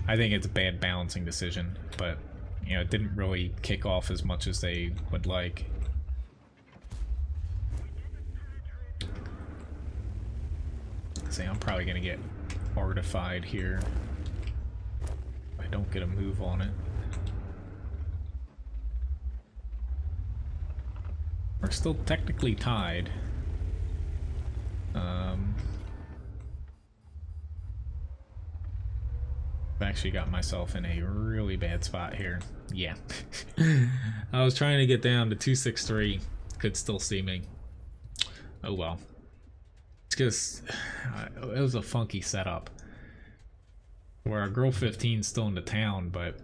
I think it's a bad balancing decision, but it didn't really kick off as much as they would like. Say I'm probably gonna get artified here if I don't get a move on it. We're still technically tied. I've actually got myself in a really bad spot here. Yeah. I was trying to get down to 263. Could still see me. Oh well. It's just, it was a funky setup where our girl 15's still in the town, but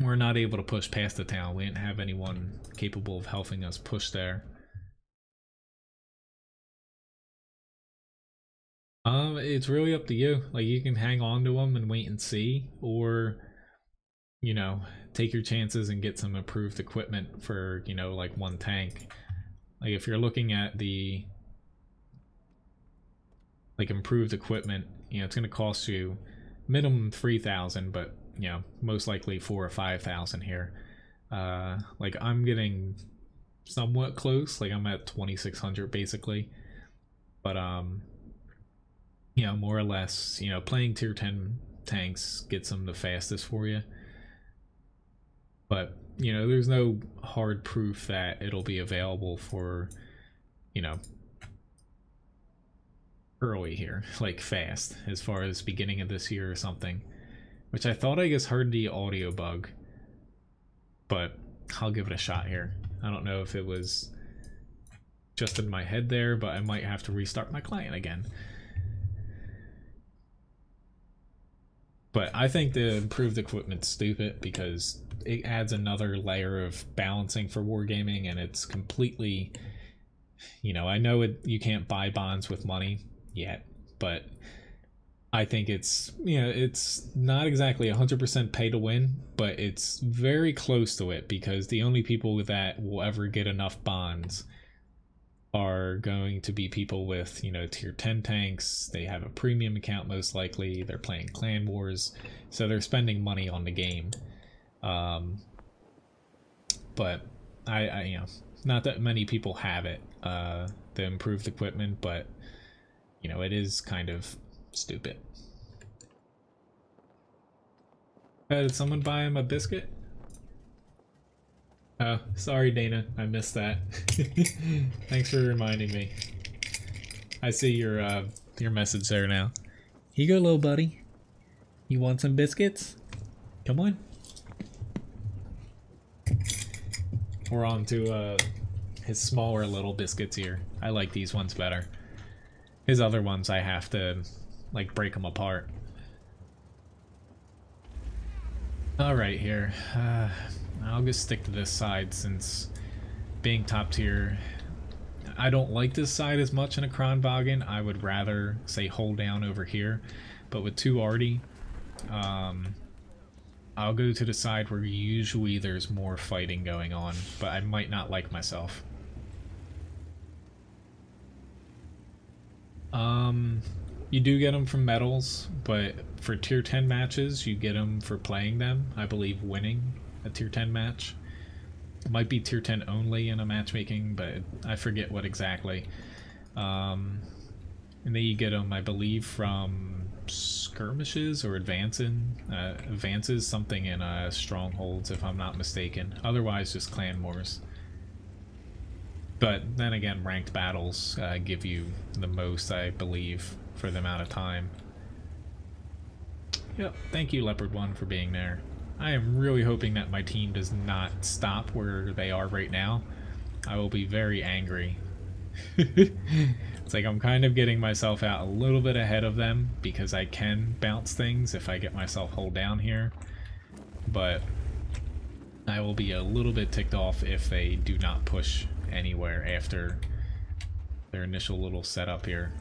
we're not able to push past the town. We didn't have anyone capable of helping us push there. It's really up to you. Like, you can hang on to them and wait and see, or, you know, take your chances and get some improved equipment for, you know, like one tank. Like, if you're looking at the, like, improved equipment, you know, it's going to cost you minimum 3,000, but, you know, most likely 4,000 or 5,000 here. Like, I'm getting somewhat close. Like, I'm at 2,600 basically, but you know, more or less, you know, playing tier 10 tanks gets them the fastest for you. But, you know, there's no hard proof that it'll be available for, you know, early here, like fast, as far as beginning of this year or something. Which I thought I just heard the audio bug, but I'll give it a shot here. I don't know if it was just in my head there, but I might have to restart my client again. But I think the improved equipment's stupid because it adds another layer of balancing for wargaming, and it's completely, you know, I know you can't buy bonds with money yet, but I think it's, you know, it's not exactly 100% pay to win, but it's very close to it, because the only people that will ever get enough bonds are going to be people with, you know, tier 10 tanks. They have a premium account most likely, they're playing clan wars, so they're spending money on the game. But I you know, not that many people have it, the improved equipment, but, you know, it is kind of stupid. Did someone buy him a biscuit? Oh, sorry Dana, I missed that. Thanks for reminding me. I see your message there now. Here you go, little buddy. You want some biscuits? Come on. We're on to his smaller little biscuits here. I like these ones better. His other ones I have to, like, break them apart. Alright here. I'll just stick to this side, since being top tier, I don't like this side as much in a Kronwagen. I would rather, say, hold down over here. But with 2 Arty, I'll go to the side where usually there's more fighting going on, but I might not like myself. You do get them from medals, but for tier 10 matches, you get them for playing them. I believe winning a tier 10 match. It might be tier 10 only in a matchmaking, but I forget what exactly. And then you get them, I believe, from skirmishes or advances, something in strongholds, if I'm not mistaken. Otherwise, just clan wars. But then again, ranked battles give you the most, I believe, for the amount of time. Yep, thank you Leopard 1 for being there. I am really hoping that my team does not stop where they are right now. I will be very angry. It's like I'm kind of getting myself out a little bit ahead of them, because I can bounce things if I get myself hold down here. But I will be a little bit ticked off if they do not push anywhere after their initial little setup here.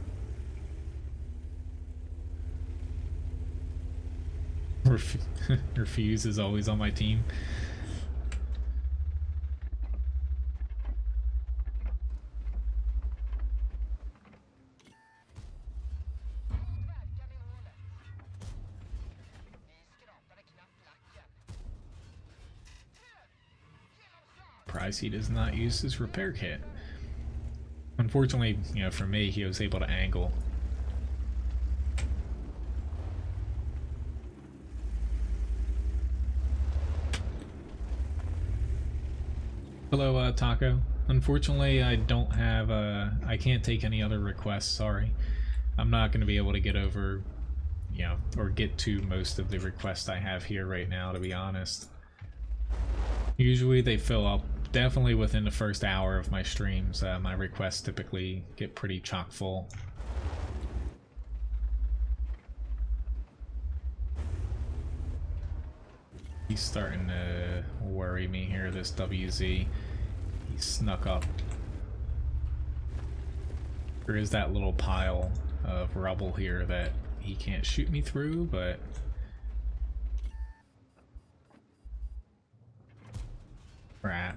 Refuse is always on my team. Surprised he does not use his repair kit. Unfortunately, you know, for me, he was able to angle. Hello, Taco. Unfortunately, I don't have, I can't take any other requests, sorry. I'm not going to be able to get over, you know, or get to most of the requests I have here right now, to be honest. Usually they fill up definitely within the first hour of my streams. My requests typically get pretty chock full. He's starting to worry me here, this WZ. He snuck up. There is that little pile of rubble here that he can't shoot me through, but crap.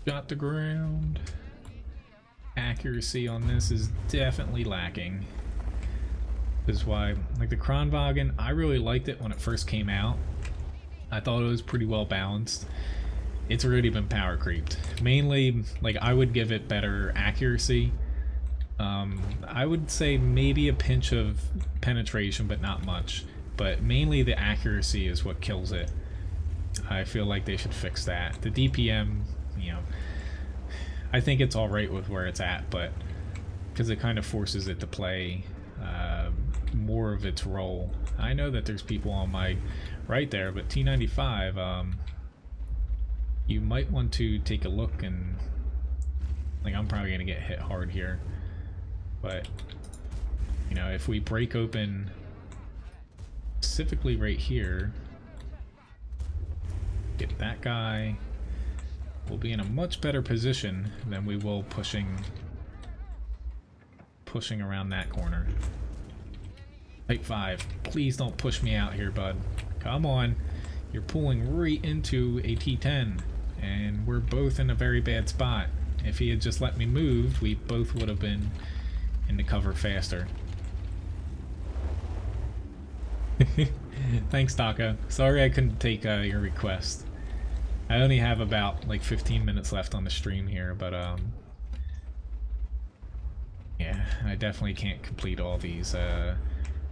Got the ground. Accuracy on this is definitely lacking. This is why, like the Kronwagen, I really liked it when it first came out. I thought it was pretty well balanced. It's already been power creeped. Mainly, like, I would give it better accuracy. I would say maybe a pinch of penetration, but not much. But mainly the accuracy is what kills it. I feel like they should fix that. The DPM, you know, I think it's alright with where it's at, but because it kind of forces it to play more of its role. I know that there's people on my right there, but T95, you might want to take a look, and like, I'm probably gonna get hit hard here, but you know, if we break open specifically right here, get that guy, we'll be in a much better position than we will pushing around that corner. Type 5, please don't push me out here, bud. Come on. You're pulling right into a T10, and we're both in a very bad spot. If he had just let me move, we both would have been in the cover faster. Thanks, Taka. Sorry I couldn't take your request. I only have about like 15 minutes left on the stream here, but yeah, I definitely can't complete all these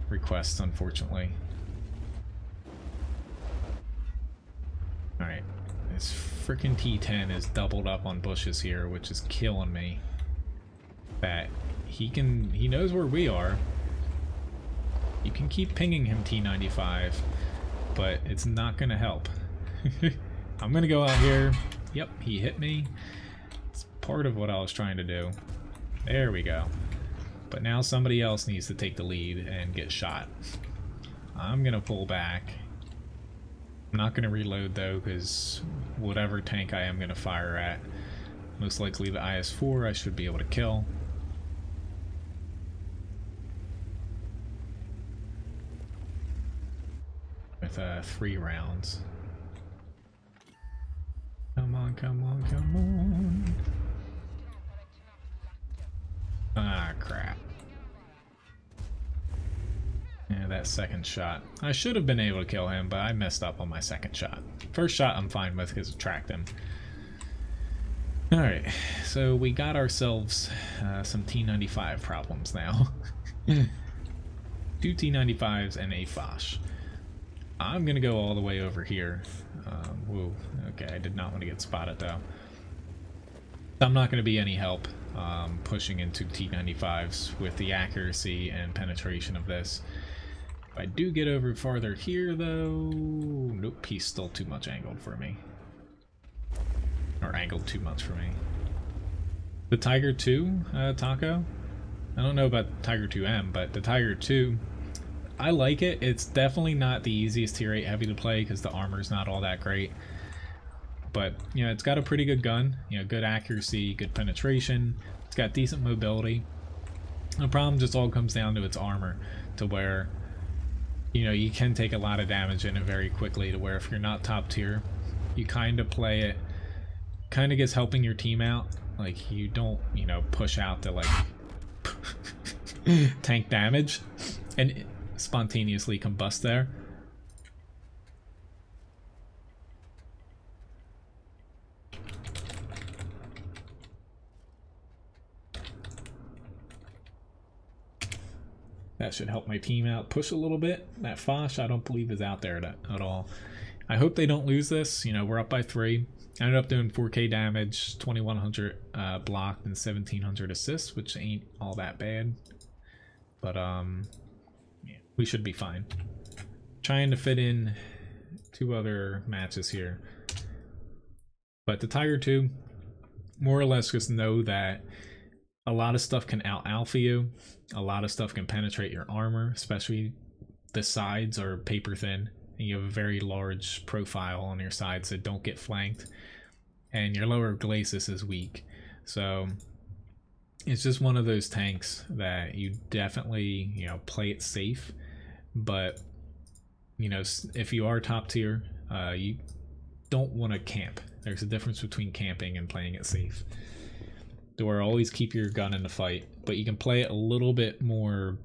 requests, unfortunately. Alright, this freaking T10 is doubled up on bushes here, which is killing me. That he knows where we are. You can keep pinging him, T95, but it's not gonna help. I'm gonna go out here. Yep, he hit me. It's part of what I was trying to do. There we go. But now somebody else needs to take the lead and get shot. I'm gonna pull back. I'm not gonna reload though, because whatever tank I am gonna fire at, most likely the IS-4, I should be able to kill. With 3 rounds. Come on, come on, come on. Ah, crap. Yeah, that second shot. I should have been able to kill him, but I messed up on my second shot. First shot I'm fine with because it tracked him. Alright, so we got ourselves some T95 problems now. 2 T95s and a Foch. I'm gonna go all the way over here. Whoa, okay, I did not want to get spotted though. I'm not gonna be any help pushing into T95s with the accuracy and penetration of this. If I do get over farther here though, nope, he's still too much angled for me. Or angled too much for me. The Tiger 2, Taco? I don't know about Tiger 2M, but the Tiger 2, I like it. It's definitely not the easiest tier 8 heavy to play because the armor's not all that great. But, you know, it's got a pretty good gun, you know, good accuracy, good penetration. It's got decent mobility. The problem just all comes down to its armor, to where, you know, you can take a lot of damage in it very quickly, to where if you're not top tier, you kind of play it, kind of gets helping your team out. Like, you don't, you know, push out to, like, tank damage and spontaneously combust there. That should help my team out push a little bit. That Foch, I don't believe, is out there at all. I hope they don't lose this. You know, we're up by 3. I ended up doing 4k damage, 2100 blocked, and 1700 assists, which ain't all that bad. But yeah, we should be fine. Trying to fit in 2 other matches here. But the Tiger 2, more or less just know that a lot of stuff can out-alpha you. A lot of stuff can penetrate your armor, especially the sides are paper thin. you have a very large profile on your side, so don't get flanked. And your lower glacis is weak. So it's just one of those tanks that you definitely, you know, play it safe. But, you know, if you are top tier, you don't want to camp. There's a difference between camping and playing it safe. Or always keep your gun in the fight, but you can play it a little bit more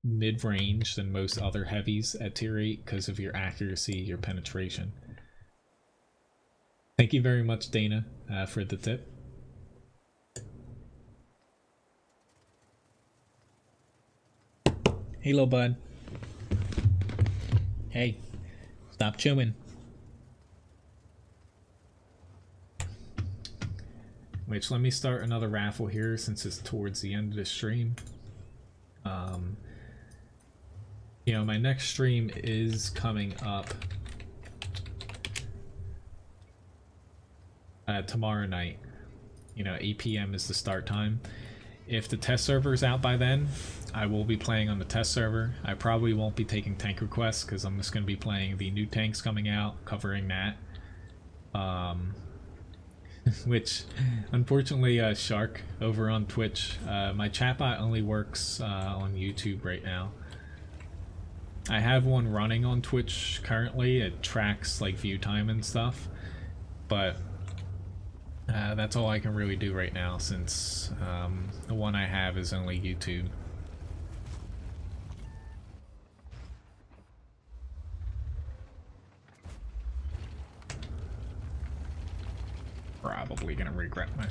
mid-range than most other heavies at tier 8 because of your accuracy, your penetration. Thank you very much, Dana, for the tip. Hey, little bud. Hey, stop chewing. Which, let me start another raffle here since it's towards the end of the stream. You know, my next stream is coming up tomorrow night. You know, 8 p.m. is the start time. If the test server is out by then, I will be playing on the test server. I probably won't be taking tank requests because I'm just going to be playing the new tanks coming out, covering that. Which, unfortunately, Shark over on Twitch, my chatbot only works on YouTube right now. I have one running on Twitch currently. It tracks like view time and stuff, but that's all I can really do right now since the one I have is only YouTube. Probably gonna regret my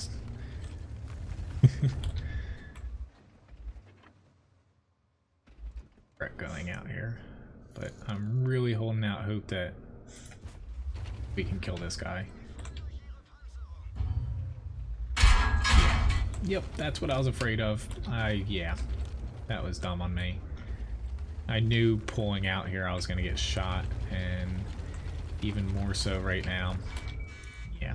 regret going out here, but I'm really holding out hope that we can kill this guy. Yeah. Yep, that's what I was afraid of. Yeah, that was dumb on me. I knew pulling out here I was gonna get shot, and even more so right now. Yeah.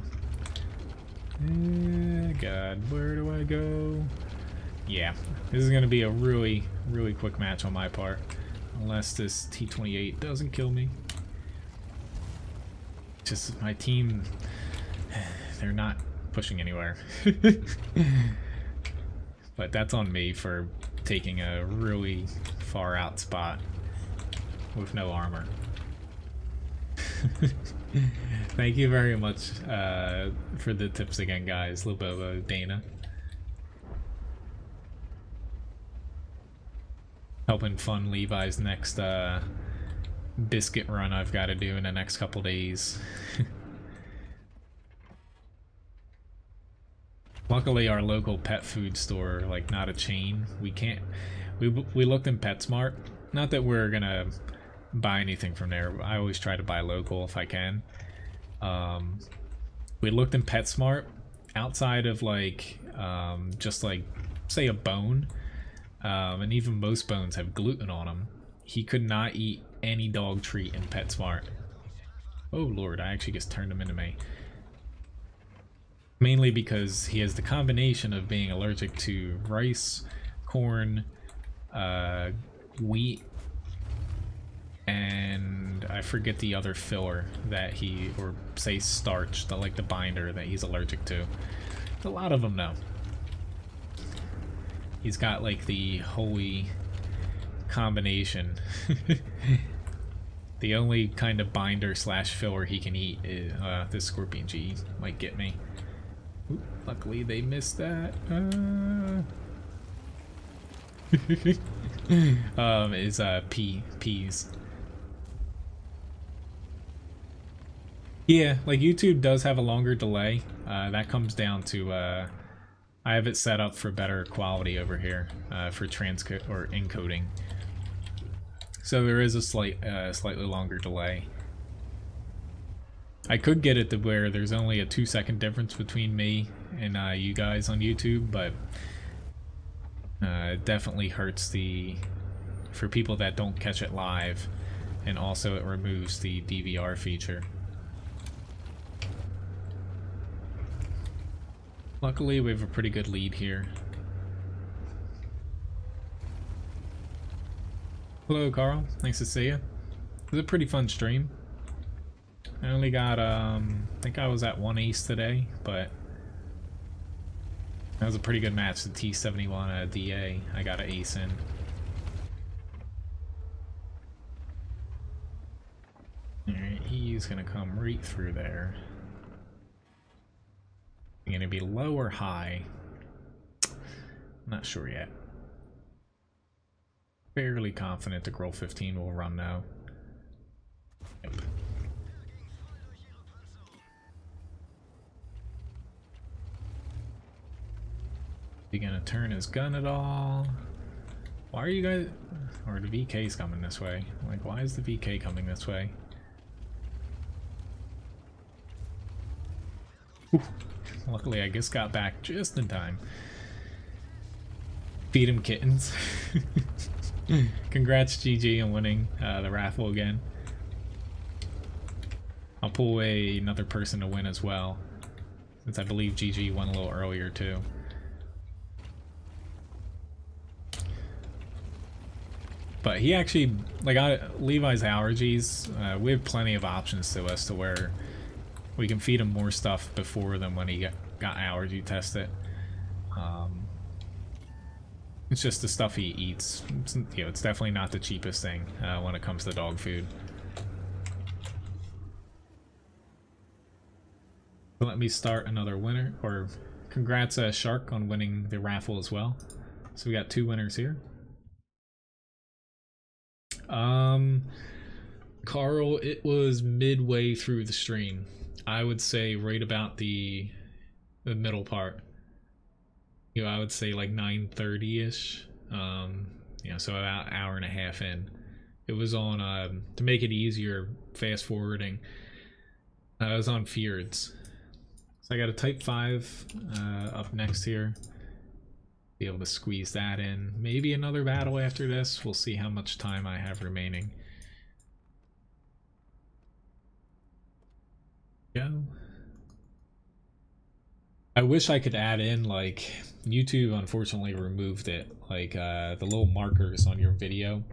God, where do I go? Yeah, this is going to be a really quick match on my part. Unless this T-28 doesn't kill me. Just my team, they're not pushing anywhere. But that's on me for taking a really far out spot with no armor. Thank you very much for the tips again, guys. Libobo, Dana. Helping fund Levi's next biscuit run I've got to do in the next couple days. Luckily our local pet food store, like not a chain, we looked in PetSmart. Not that we're gonna buy anything from there. I always try to buy local if I can. We looked in PetSmart outside of like just like say a bone, and even most bones have gluten on them. He could not eat any dog treat in PetSmart. Oh lord, I actually just turned him into me. Mainly because he has the combination of being allergic to rice, corn, wheat, and I forget the other filler that he, or say starch, like the binder that he's allergic to. A lot of them though. He's got like the holy combination. The only kind of binder slash filler he can eat is this Scorpion G might get me. Oop, luckily they missed that. Is peas. Yeah, like YouTube does have a longer delay. That comes down to I have it set up for better quality over here for transcode or encoding. So there is a slightly longer delay. I could get it to where there's only a 2-second difference between me and you guys on YouTube, but it definitely hurts for people that don't catch it live, and also it removes the DVR feature. Luckily we have a pretty good lead here. Hello Carl, nice to see you. It was a pretty fun stream. I only got, I think I was at 1 ace today, but that was a pretty good match. The T71 DA, I got an ace in. Alright, he's gonna come right through there. Gonna be low or high? Not sure yet. Fairly confident the Grol 15 will run now. Yep. He gonna turn his gun at all? Why are you guys... Or the VK's coming this way. Like, why is the VK coming this way? Whew. Luckily, I just got back just in time. Feed him kittens. Congrats, GG, on winning the raffle again. I'll pull another person to win as well, since I believe GG won a little earlier too. But he actually, like, Levi's allergies, we have plenty of options to us to where we can feed him more stuff before than when he got allergy tested. It's just the stuff he eats. It's, you know, it's definitely not the cheapest thing when it comes to dog food. So let me start another winner, or congrats Shark on winning the raffle as well. So we got 2 winners here. Carl, it was midway through the stream. I would say right about the middle part. You know, I would say like 9:30ish. You know, so about an hour and a half in. It was on to make it easier, fast forwarding. I was on Fjords. So I got a Type 5 up next here. Be able to squeeze that in. Maybe another battle after this. We'll see how much time I have remaining. Go. I wish I could add in, like, YouTube unfortunately removed it, like the little markers on your video,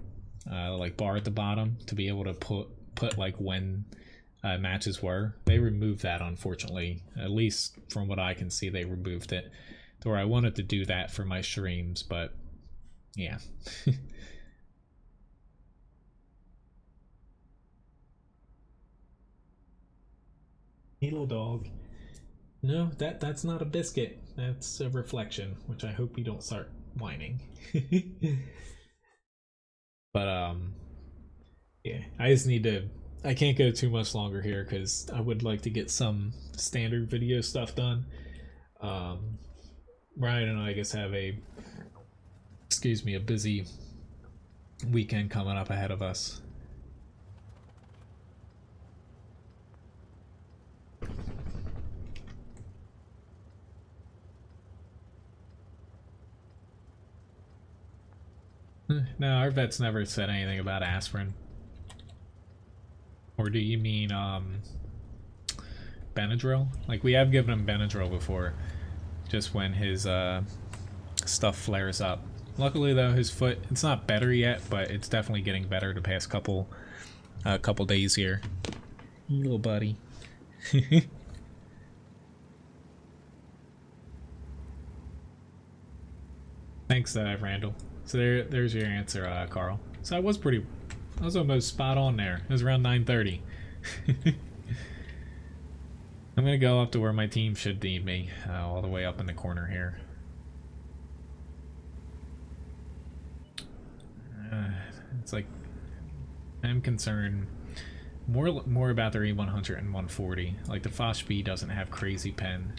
like bar at the bottom, to be able to put like when matches were. They removed that, unfortunately. At least from what I can see, they removed it. To where I wanted to do that for my streams, but yeah. Hello, dog. No, that's not a biscuit. That's a reflection, which I hope you don't start whining. But yeah, I just need to. I can't go too much longer here because I would like to get some standard video stuff done. Ryan and I guess have a, excuse me, a busy weekend coming up ahead of us. No, our vet's never said anything about aspirin. Or do you mean Benadryl? Like, we have given him Benadryl before, just when his stuff flares up. Luckily though, his foot, it's not better yet, but it's definitely getting better the past couple days here. Hey, little buddy. Thanks, Randall. So there's your answer, Carl. So I was almost spot on there. It was around 9:30. I'm gonna go up to where my team should need me, all the way up in the corner here. It's like, I'm concerned more about their E100 and 140. Like, the Foch B doesn't have crazy pen.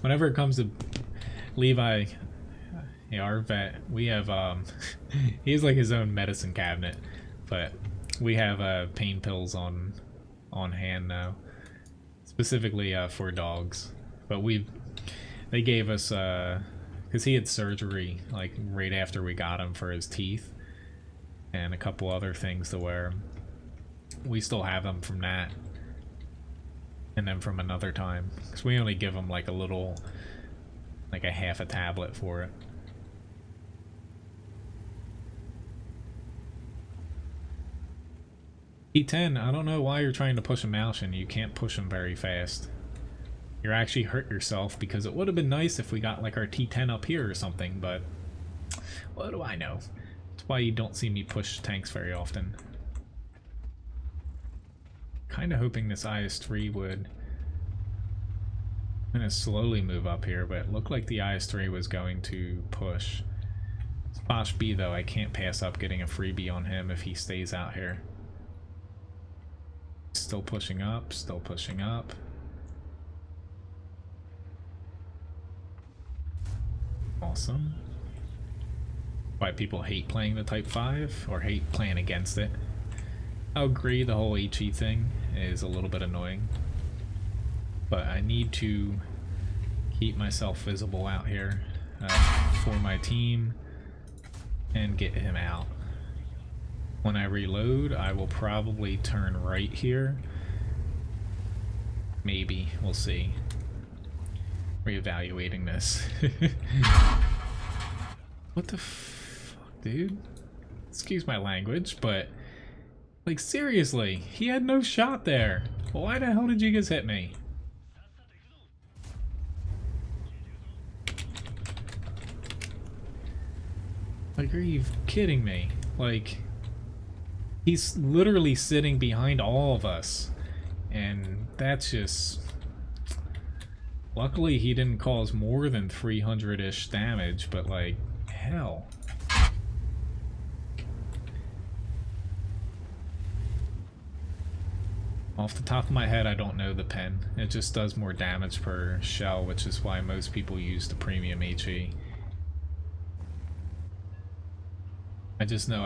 Whenever it comes to Levi, yeah, our vet, we have he has like his own medicine cabinet, but we have pain pills on hand now, specifically for dogs. But they gave us because he had surgery like right after we got him for his teeth and a couple other things to where we still have them from that, and then from another time, because we only give him like a little, like a half a tablet for it. T10, I don't know why you're trying to push a Malshin. You can't push him very fast. You're actually hurt yourself, because it would have been nice if we got like our T10 up here or something, but what do I know? That's why you don't see me push tanks very often. Kind of hoping this IS-3 would kind of slowly move up here, but it looked like the IS-3 was going to push. Bosch B though, I can't pass up getting a freebie on him if he stays out here. Still pushing up, still pushing up. Awesome. Why people hate playing the Type 5, or hate playing against it. I agree the whole HE thing is a little bit annoying. But I need to keep myself visible out here for my team and get him out. When I reload, I will probably turn right here. Maybe, we'll see. Reevaluating this. What the fuck, dude? Excuse my language, but like seriously, he had no shot there. Why the hell did you guys hit me? Like, are you kidding me? Like, he's literally sitting behind all of us, and that's just... Luckily he didn't cause more than 300-ish damage, but like, hell. Off the top of my head, I don't know the pen. It just does more damage per shell, which is why most people use the premium HE. I just know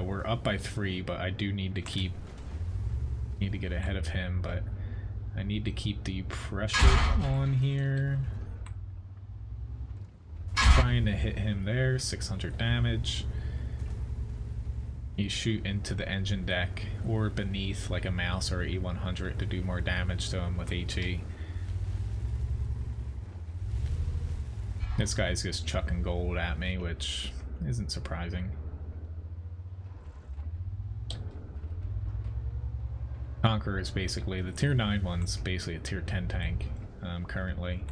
we're up by 3, but I do need to get ahead of him, but I need to keep the pressure on here. Trying to hit him there, 600 damage. You shoot into the engine deck or beneath like a mouse or a E100 to do more damage to him with HE. This guy's just chucking gold at me, which isn't surprising. Conqueror is basically, the tier 9 one's basically a tier 10 tank currently.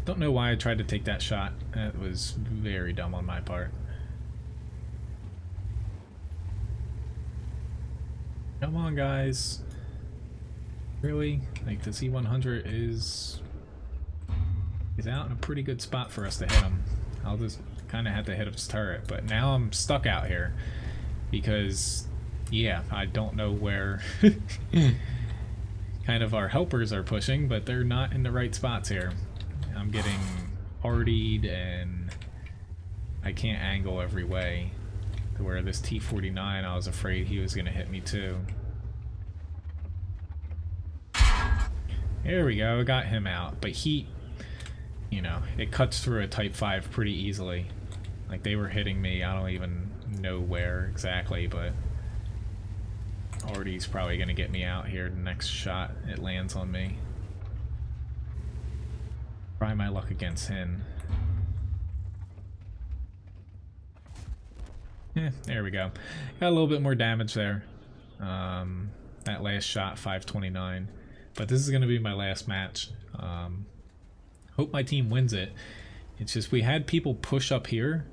Don't know why I tried to take that shot. That was very dumb on my part. Come on, guys. Really? Like, the Z100 is out in a pretty good spot for us to hit him. I'll just kind of have to hit his turret, but now I'm stuck out here because, yeah, I don't know where kind of our helpers are pushing, but they're not in the right spots here. I'm getting artied and I can't angle every way. To where this T-49, I was afraid he was going to hit me too. There we go, got him out. But he, you know, it cuts through a Type 5 pretty easily. Like, they were hitting me, I don't even know where exactly, but Artie's probably going to get me out here the next shot it lands on me. Try my luck against him. Yeah, there we go. Got a little bit more damage there. That last shot, 529. But this is going to be my last match. Hope my team wins it. It's just we had people push up here,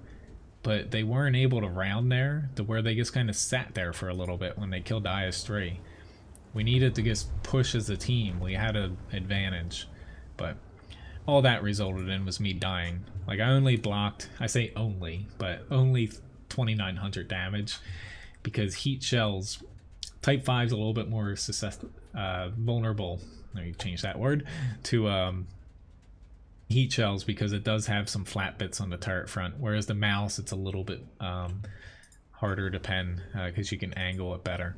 but they weren't able to round there to where they just kind of sat there for a little bit when they killed the IS-3. We needed to just push as a team. We had an advantage. But all that resulted in was me dying. Like, I only blocked, I say only, but only 2,900 damage because heat shells, Type 5's a little bit more vulnerable, let me change that word, to heat shells because it does have some flat bits on the turret front, whereas the mouse, it's a little bit harder to pen because you can angle it better.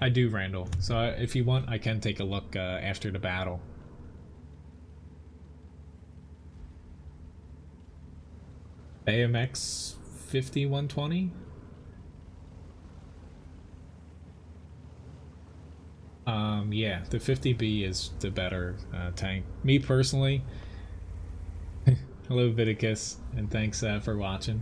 I do, Randall, so if you want I can take a look after the battle. AMX 5120? Yeah, the 50B is the better tank. Me personally, hello Viticus, and thanks for watching.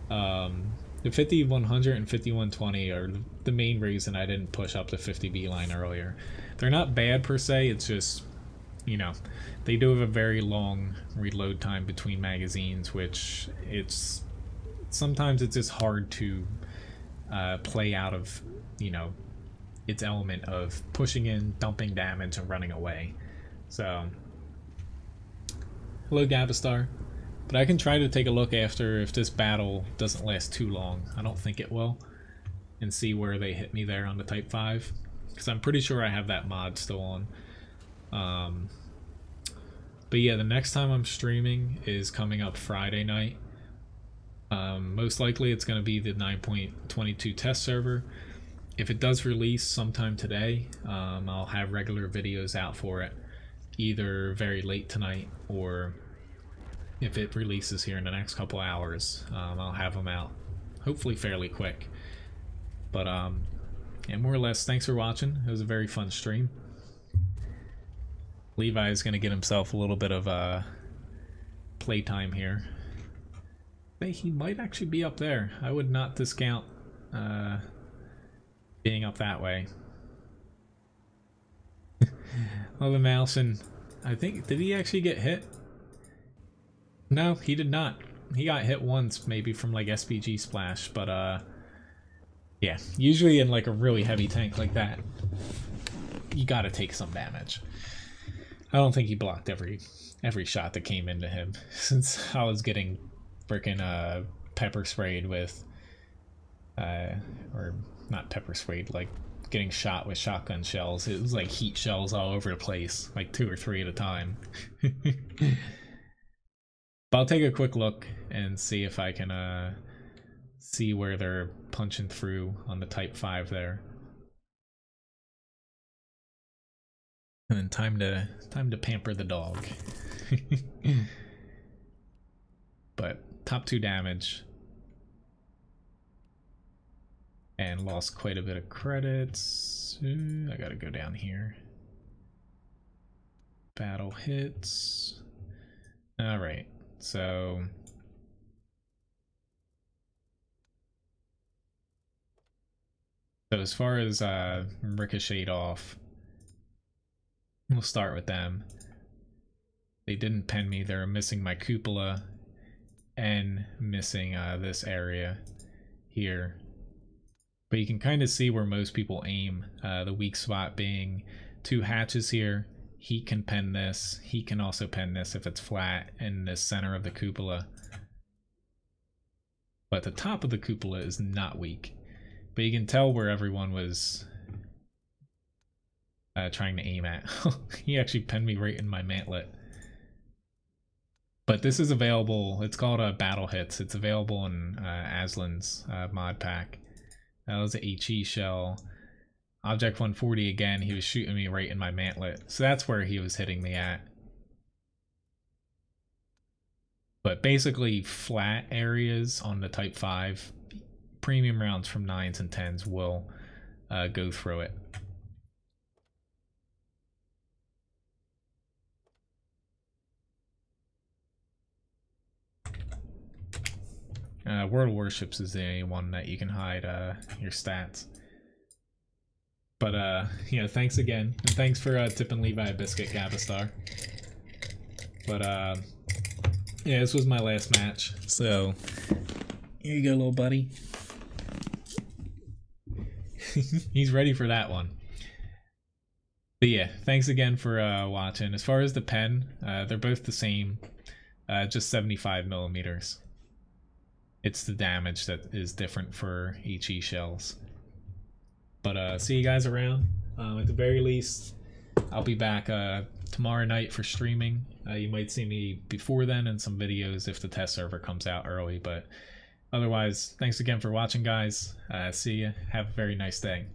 The 50-100 and 50-120 are the main reason I didn't push up the 50 beeline earlier. They're not bad per se, it's just, you know, they do have a very long reload time between magazines, which sometimes it's just hard to play out of, you know, its element of pushing in, dumping damage, and running away. So, hello Gabastar. But I can try to take a look after if this battle doesn't last too long. I don't think it will. And see where they hit me there on the Type 5. Because I'm pretty sure I have that mod still on. But yeah, the next time I'm streaming is coming up Friday night. Most likely it's going to be the 9.22 test server. If it does release sometime today, I'll have regular videos out for it. Either very late tonight or if it releases here in the next couple hours, I'll have them out hopefully fairly quick. But yeah, more or less, thanks for watching. It was a very fun stream. Levi is going to get himself a little bit of playtime here. Hey, he might actually be up there. I would not discount being up that way. Well, the mouse, and I think, did he actually get hit? No, he did not. He got hit once, maybe from like SPG splash, but yeah, usually in like a really heavy tank like that, you gotta take some damage. I don't think he blocked every shot that came into him, since I was getting frickin' pepper sprayed with, or not pepper sprayed, like getting shot with shotgun shells. It was like heat shells all over the place, like 2 or 3 at a time. But I'll take a quick look and see if I can see where they're punching through on the Type 5 there. And then time to pamper the dog. But top 2 damage. And lost quite a bit of credits. I gotta go down here. Battle hits. Alright. So as far as ricocheted off, we'll start with them. They didn't pen me. They're missing my cupola and missing this area here. But you can kind of see where most people aim. The weak spot being 2 hatches here. He can pen this. He can also pen this if it's flat in the center of the cupola. But the top of the cupola is not weak. But you can tell where everyone was trying to aim at. He actually penned me right in my mantlet. But this is available. It's called Battle Hits. It's available in Aslan's mod pack. That was an HE shell. Object 140 again, he was shooting me right in my mantlet. So that's where he was hitting me at. But basically flat areas on the Type 5, premium rounds from 9s and 10s will go through it. World Warships is the one that you can hide your stats. But you know, thanks again, and thanks for tipping Levi a biscuit, Gabastar. But yeah, this was my last match, so here you go, little buddy. He's ready for that one. But yeah, thanks again for watching. As far as the pen, they're both the same, just 75 millimeters. It's the damage that is different for HE shells. But see you guys around. At the very least, I'll be back tomorrow night for streaming. You might see me before then in some videos if the test server comes out early. But otherwise, thanks again for watching, guys. See you. Have a very nice day.